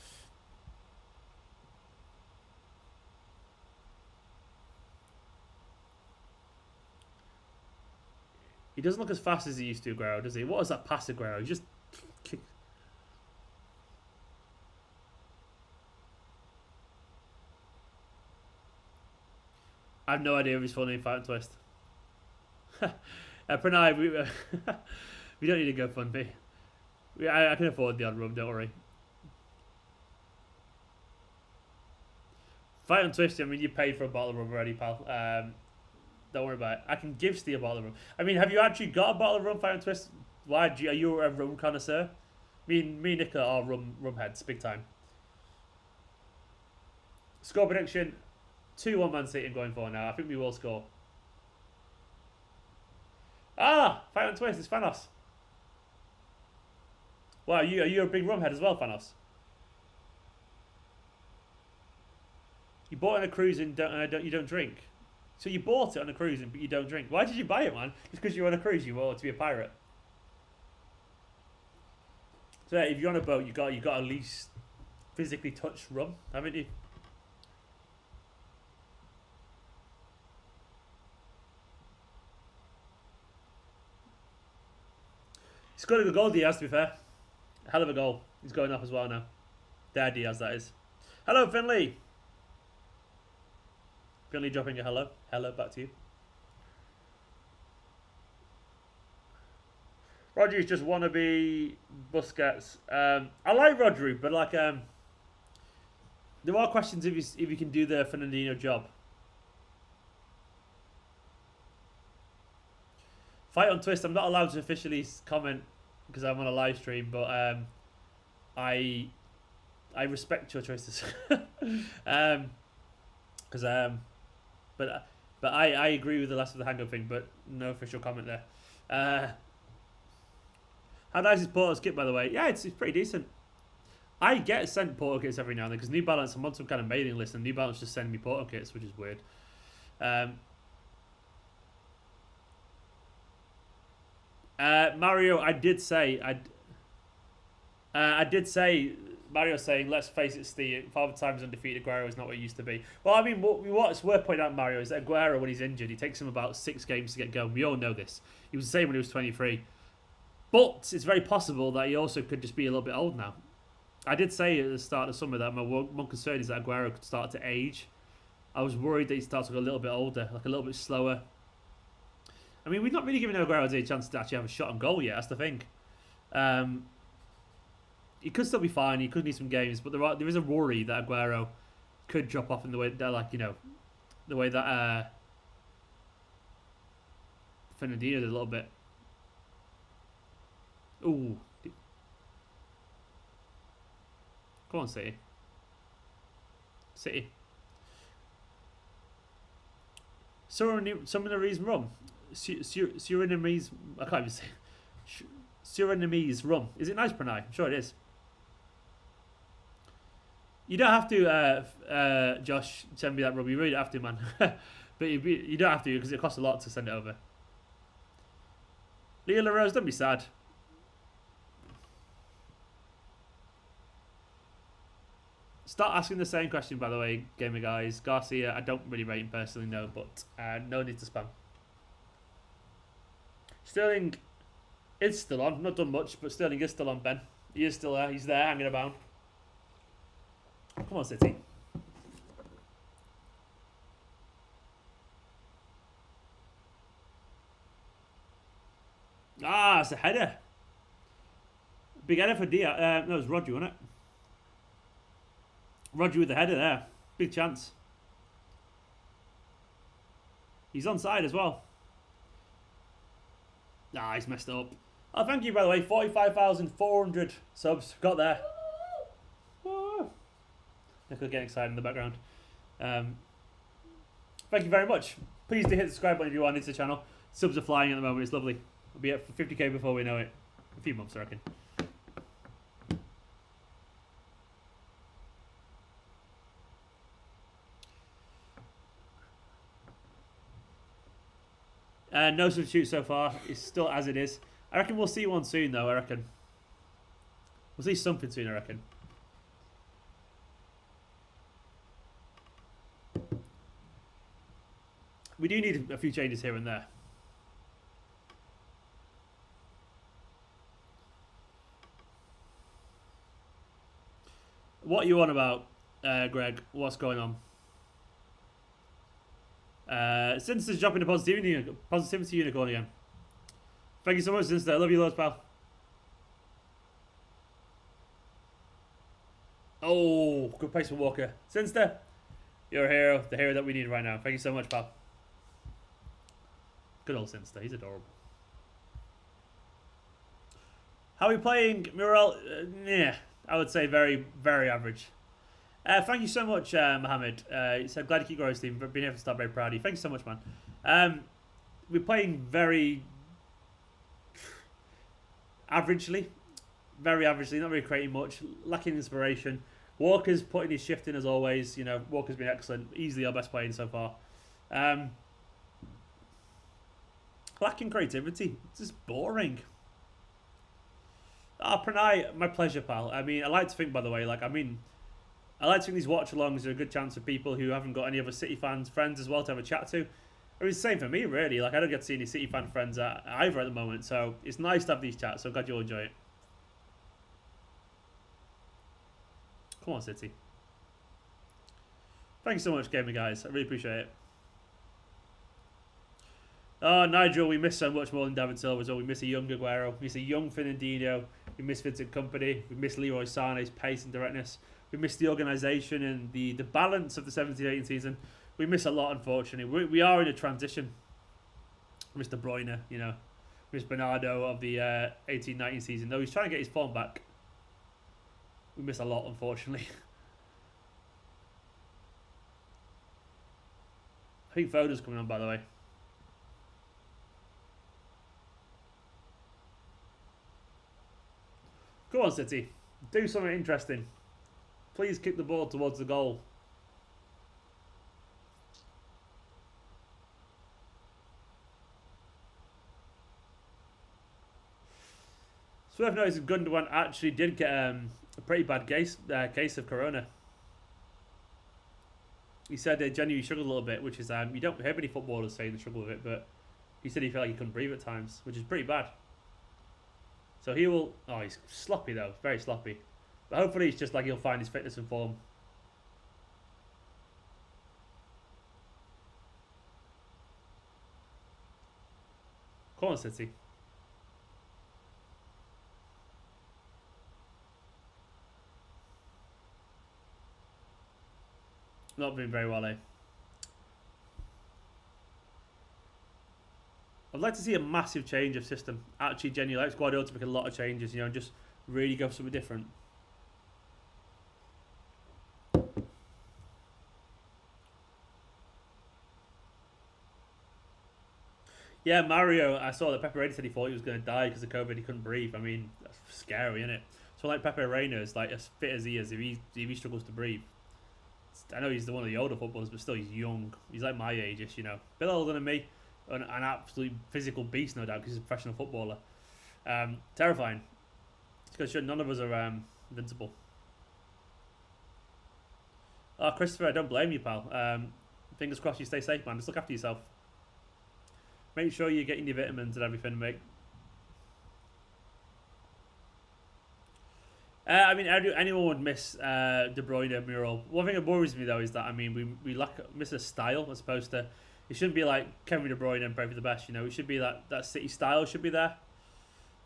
He doesn't look as fast as he used to, Aguero, does he? What was that pass, Aguero? He just... I have no idea if he's full name Fight and Twist. Pranay, we don't need to go GoFundMe. I can afford the odd rub, don't worry. Fight on Twist, I mean, you paid for a bottle of rum already, pal. Don't worry about it. I can give Steve a bottle of rum. I mean, have you actually got a bottle of rum, Fight on Twist? Why? Are you a rum connoisseur? Me and Nick are rum heads, big time. Score prediction, 2-1 Man City going for now. I think we will score. Ah! Fight on Twist, it's Thanos. Wow, are you a big rum head as well, Thanos? You bought it on a cruise and you don't drink. So you bought it on a cruise but you don't drink. Why did you buy it, man? Just because you're on a cruise, you want to be a pirate. So yeah, if you're on a boat, you got to at least physically touch rum, haven't you? He's got a good goal, Diaz, to be fair. Hell of a goal. He's going up as well now. There, Diaz, that is. Hello, Finley. Finley dropping a hello. Hello, back to you. Rodri's just wannabe Busquets. I like Rodri, but like there are questions if he can do the Fernandinho job. Fight on Twist. I'm not allowed to officially comment because I'm on a live stream, but I respect your choices. But I agree with the last of the hang-up thing, but no official comment there. How nice is Porto's kit, by the way? Yeah, it's pretty decent. I get sent Porto kits every now and then because New Balance, I'm on some kind of mailing list, and New Balance just send me Porto kits, which is weird. Mario, I did say Mario saying, let's face it, Steve, Father Time's undefeated Aguero is not what it used to be. Well, I mean, what's worth pointing out, Mario, is that Aguero, when he's injured, he takes him about 6 games to get going. We all know this. He was the same when he was 23. But it's very possible that he also could just be a little bit old now. I did say at the start of the summer that my one concern is that Aguero could start to age. I was worried that he starts to go a little bit older, like a little bit slower. I mean, we've not really given Aguero a chance to actually have a shot on goal yet, that's the thing. He could still be fine, he could need some games, but there is a worry that Aguero could drop off in the way that, like, you know, the way that Fernandinho did a little bit. Ooh. Come on, City. City. Surinamese rum. Surinamese. I can't even say. Surinamese rum. Is it nice, Pranay? I'm sure it is. You don't have to, Josh, send me that rum. You really don't have to, man. But you don't have to because it costs a lot to send it over. Leo LaRose, don't be sad. Start asking the same question, by the way, gamer guys. Garcia, I don't really rate him personally, no, but no need to spam. Sterling is still on. Not done much, but Sterling is still on, Ben. He is still there. He's there, hanging about. Come on, City. Ah, it's a header. Big header for Diaz. No, it was Rodri, wasn't it? Rodri with the header there. Big chance. He's onside as well. Ah, he's messed up. Oh, thank you, by the way. 45,400 subs. Got there. Woo. Look, getting excited in the background. Thank you very much. Please do hit the subscribe button if you are new to the channel. Subs are flying at the moment. It's lovely. We'll be up for 50k before we know it. A few months, I reckon. No substitute so far. It's still as it is. I reckon we'll see one soon, though. I reckon. We'll see something soon, I reckon. We do need a few changes here and there. What are you on about, Greg? What's going on? Since is dropping the positivity unicorn again. Thank you so much, Sinster. I love you loads, pal. Oh, good pace for Walker. Sinster, You're a hero, the hero that we need right now. Thank you so much, pal. Good old Sinster, he's adorable. How are we playing, Muriel? Yeah, I would say very, very average. Thank you so much, Mohammed. He said, glad to keep growing, Steve. Being able to start, very proud of you. Thank you so much, man. We're playing very averagely. Very averagely, not really creating much. Lacking inspiration. Walker's putting his shift in as always. You know, Walker's been excellent. Easily our best player so far. Lacking creativity. It's just boring. Pranay, my pleasure, pal. I mean, I like to think, by the way, like, I like to think these watch-alongs are a good chance for people who haven't got any other City fans, friends as well to have a chat to. I mean, it's the same for me, really. Like, I don't get to see any City fan friends either at the moment, so it's nice to have these chats, so I'm glad you'll enjoy it. Come on, City. Thank you so much, gaming guys. I really appreciate it. Oh, Nigel, we miss so much more than David Silva as well. We miss a young Aguero. We miss a young Fernandinho. We miss Vincent Kompany. We miss Leroy Sané's pace and directness. We miss the organisation and the balance of the 17-18 season. We miss a lot, unfortunately. We are in a transition. We miss De Bruyne, you know. We miss Bernardo of the 18-19 season. No, he's trying to get his form back. We miss a lot, unfortunately. I think Foden's coming on, by the way. Go on, City. Do something interesting. Please kick the ball towards the goal. It's worth noticing Gundogan actually did get a pretty bad case of corona. He said they genuinely struggled a little bit, which is you don't hear many footballers saying they struggle with it, but he said he felt like he couldn't breathe at times, which is pretty bad. So he will... Oh, he's sloppy though. Very sloppy. But hopefully it's just like he'll find his fitness and form. Come on, City. Not been very well, eh? I'd like to see a massive change of system. Actually, genuinely, like Guardiola to make a lot of changes, you know, and just really go for something different. Yeah, Mario, I saw that Pepe Reina said he thought he was going to die because of COVID. He couldn't breathe. I mean, that's scary, isn't it? So like Pepe Reina is like as fit as he is. If he struggles to breathe, I know he's one of the older footballers, but still he's young. He's like my age, you know, a bit older than me. An absolute physical beast, no doubt, because he's a professional footballer. Terrifying. It's because none of us are invincible. Oh, Christopher, I don't blame you, pal. Fingers crossed you stay safe, man. Just look after yourself. Make sure you're getting your vitamins and everything, mate. I mean, anyone would miss De Bruyne, Mural. One thing that worries me, though, is that, I mean, we miss a style as opposed to... It shouldn't be like Kevin De Bruyne and pray for the best, you know. It should be that City style should be there.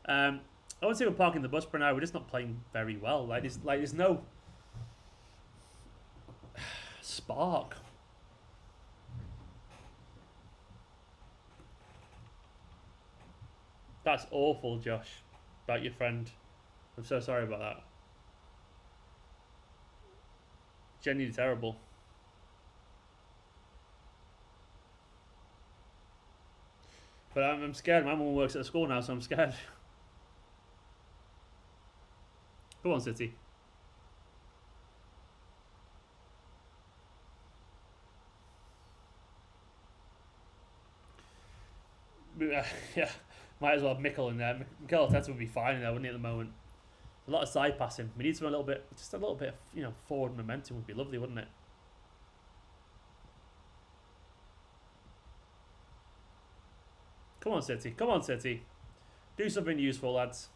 I wouldn't say we're parking the bus for now. We're just not playing very well. There's no spark. That's awful, Josh, about your friend. I'm so sorry about that. Genuinely terrible. But I'm scared. My mum works at a school now, so I'm scared. Come on, City. Yeah, might as well have Mikel in there. Mikel Arteta would be fine in there, wouldn't he, at the moment? A lot of side passing. We need some just a little bit of, you know, forward momentum would be lovely, wouldn't it? Come on, City. Come on, City. Do something useful, lads.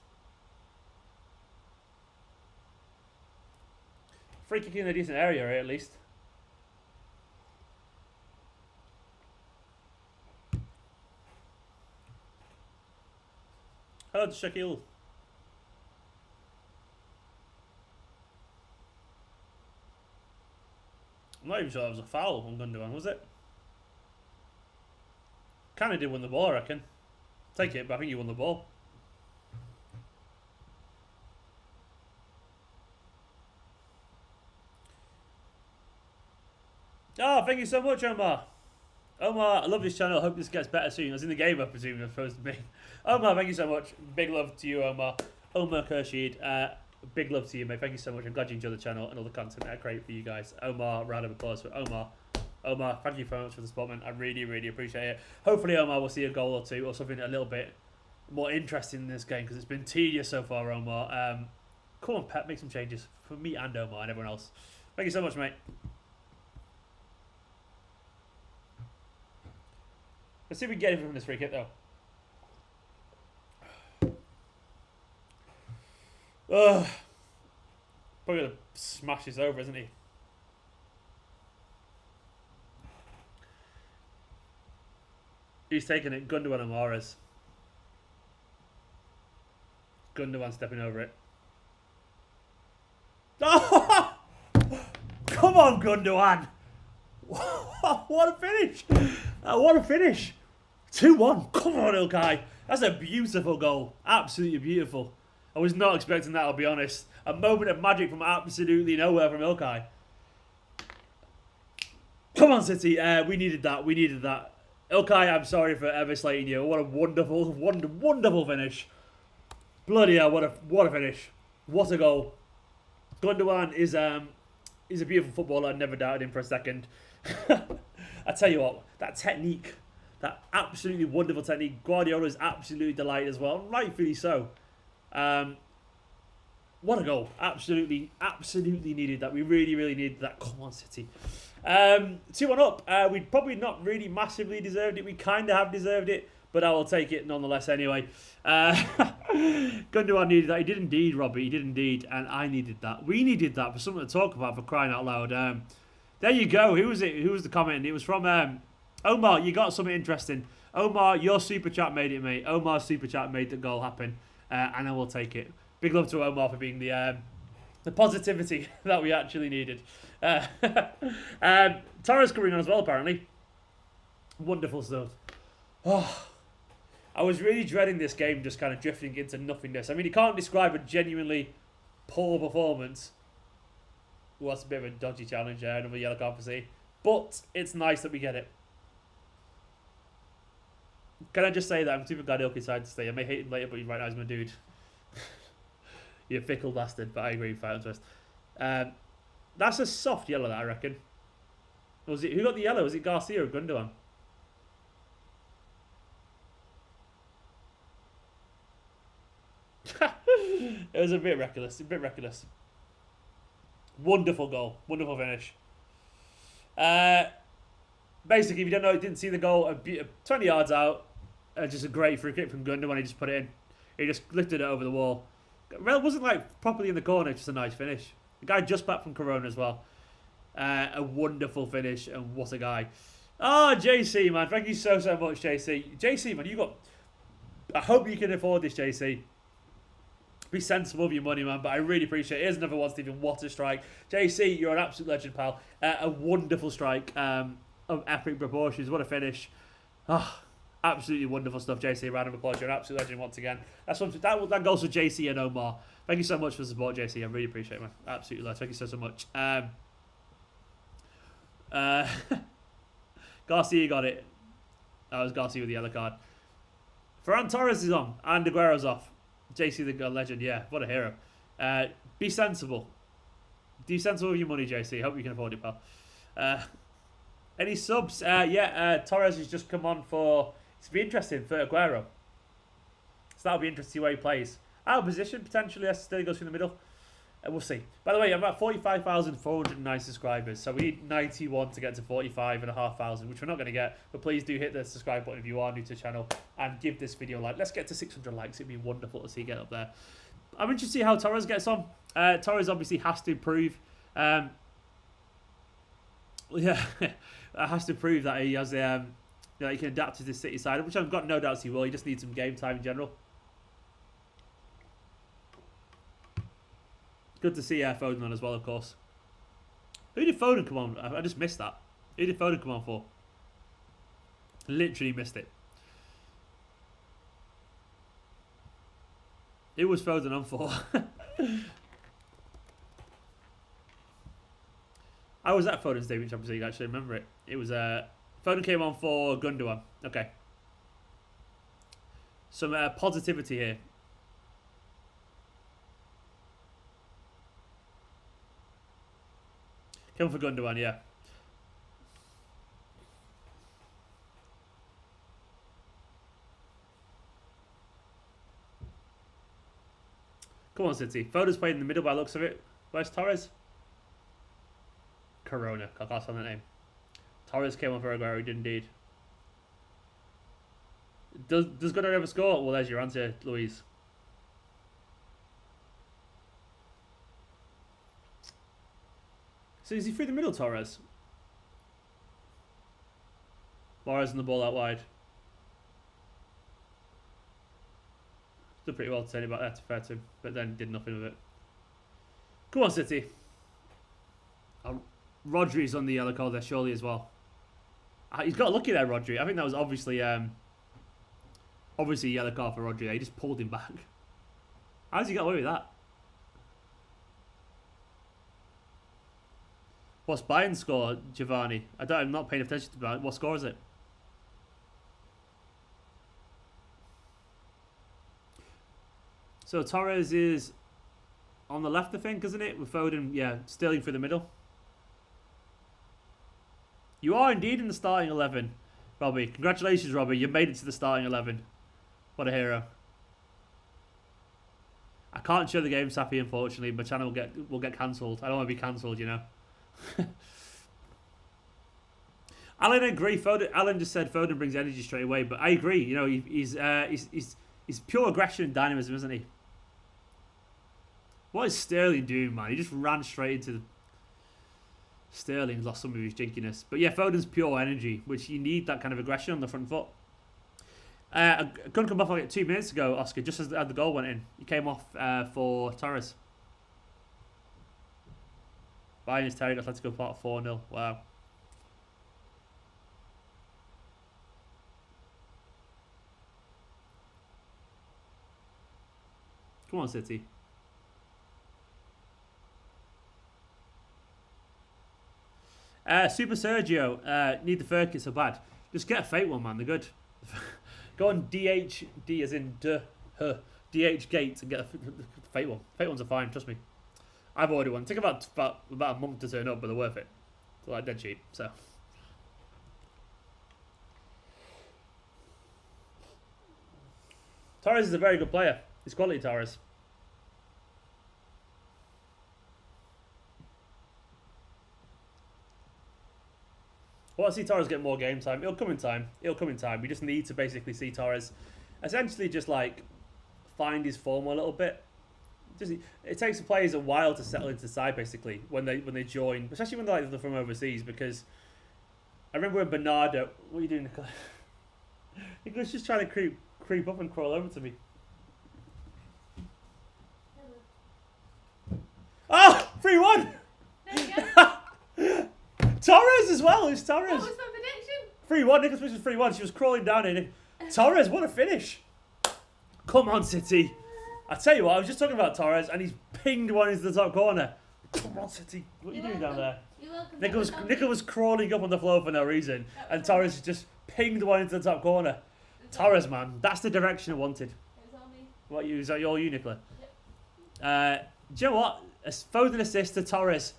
Free kick in a decent area, right, at least. Hello to Shaquille. I'm not even sure that was a foul on Gundogan, was it? Kind of did win the ball, I reckon. Take it, but I think he won the ball. Oh, thank you so much, Omar. Omar, I love this channel. I hope this gets better soon. I was in the game, I presume, as opposed to me. Omar, thank you so much. Big love to you, Omar. Omar Kershid, big love to you, mate. Thank you so much. I'm glad you enjoy the channel and all the content I create for you guys. Omar, round of applause for Omar. Omar, thank you very much for the support, man. I really, really appreciate it. Hopefully, Omar will see a goal or two or something a little bit more interesting in this game because it's been tedious so far, Omar. Come on, Pep, make some changes for me and Omar and everyone else. Thank you so much, mate. Let's see if we can get anything from this free kick, though. Probably going to smash this over, isn't he? He's taking it. Gundogan and Torres. Gundogan stepping over it. Oh! Come on, Gundogan! What a finish! What a finish! 2-1. Come on, Ilkay. That's a beautiful goal. Absolutely beautiful. I was not expecting that, I'll be honest. A moment of magic from absolutely nowhere from Ilkay. Come on, City. We needed that. We needed that. Ilkay, I'm sorry for ever slating you. What a wonderful, wonderful finish. Bloody hell, what a finish. What a goal. Gundogan is a beautiful footballer. I never doubted him for a second. I tell you what, that technique, that absolutely wonderful technique. Guardiola is absolutely delighted as well, rightfully so. What a goal. Absolutely needed that. We really, really needed that. Come on, City. 2-1 up. We probably not really massively deserved it. We kind of have deserved it, but I will take it nonetheless anyway. Gundogan needed that. He did indeed, Robbie. He did indeed, and I needed that. We needed that for something to talk about, for crying out loud. There you go. Who was it? Who was the comment? It was from Omar. You got something interesting. Omar, your super chat made it, mate. Omar's super chat made the goal happen, and I will take it. Big love to Omar for being the positivity that we actually needed. Torres coming on as well, apparently. Wonderful stuff. Oh, I was really dreading this game just kind of drifting into nothingness. I mean, you can't describe a genuinely poor performance. Well, that's a bit of a dodgy challenge there, another yellow card for C. But it's nice that we get it. Can I just say that I'm super glad Ilkay decided to stay. I may hate him later, but right now he's my dude. You fickle bastard, but I agree, fight on twist. That's a soft yellow, that I reckon. Was it, who got the yellow? Was it Garcia or Gundogan? It was a bit reckless. Wonderful goal. Wonderful finish. Basically, if you don't know, didn't see the goal, 20 yards out. Just a great free kick from Gundogan. He just put it in. He just lifted it over the wall. It wasn't like properly in the corner, just a nice finish. The guy just back from Corona as well. A wonderful finish, and what a guy. Oh, JC, man. Thank you so much, JC. JC, man, you got... I hope you can afford this, JC. Be sensible with your money, man, but I really appreciate it. Here's another one, Stephen. What a strike. JC, you're an absolute legend, pal. A wonderful strike of epic proportions. What a finish. Oh, absolutely wonderful stuff, JC. Round of applause. You're an absolute legend once again. That goes for JC and Omar. Thank you so much for the support, JC. I really appreciate it, man. Absolutely love. Thank you so much. Garcia got it. That was Garcia with the yellow card. Ferran Torres is on. And Aguero's off. JC the legend, yeah. What a hero. Be sensible. Be sensible with your money, JC. Hope you can afford it, pal. Any subs? Torres has just come on for... It's be interesting for Aguero. So that'll be interesting to see where he plays. Out of position, potentially. That's still goes through the middle. We'll see. By the way, I'm at 45,409 subscribers. So we need 91 to get to 45,500, which we're not going to get. But please do hit the subscribe button if you are new to the channel. And give this video a like. Let's get to 600 likes. It'd be wonderful to see get up there. I'm interested to see how Torres gets on. Torres obviously has to prove... has to prove that he has that he can adapt to the City side, which I've got no doubts he will. He just needs some game time in general. Good to see Foden on as well, of course. Who did Foden come on? I just missed that. Who did Foden come on for? Literally missed it. Who was Foden on for? I was at Foden's debut Champions League, actually, I remember it. It was Foden came on for Gundogan. Okay. Some positivity here. Came on for Gundogan, yeah. Come on, City. Foden's played in the middle by the looks of it. Where's Torres? Corona. That's on the name. Torres came on for Aguero, he did indeed. Does Gundogan ever score? Well, there's your answer, Louise. So is he through the middle, Torres? Torres and the ball out wide. Did pretty well to turn it back there, to fair to him, but then did nothing with it. Come on, City. Rodri's on the yellow card there, surely, as well. He's got lucky there, Rodri. I think that was obviously a yellow card for Rodri. He just pulled him back. How does he get away with that? What's Bayern's score, Giovanni? I'm not paying attention to Bayern. What score is it? So Torres is on the left, I think, isn't it? With Foden, yeah, Sterling through the middle. You are indeed in the starting 11, Robbie. Congratulations, Robbie. You made it to the starting 11. What a hero. I can't show the game, Sappy, unfortunately. My channel will get cancelled. I don't want to be cancelled, you know. Alan agree. Alan just said Foden brings energy straight away, but I agree. You know, he's pure aggression and dynamism, isn't he? What is Sterling doing, man? He just ran straight into the... Sterling's lost some of his jinkiness. But yeah, Foden's pure energy, which you need that kind of aggression on the front foot. I couldn't come off like 2 minutes ago, Oscar, just as the goal went in. He came off for Torres. Bayern is tired. Atletico Porto 4-0. Wow. Come on, City. Super Sergio. Need the third kit so bad. Just get a fake one, man. They're good. Go on DHD as in DH Gate and get a fake one. Fake ones are fine, trust me. I've ordered one. It took about a month to turn up, but they're worth it. They're like dead cheap, so. Torres is a very good player. He's quality, Torres. I want to see Torres get more game time. It'll come in time. It'll come in time. We just need to basically see Torres essentially just like find his form a little bit. It takes the players a while to settle into the side basically when they join, especially when they're from overseas. Because I remember when Bernardo, what are you doing, Nicola? Nicola's just trying to creep up and crawl over to me. Oh, 3-1. Torres as well. It's Torres. What was my prediction? 3-1. Nicholas was 3-1. She was crawling down in it. Torres, what a finish. Come on, City. I tell you what, I was just talking about Torres and he's pinged one into the top corner. Come on, City. What are you doing down there? You're welcome. Nicola was crawling up on the floor for no reason. And Torres just pinged one into the top corner. Torres, man. That's the direction I wanted. It was all me. What, is that all you, Nicola? Yep. Do you know what? A Foden assist to Torres.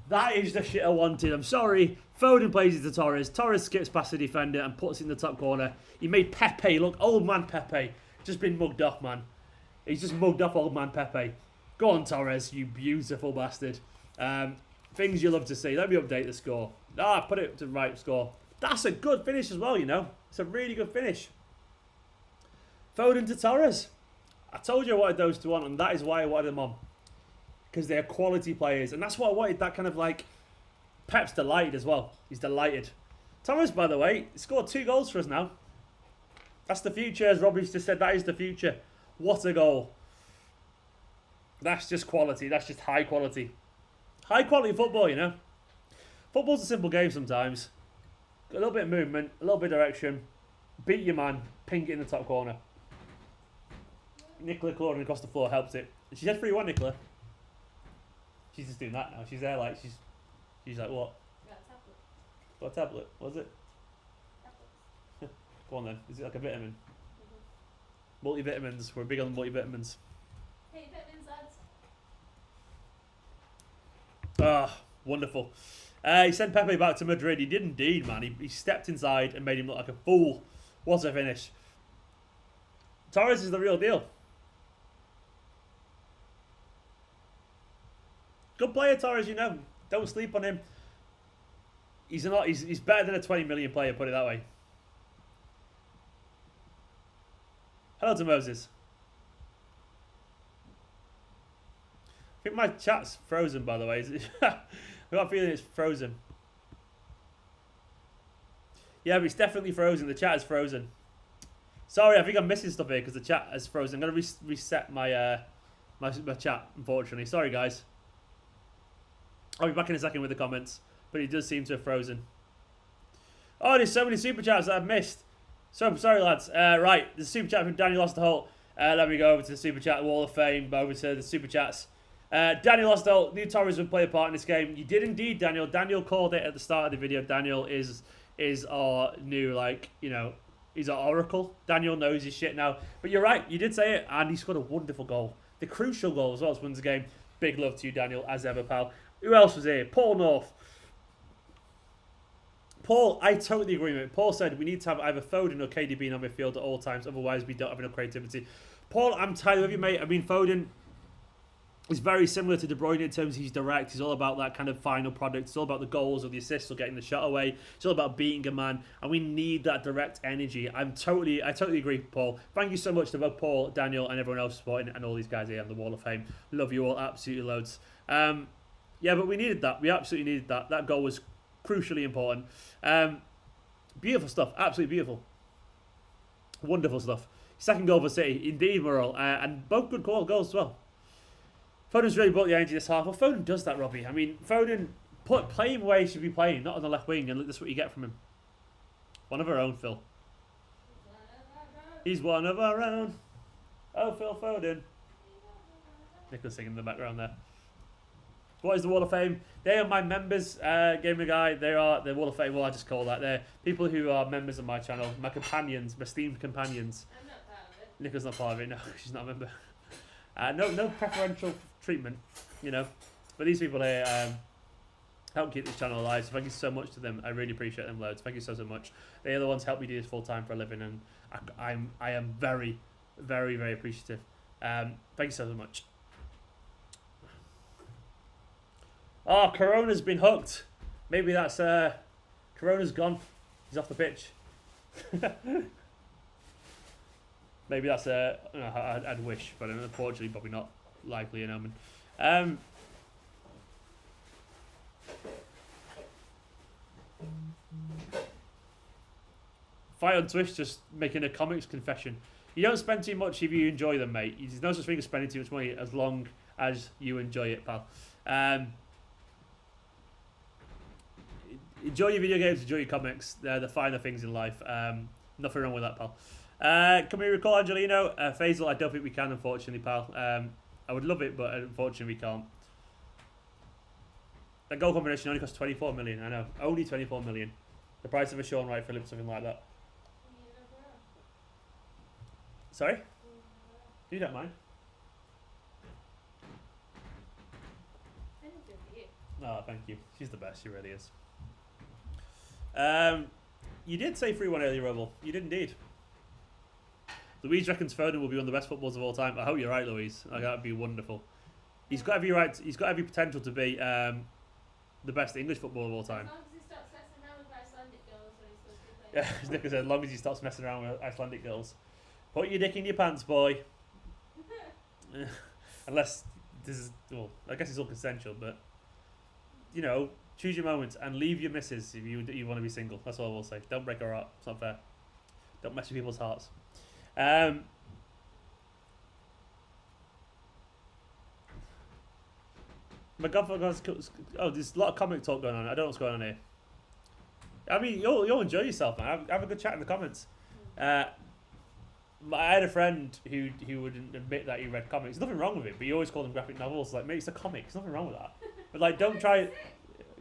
That is the shit I wanted. I'm sorry. Foden plays it to Torres. Torres skips past the defender and puts it in the top corner. He made Pepe look, old man Pepe. Just been mugged off, man. He's just mugged off old man Pepe. Go on, Torres, you beautiful bastard. Things you love to see. Let me update the score. Put it to the right score. That's a good finish as well, you know. It's a really good finish. Foden to Torres. I told you I wanted those two on, and that is why I wanted them on. Because they're quality players. And that's what I wanted, that kind of like... Pep's delighted as well. He's delighted. Torres, by the way, scored 2 goals for us now. That's the future, as Robbie's just said. That is the future. What a goal. That's just quality. That's just high quality. High quality football, you know. Football's a simple game sometimes. A little bit of movement, a little bit of direction. Beat your man, ping it in the top corner. Nicola clawing across the floor helps it. She said 3-1, Nicola. She's just doing that now. She's there like she's like what? Got a tablet. What tablet? What was it? Tablets. Go on then. Is it like a vitamin? Mm-hmm. Multivitamins. We're big on multivitamins. Hey, vitamins, lads. Ah, wonderful. He sent Pepe back to Madrid. He did indeed, man. He stepped inside and made him look like a fool. What a finish. Torres is the real deal. Good player, Torres, you know. Don't sleep on him. He's better than a 20 million player, put it that way. Hello to Moses. I think my chat's frozen, by the way. I've got a feeling it's frozen. Yeah, but it's definitely frozen. The chat is frozen. Sorry, I think I'm missing stuff here because the chat is frozen. I'm going to reset my, my chat, unfortunately. Sorry, guys. I'll be back in a second with the comments, but it does seem to have frozen. Oh, there's so many super chats that I've missed. So sorry, lads. Right, the super chat from Daniel Osterholt. Let me go over to the super chat Wall of Fame. Over to the super chats. Daniel Osterholt, knew Torres would play a part in this game. You did indeed, Daniel. Daniel called it at the start of the video. Daniel is our new, like, you know, he's our oracle. Daniel knows his shit now. But you're right, you did say it, and he scored a wonderful goal. The crucial goal as well as wins the game. Big love to you, Daniel, as ever, pal. Who else was here? Paul North. Paul, I totally agree with it. Paul said we need to have either Foden or KDB in our midfield at all times, otherwise we don't have enough creativity. Paul, I'm tired of you, mate. I mean, Foden is very similar to De Bruyne in terms of he's direct. He's all about that kind of final product. It's all about the goals or the assists or getting the shot away. It's all about beating a man, and we need that direct energy. I totally agree, Paul. Thank you so much to both Paul, Daniel, and everyone else supporting, and all these guys here on the Wall of Fame. Love you all, absolutely loads. Yeah, but we needed that. We absolutely needed that. That goal was crucially important. Beautiful stuff. Absolutely beautiful. Wonderful stuff. Second goal for City. Indeed, Murrell. And both good goals as well. Foden's really brought the energy this half. Well, Foden does that, Robbie. I mean, Foden, play him where he should be playing, not on the left wing, and that's what you get from him. One of our own, Phil. He's one of our own. Oh, Phil Foden. Nicholas singing in the background there. What is the Wall of Fame? They are my members, Gamer Guy. They are the Wall of Fame. Well, I just call that. They're people who are members of my channel, my companions, my esteemed companions. I'm not part of it. Nicole's not part of it. No, she's not a member. No preferential treatment, you know. But these people here help keep this channel alive. So thank you so much to them. I really appreciate them loads. Thank you so much. They are the ones who help me do this full time for a living, and I am very, very, very appreciative. Thank you so much. Oh, Corona's been hooked. Maybe that's Corona's gone. He's off the pitch. Maybe that's I'd wish, but unfortunately, probably not likely an omen. Fight on Twitch, just making a comics confession. You don't spend too much if you enjoy them, mate. There's no such thing as spending too much money as long as you enjoy it, pal. Enjoy your video games, enjoy your comics. They're the finer things in life. Nothing wrong with that, pal. Can we recall Angelino? Faisal, I don't think we can, unfortunately, pal. I would love it, but unfortunately we can't. That goal combination only cost 24 million, I know. Only 24 million. The price of a Sean Wright Phillips, something like that. Sorry? You don't mind? Oh, thank you. She's the best, she really is. You did say 3-1 earlier, Rebel. You did indeed. Louise reckons Foden will be one of the best footballers of all time. I hope you're right, Louise. Like, that'd be wonderful. He's got every right. He's got every potential to be the best English footballer of all time. As long as he stops messing around with Icelandic girls, then he's supposed to be Yeah, playing. as Nick said, as long as he stops messing around with Icelandic girls. Put your dick in your pants, boy. Unless this is, well, I guess it's all consensual, but you know, choose your moments and leave your missus if you want to be single. That's all I will say. Don't break her heart. It's not fair. Don't mess with people's hearts. My God, oh, there's a lot of comic talk going on. I don't know what's going on here. I mean, you'll enjoy yourself, man. Have a good chat in the comments. I had a friend who wouldn't admit that he read comics. There's nothing wrong with it, but he always called them graphic novels. Like, mate, it's a comic. There's nothing wrong with that. But like, don't try.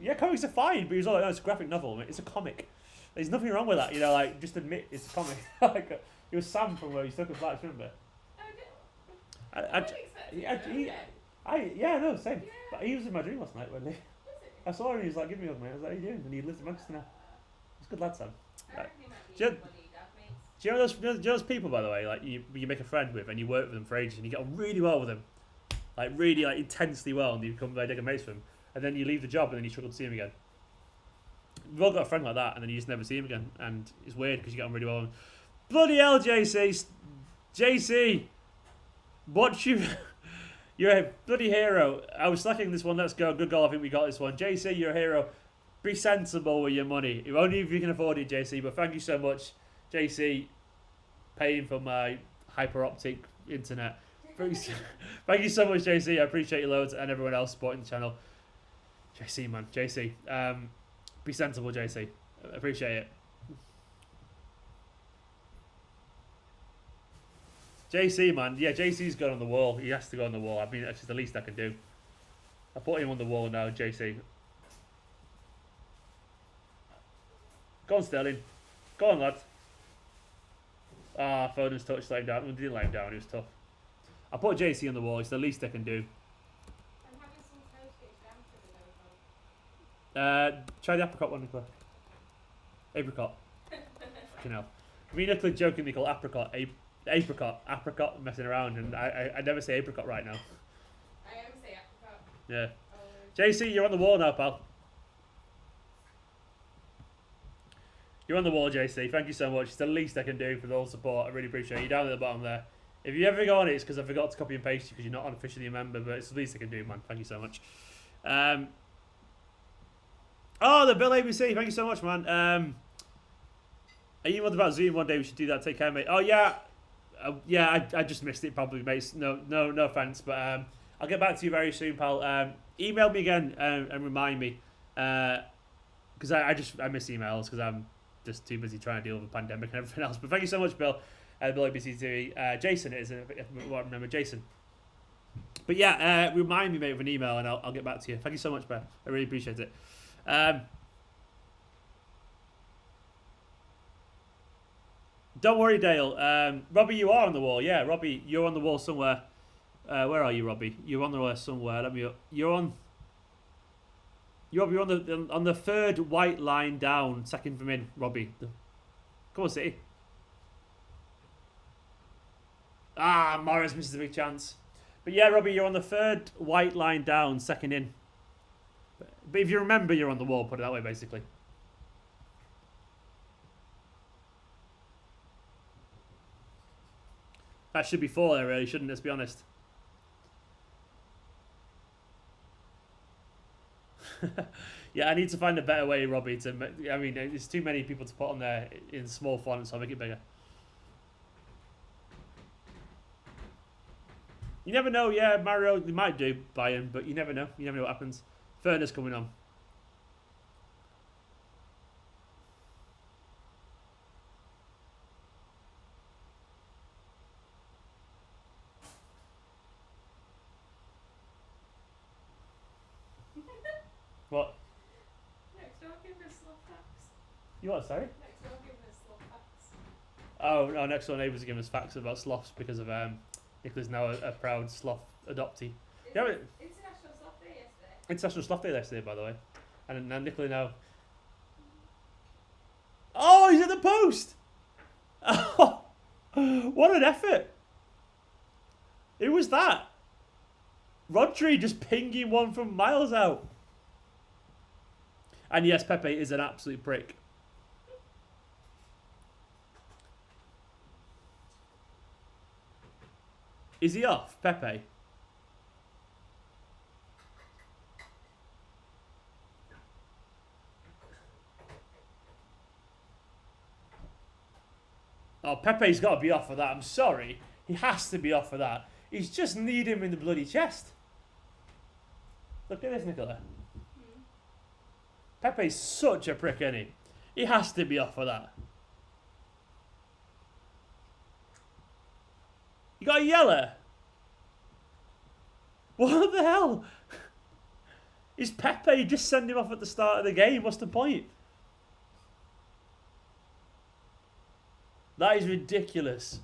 Yeah, comics are fine, but he was all like, no, it's a graphic novel. Mate, it's a comic. There's nothing wrong with that. You know, like, just admit it's a comic. Like, it was Sam from where he stuck with Flats, remember? Yeah, no, same. Yeah. But he was in my dream last night, wasn't he? I saw him and he was like, give me a hug, mate. I was like, how you doing? And he lives in Manchester now. He's a good lad, Sam. Right. Do you know those people, by the way, like you make a friend with and you work with them for ages and you get on really well with them, like really like intensely well, and you become very good mates with them, and then you leave the job and then you struggle to see him again. We've all got a friend like that, and then you just never see him again, and it's weird because you get on really well with him. Bloody hell, JC, what you... You're a bloody hero. I was slacking this one. Let's go. Good goal. I think we got this one. JC, you're a hero. Be sensible with your money. Only if you can afford it, JC. But thank you so much, JC, paying for my hyper optic internet. Thank you so much, JC. I appreciate you loads, and everyone else supporting the channel. JC, man. JC. Be sensible, JC. I appreciate it. JC, man. Yeah, JC's gone on the wall. He has to go on the wall. I mean, that's just the least I can do. I put him on the wall now, JC. Go on, Sterling. Go on, lad. Ah, Foden's touch let him down. Well, he didn't let him down. It was tough. I put JC on the wall. It's the least I can do. I'm having some toast. It's down to the Try the apricot one, Nicola. Apricot. Fucking hell. Me and Nicola jokingly call apricot apricot, messing around, and I never say apricot right now. I always say apricot. Yeah. JC, you're on the wall now, pal. You're on the wall, JC. Thank you so much. It's the least I can do for the whole support. I really appreciate you. Down at the bottom there. If you ever go on it, it's because I forgot to copy and paste you because you're not officially a member, but it's the least I can do, man. Thank you so much. Oh, the Bill ABC. Thank you so much, man. Are you about Zoom one day? We should do that. Take care, mate. Oh, yeah. I just missed it probably, mate. No offense, but I'll get back to you very soon, pal. Email me again and remind me, because I miss emails because I'm just too busy trying to deal with the pandemic and everything else. But thank you so much, Bill. Bill ABC TV. Jason it is, if I remember, Jason. But yeah, remind me, mate, with an email and I'll get back to you. Thank you so much, Ben. I really appreciate it. Don't worry, Dale. Robbie, you are on the wall. Yeah, Robbie, you're on the wall somewhere. Where are you, Robbie? You're on the wall somewhere. You're on the third white line down, second from in, Robbie. Come on, City. Ah, Morris misses a big chance. But yeah, Robbie, you're on the third white line down, second in. But if you remember, you're on the wall. Put it that way, basically. That should be 4 there, really, shouldn't it? Let's be honest. Yeah, I need to find a better way, Robbie, to... I mean, there's too many people to put on there in small font, so I'll make it bigger. You never know, yeah, Mario, they might do Bayern, but you never know. You never know what happens. Furnace coming on. What? Next door, give us sloth facts. You what, sorry? Next door, give us sloth facts. Oh, no, next door neighbours are giving us facts about sloths because of Nicola's now a proud sloth adoptee. Yeah, International Sloth Day yesterday. International Sloth Day yesterday, by the way. And now Nicola now... Oh, he's at the post! Oh, what an effort! Who was that? Rodri just pinging one from miles out. And yes, Pepe is an absolute prick. Is he off, Pepe? Oh, Pepe's got to be off for that. I'm sorry. He has to be off for that. He's just kneed him in the bloody chest. Look at this, Nicola. Hmm. Pepe's such a prick, isn't he? He has to be off for that. You got a yellow? What the hell? Is Pepe just send him off at the start of the game? What's the point? That is ridiculous.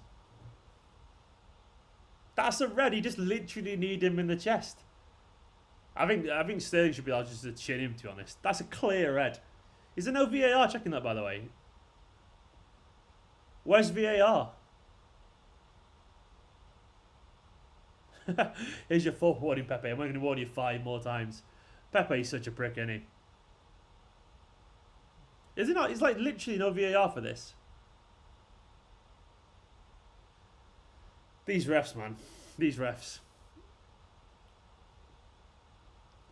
That's a red. He just literally need him in the chest. I think Sterling should be allowed just to chin him, to be honest. That's a clear red. Is there no VAR checking that, by the way? Where's VAR? Here's your fourth warning, Pepe. I'm going to warn you 5 more times. Pepe's such a prick, isn't he? Is it not? It's like literally no VAR for this. These refs, man. These refs.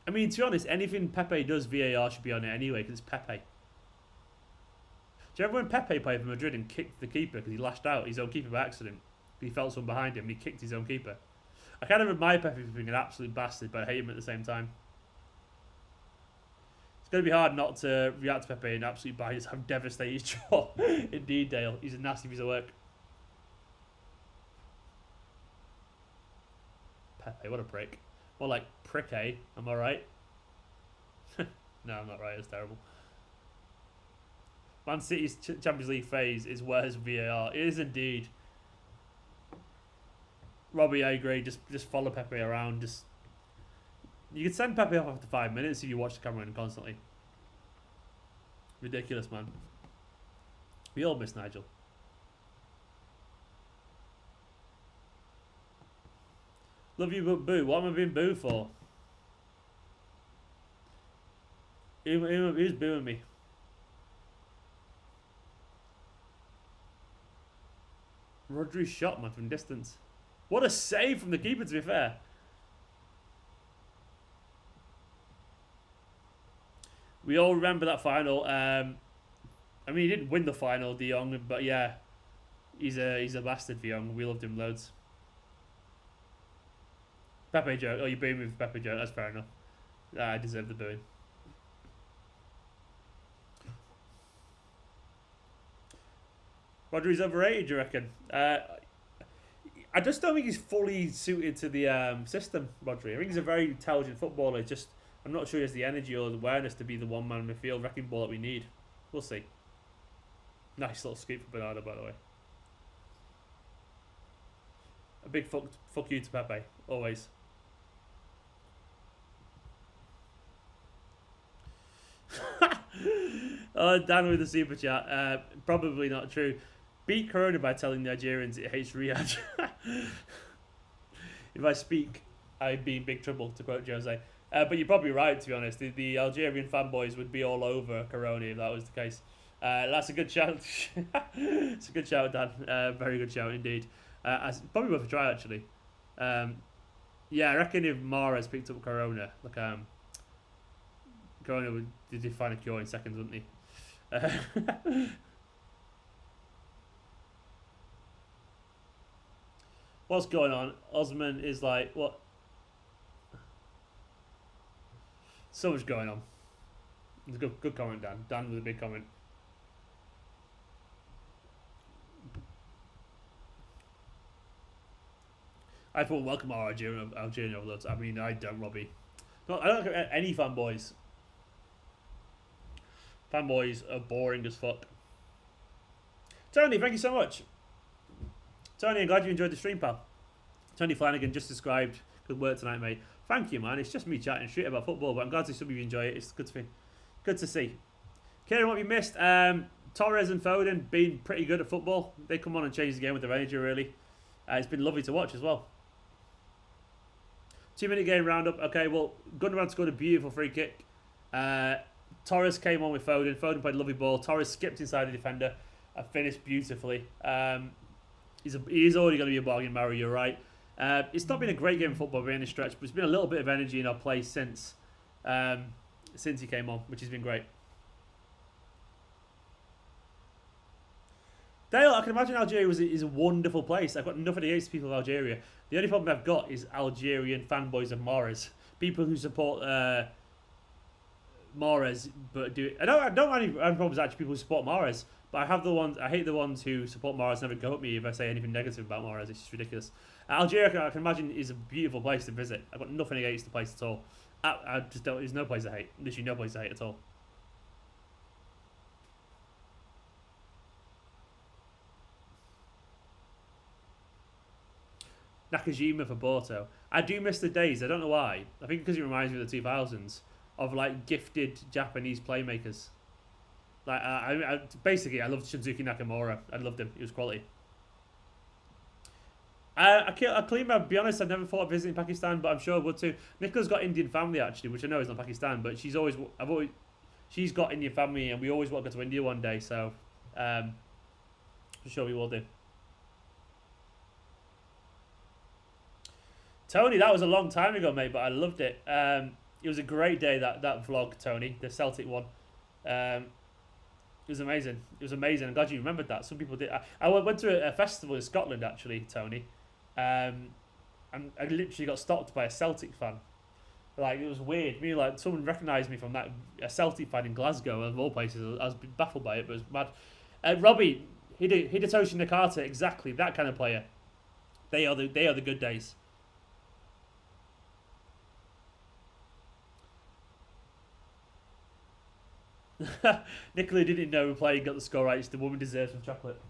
I mean, to be honest, anything Pepe does, VAR should be on it anyway, because it's Pepe. Do you remember when Pepe played for Madrid and kicked the keeper because he lashed out his own keeper by accident? He felt someone behind him and he kicked his own keeper. I kind of admire Pepe for being an absolute bastard, but I hate him at the same time. It's going to be hard not to react to Pepe and absolutely bias how devastated his jaw. Indeed, Dale. He's a nasty piece of work. Pepe, what a prick. More like prick, eh? Am I right? No, I'm not right. It's terrible. Man City's Champions League phase is where's VAR. It is indeed. Robbie, I agree. Just follow Pepe around. You could send Pepe off after 5 minutes if you watch the camera in constantly. Ridiculous, man. We all miss Nigel. Love you, but boo. What am I being booed for? Who's booing me? Rodri's shot, man, from distance. What a save from the keeper, to be fair. We all remember that final. I mean, he didn't win the final, De Jong, but yeah, he's a bastard, De Jong. We loved him loads. Pepe joke. Oh, you're booing me for Pepe joke. That's fair enough. I deserve the booing. Rodri's overrated, do you reckon? I just don't think he's fully suited to the system, Rodri. I think he's a very intelligent footballer. I'm not sure he has the energy or the awareness to be the one-man midfield wrecking ball that we need. We'll see. Nice little scoop for Bernardo, by the way. A big fuck you to Pepe, always. Dan with the super chat. Probably not true. Beat Corona by telling the Nigerians it hates Riyadh. If I speak, I'd be in big trouble, to quote Jose. But you're probably right, to be honest. The Algerian fanboys would be all over Corona if that was the case. That's a good shout. It's a good shout, Dan. Very good shout indeed. Probably worth a try, actually. Yeah, I reckon if Mahrez picked up Corona, Corona did find a cure in seconds, wouldn't he? What's going on? Osman is like, what? So much going on. It's a good comment, Dan. Dan with a big comment. I thought welcome our Algerian overlords. I mean, I don't, Robbie. No, I don't get any fanboys. Fanboys are boring as fuck. Tony, thank you so much. Tony, I'm glad you enjoyed the stream, pal. Tony Flanagan just described good work tonight, mate. Thank you, man. It's just me chatting shit about football, but I'm glad to see some of you enjoy it. It's good to see. Kieran, what have you missed? Torres and Foden being pretty good at football. They come on and change the game with their energy, really. It's been lovely to watch as well. 2-minute game roundup. Okay, well, Gundogan scored a beautiful free kick. Torres came on with Foden. Foden played a lovely ball. Torres skipped inside the defender and finished beautifully. He's already going to be a bargain, Mario, you're right. It's not been a great game of football by any stretch, but it's been a little bit of energy in our play since he came on, which has been great. Dale, I can imagine Algeria is a wonderful place. I've got nothing against people of Algeria. The only problem I've got is Algerian fanboys of Mahrez. people who support Mahrez, but I don't have any problems actually people who support Mahrez, but I hate the ones who support Mahrez never go at me if I say anything negative about Mahrez. It's just ridiculous. Algeria, I can imagine, is a beautiful place to visit. I've got nothing against the place at all. I just don't. There's no place I hate. Literally no place I hate at all. Nakajima for Porto. I do miss the days. I don't know why. I think because it reminds me of the 2000s of like gifted Japanese playmakers. Like basically, I loved Shinzuki Nakamura. I loved him. He was quality. I claim, I'll be honest, I've never thought of visiting Pakistan, but I'm sure I would too. Nicola's got Indian family actually, which I know is not Pakistan, but she's got Indian family, and we always want to go to India one day. So, I'm sure we will do. Tony, that was a long time ago, mate, but I loved it. It was a great day, that vlog, Tony, the Celtic one. It was amazing. It was amazing. I'm glad you remembered that. Some people did. I went to a festival in Scotland, actually, Tony. And I literally got stopped by a Celtic fan. Like, it was weird. Like, someone recognised me from that, a Celtic fan in Glasgow, of all places. I was baffled by it, but it was mad. Robbie, Hidetoshi Nakata, exactly, that kind of player. They are the good days. Nicola didn't know we were playing, got the score right. It's the woman deserves some chocolate.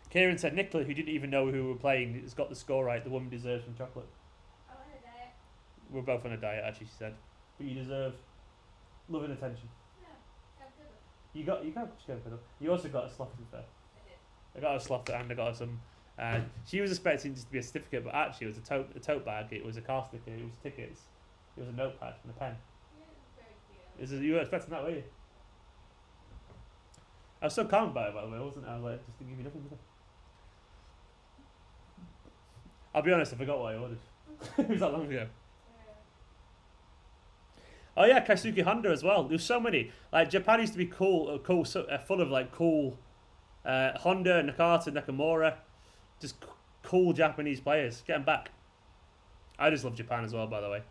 Kieran said Nicola, who didn't even know who we were playing, has got the score right. The woman deserves some chocolate. I'm on a diet. We're both on a diet, actually, she said. But you deserve love and attention. Yeah, You got just go for it. You also got a slough, to be fair. I did. I got a slough and I got her some. She was expecting just to be a certificate, but actually it was a tote bag. It was a car sticker. It was tickets. It was a notepad and a pen. Yeah, very cute. You were expecting that, were you? I was so calm about it, by the way, wasn't I? I was like, just to give you nothing. I'll be honest, I forgot what I ordered. It was that long ago. Oh yeah, Kaisuke Honda as well. There's so many. Like, Japan used to be cool, full of like cool Honda, Nakata, Nakamura, just cool Japanese players. Get them back. I just love Japan as well, by the way.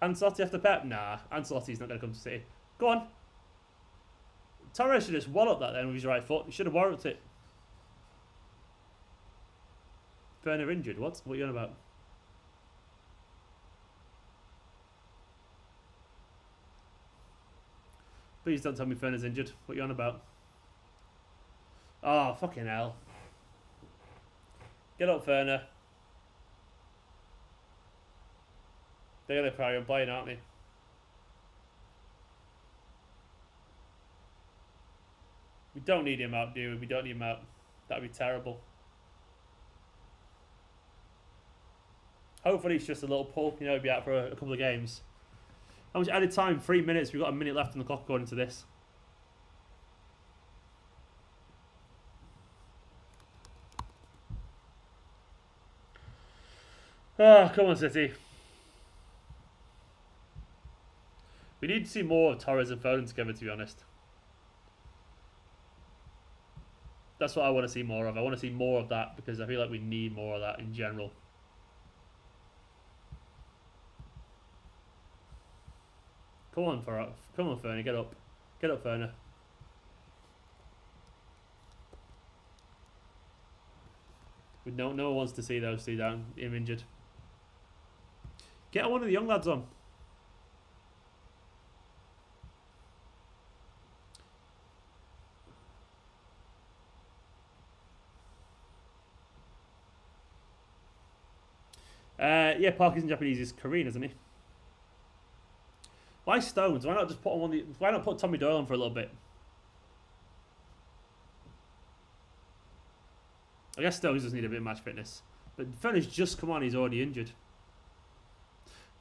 Ancelotti after Pep? Nah, Ancelotti's not going to come to City. Go on. Torres should have just walloped that then with his right foot. He should have warranted it. Werner injured. What? What are you on about? Please don't tell me Werner's injured. What are you on about? Oh, fucking hell. Get up, Werner. They're going to carry on playing, aren't they? We don't need him out, do we? We don't need him out. That would be terrible. Hopefully it's just a little pull. You know, he'll be out for a couple of games. How much added time? 3 minutes. We've got a minute left on the clock according to this. Oh, come on, City. We need to see more of Torres and Foden together, to be honest. That's what I want to see more of. I want to see more of that because I feel like we need more of that in general. Come on, Fernie, get up. Get up, Fernie. No one wants to see those two down, him injured. Get one of the young lads on. Yeah, Parkinson Japanese is Korean, isn't he? Why Stones? Why not just put on why not put Tommy Doyle on for a little bit? I guess Stones does need a bit of match fitness. But Fenner's just come on, he's already injured.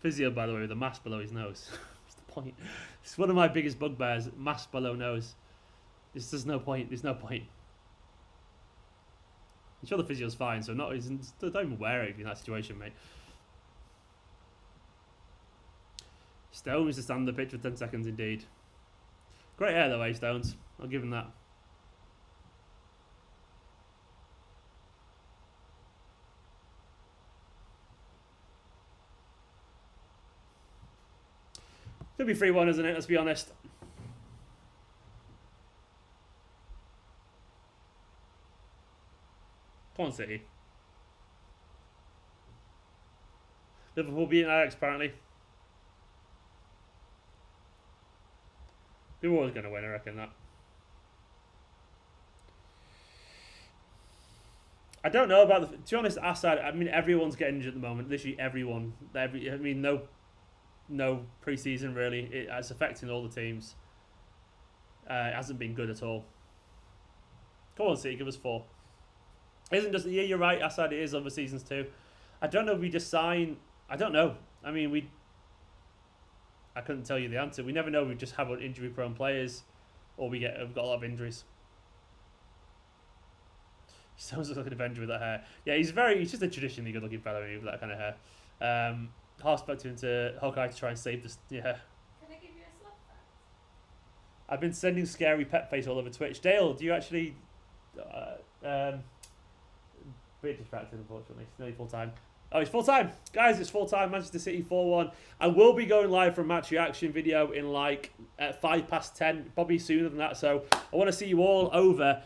Physio, by the way, with a mask below his nose. What's the point? It's one of my biggest bugbears, mask below nose. There's no point. There's no point. I'm sure the physio's fine, so don't even wear it in that situation, mate. Stones to stand on the pitch for 10 seconds, indeed. Great hair, though, Stones. I'll give him that. Could be 3-1, isn't it? Let's be honest. Come on, City. Liverpool beating Ajax, apparently. They were always going to win, I reckon that. I don't know about the... To be honest, our side, I mean, everyone's getting injured at the moment. Literally everyone. I mean, no pre-season, really. It's affecting all the teams. It hasn't been good at all. Come on, City, give us 4. It isn't just... Yeah, you're right, our side, it is other seasons too. I don't know if we just sign... I don't know. I mean, I couldn't tell you the answer. We never know. We just have injury-prone players, or we've got a lot of injuries. Sounds like an Avenger with that hair. Yeah, he's just a traditionally good-looking fellow with that kind of hair. Half back to Hawkeye to try and save this. Yeah. Can I give you a slot fact? I've been sending scary pet face all over Twitch. Dale, do you actually? Bit distracted, unfortunately. It's nearly full time. Oh, it's full time, guys! It's full time. Manchester City 4-1. I will be going live for a match reaction video in like 10:05, probably sooner than that. So I want to see you all over.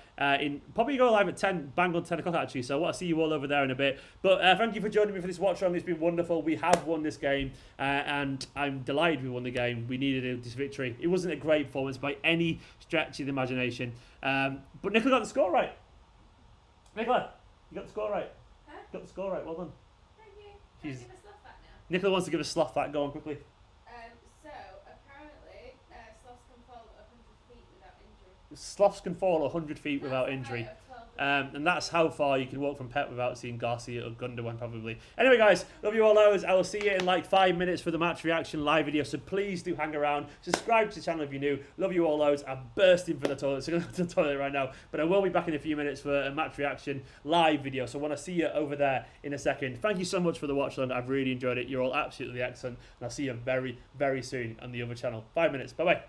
Probably go live at 10, bang on 10 o'clock actually. So I want to see you all over there in a bit. But thank you for joining me for this watch along. It's been wonderful. We have won this game, and I'm delighted we won the game. We needed this victory. It wasn't a great performance by any stretch of the imagination, but Nicola got the score right. Nicola, you got the score right. Huh? You got the score right. Well done. Can I give a slot fact now? Nicola wants to give a sloth fact. Go on quickly. So apparently, sloths can fall 100 feet without injury. Sloths can fall 100 feet without injury. Height of 12 And that's how far you can walk from Pep without seeing Garcia or Gundogan probably. Anyway, guys, love you all loads. I will see you in like 5 minutes for the match reaction live video. So please do hang around. Subscribe to the channel if you're new. Love you all loads. I'm bursting for the toilet. So I'm going to the toilet right now. But I will be back in a few minutes for a match reaction live video. So I want to see you over there in a second. Thank you so much for the watch, London. I've really enjoyed it. You're all absolutely excellent. And I'll see you very, very soon on the other channel. 5 minutes. Bye-bye.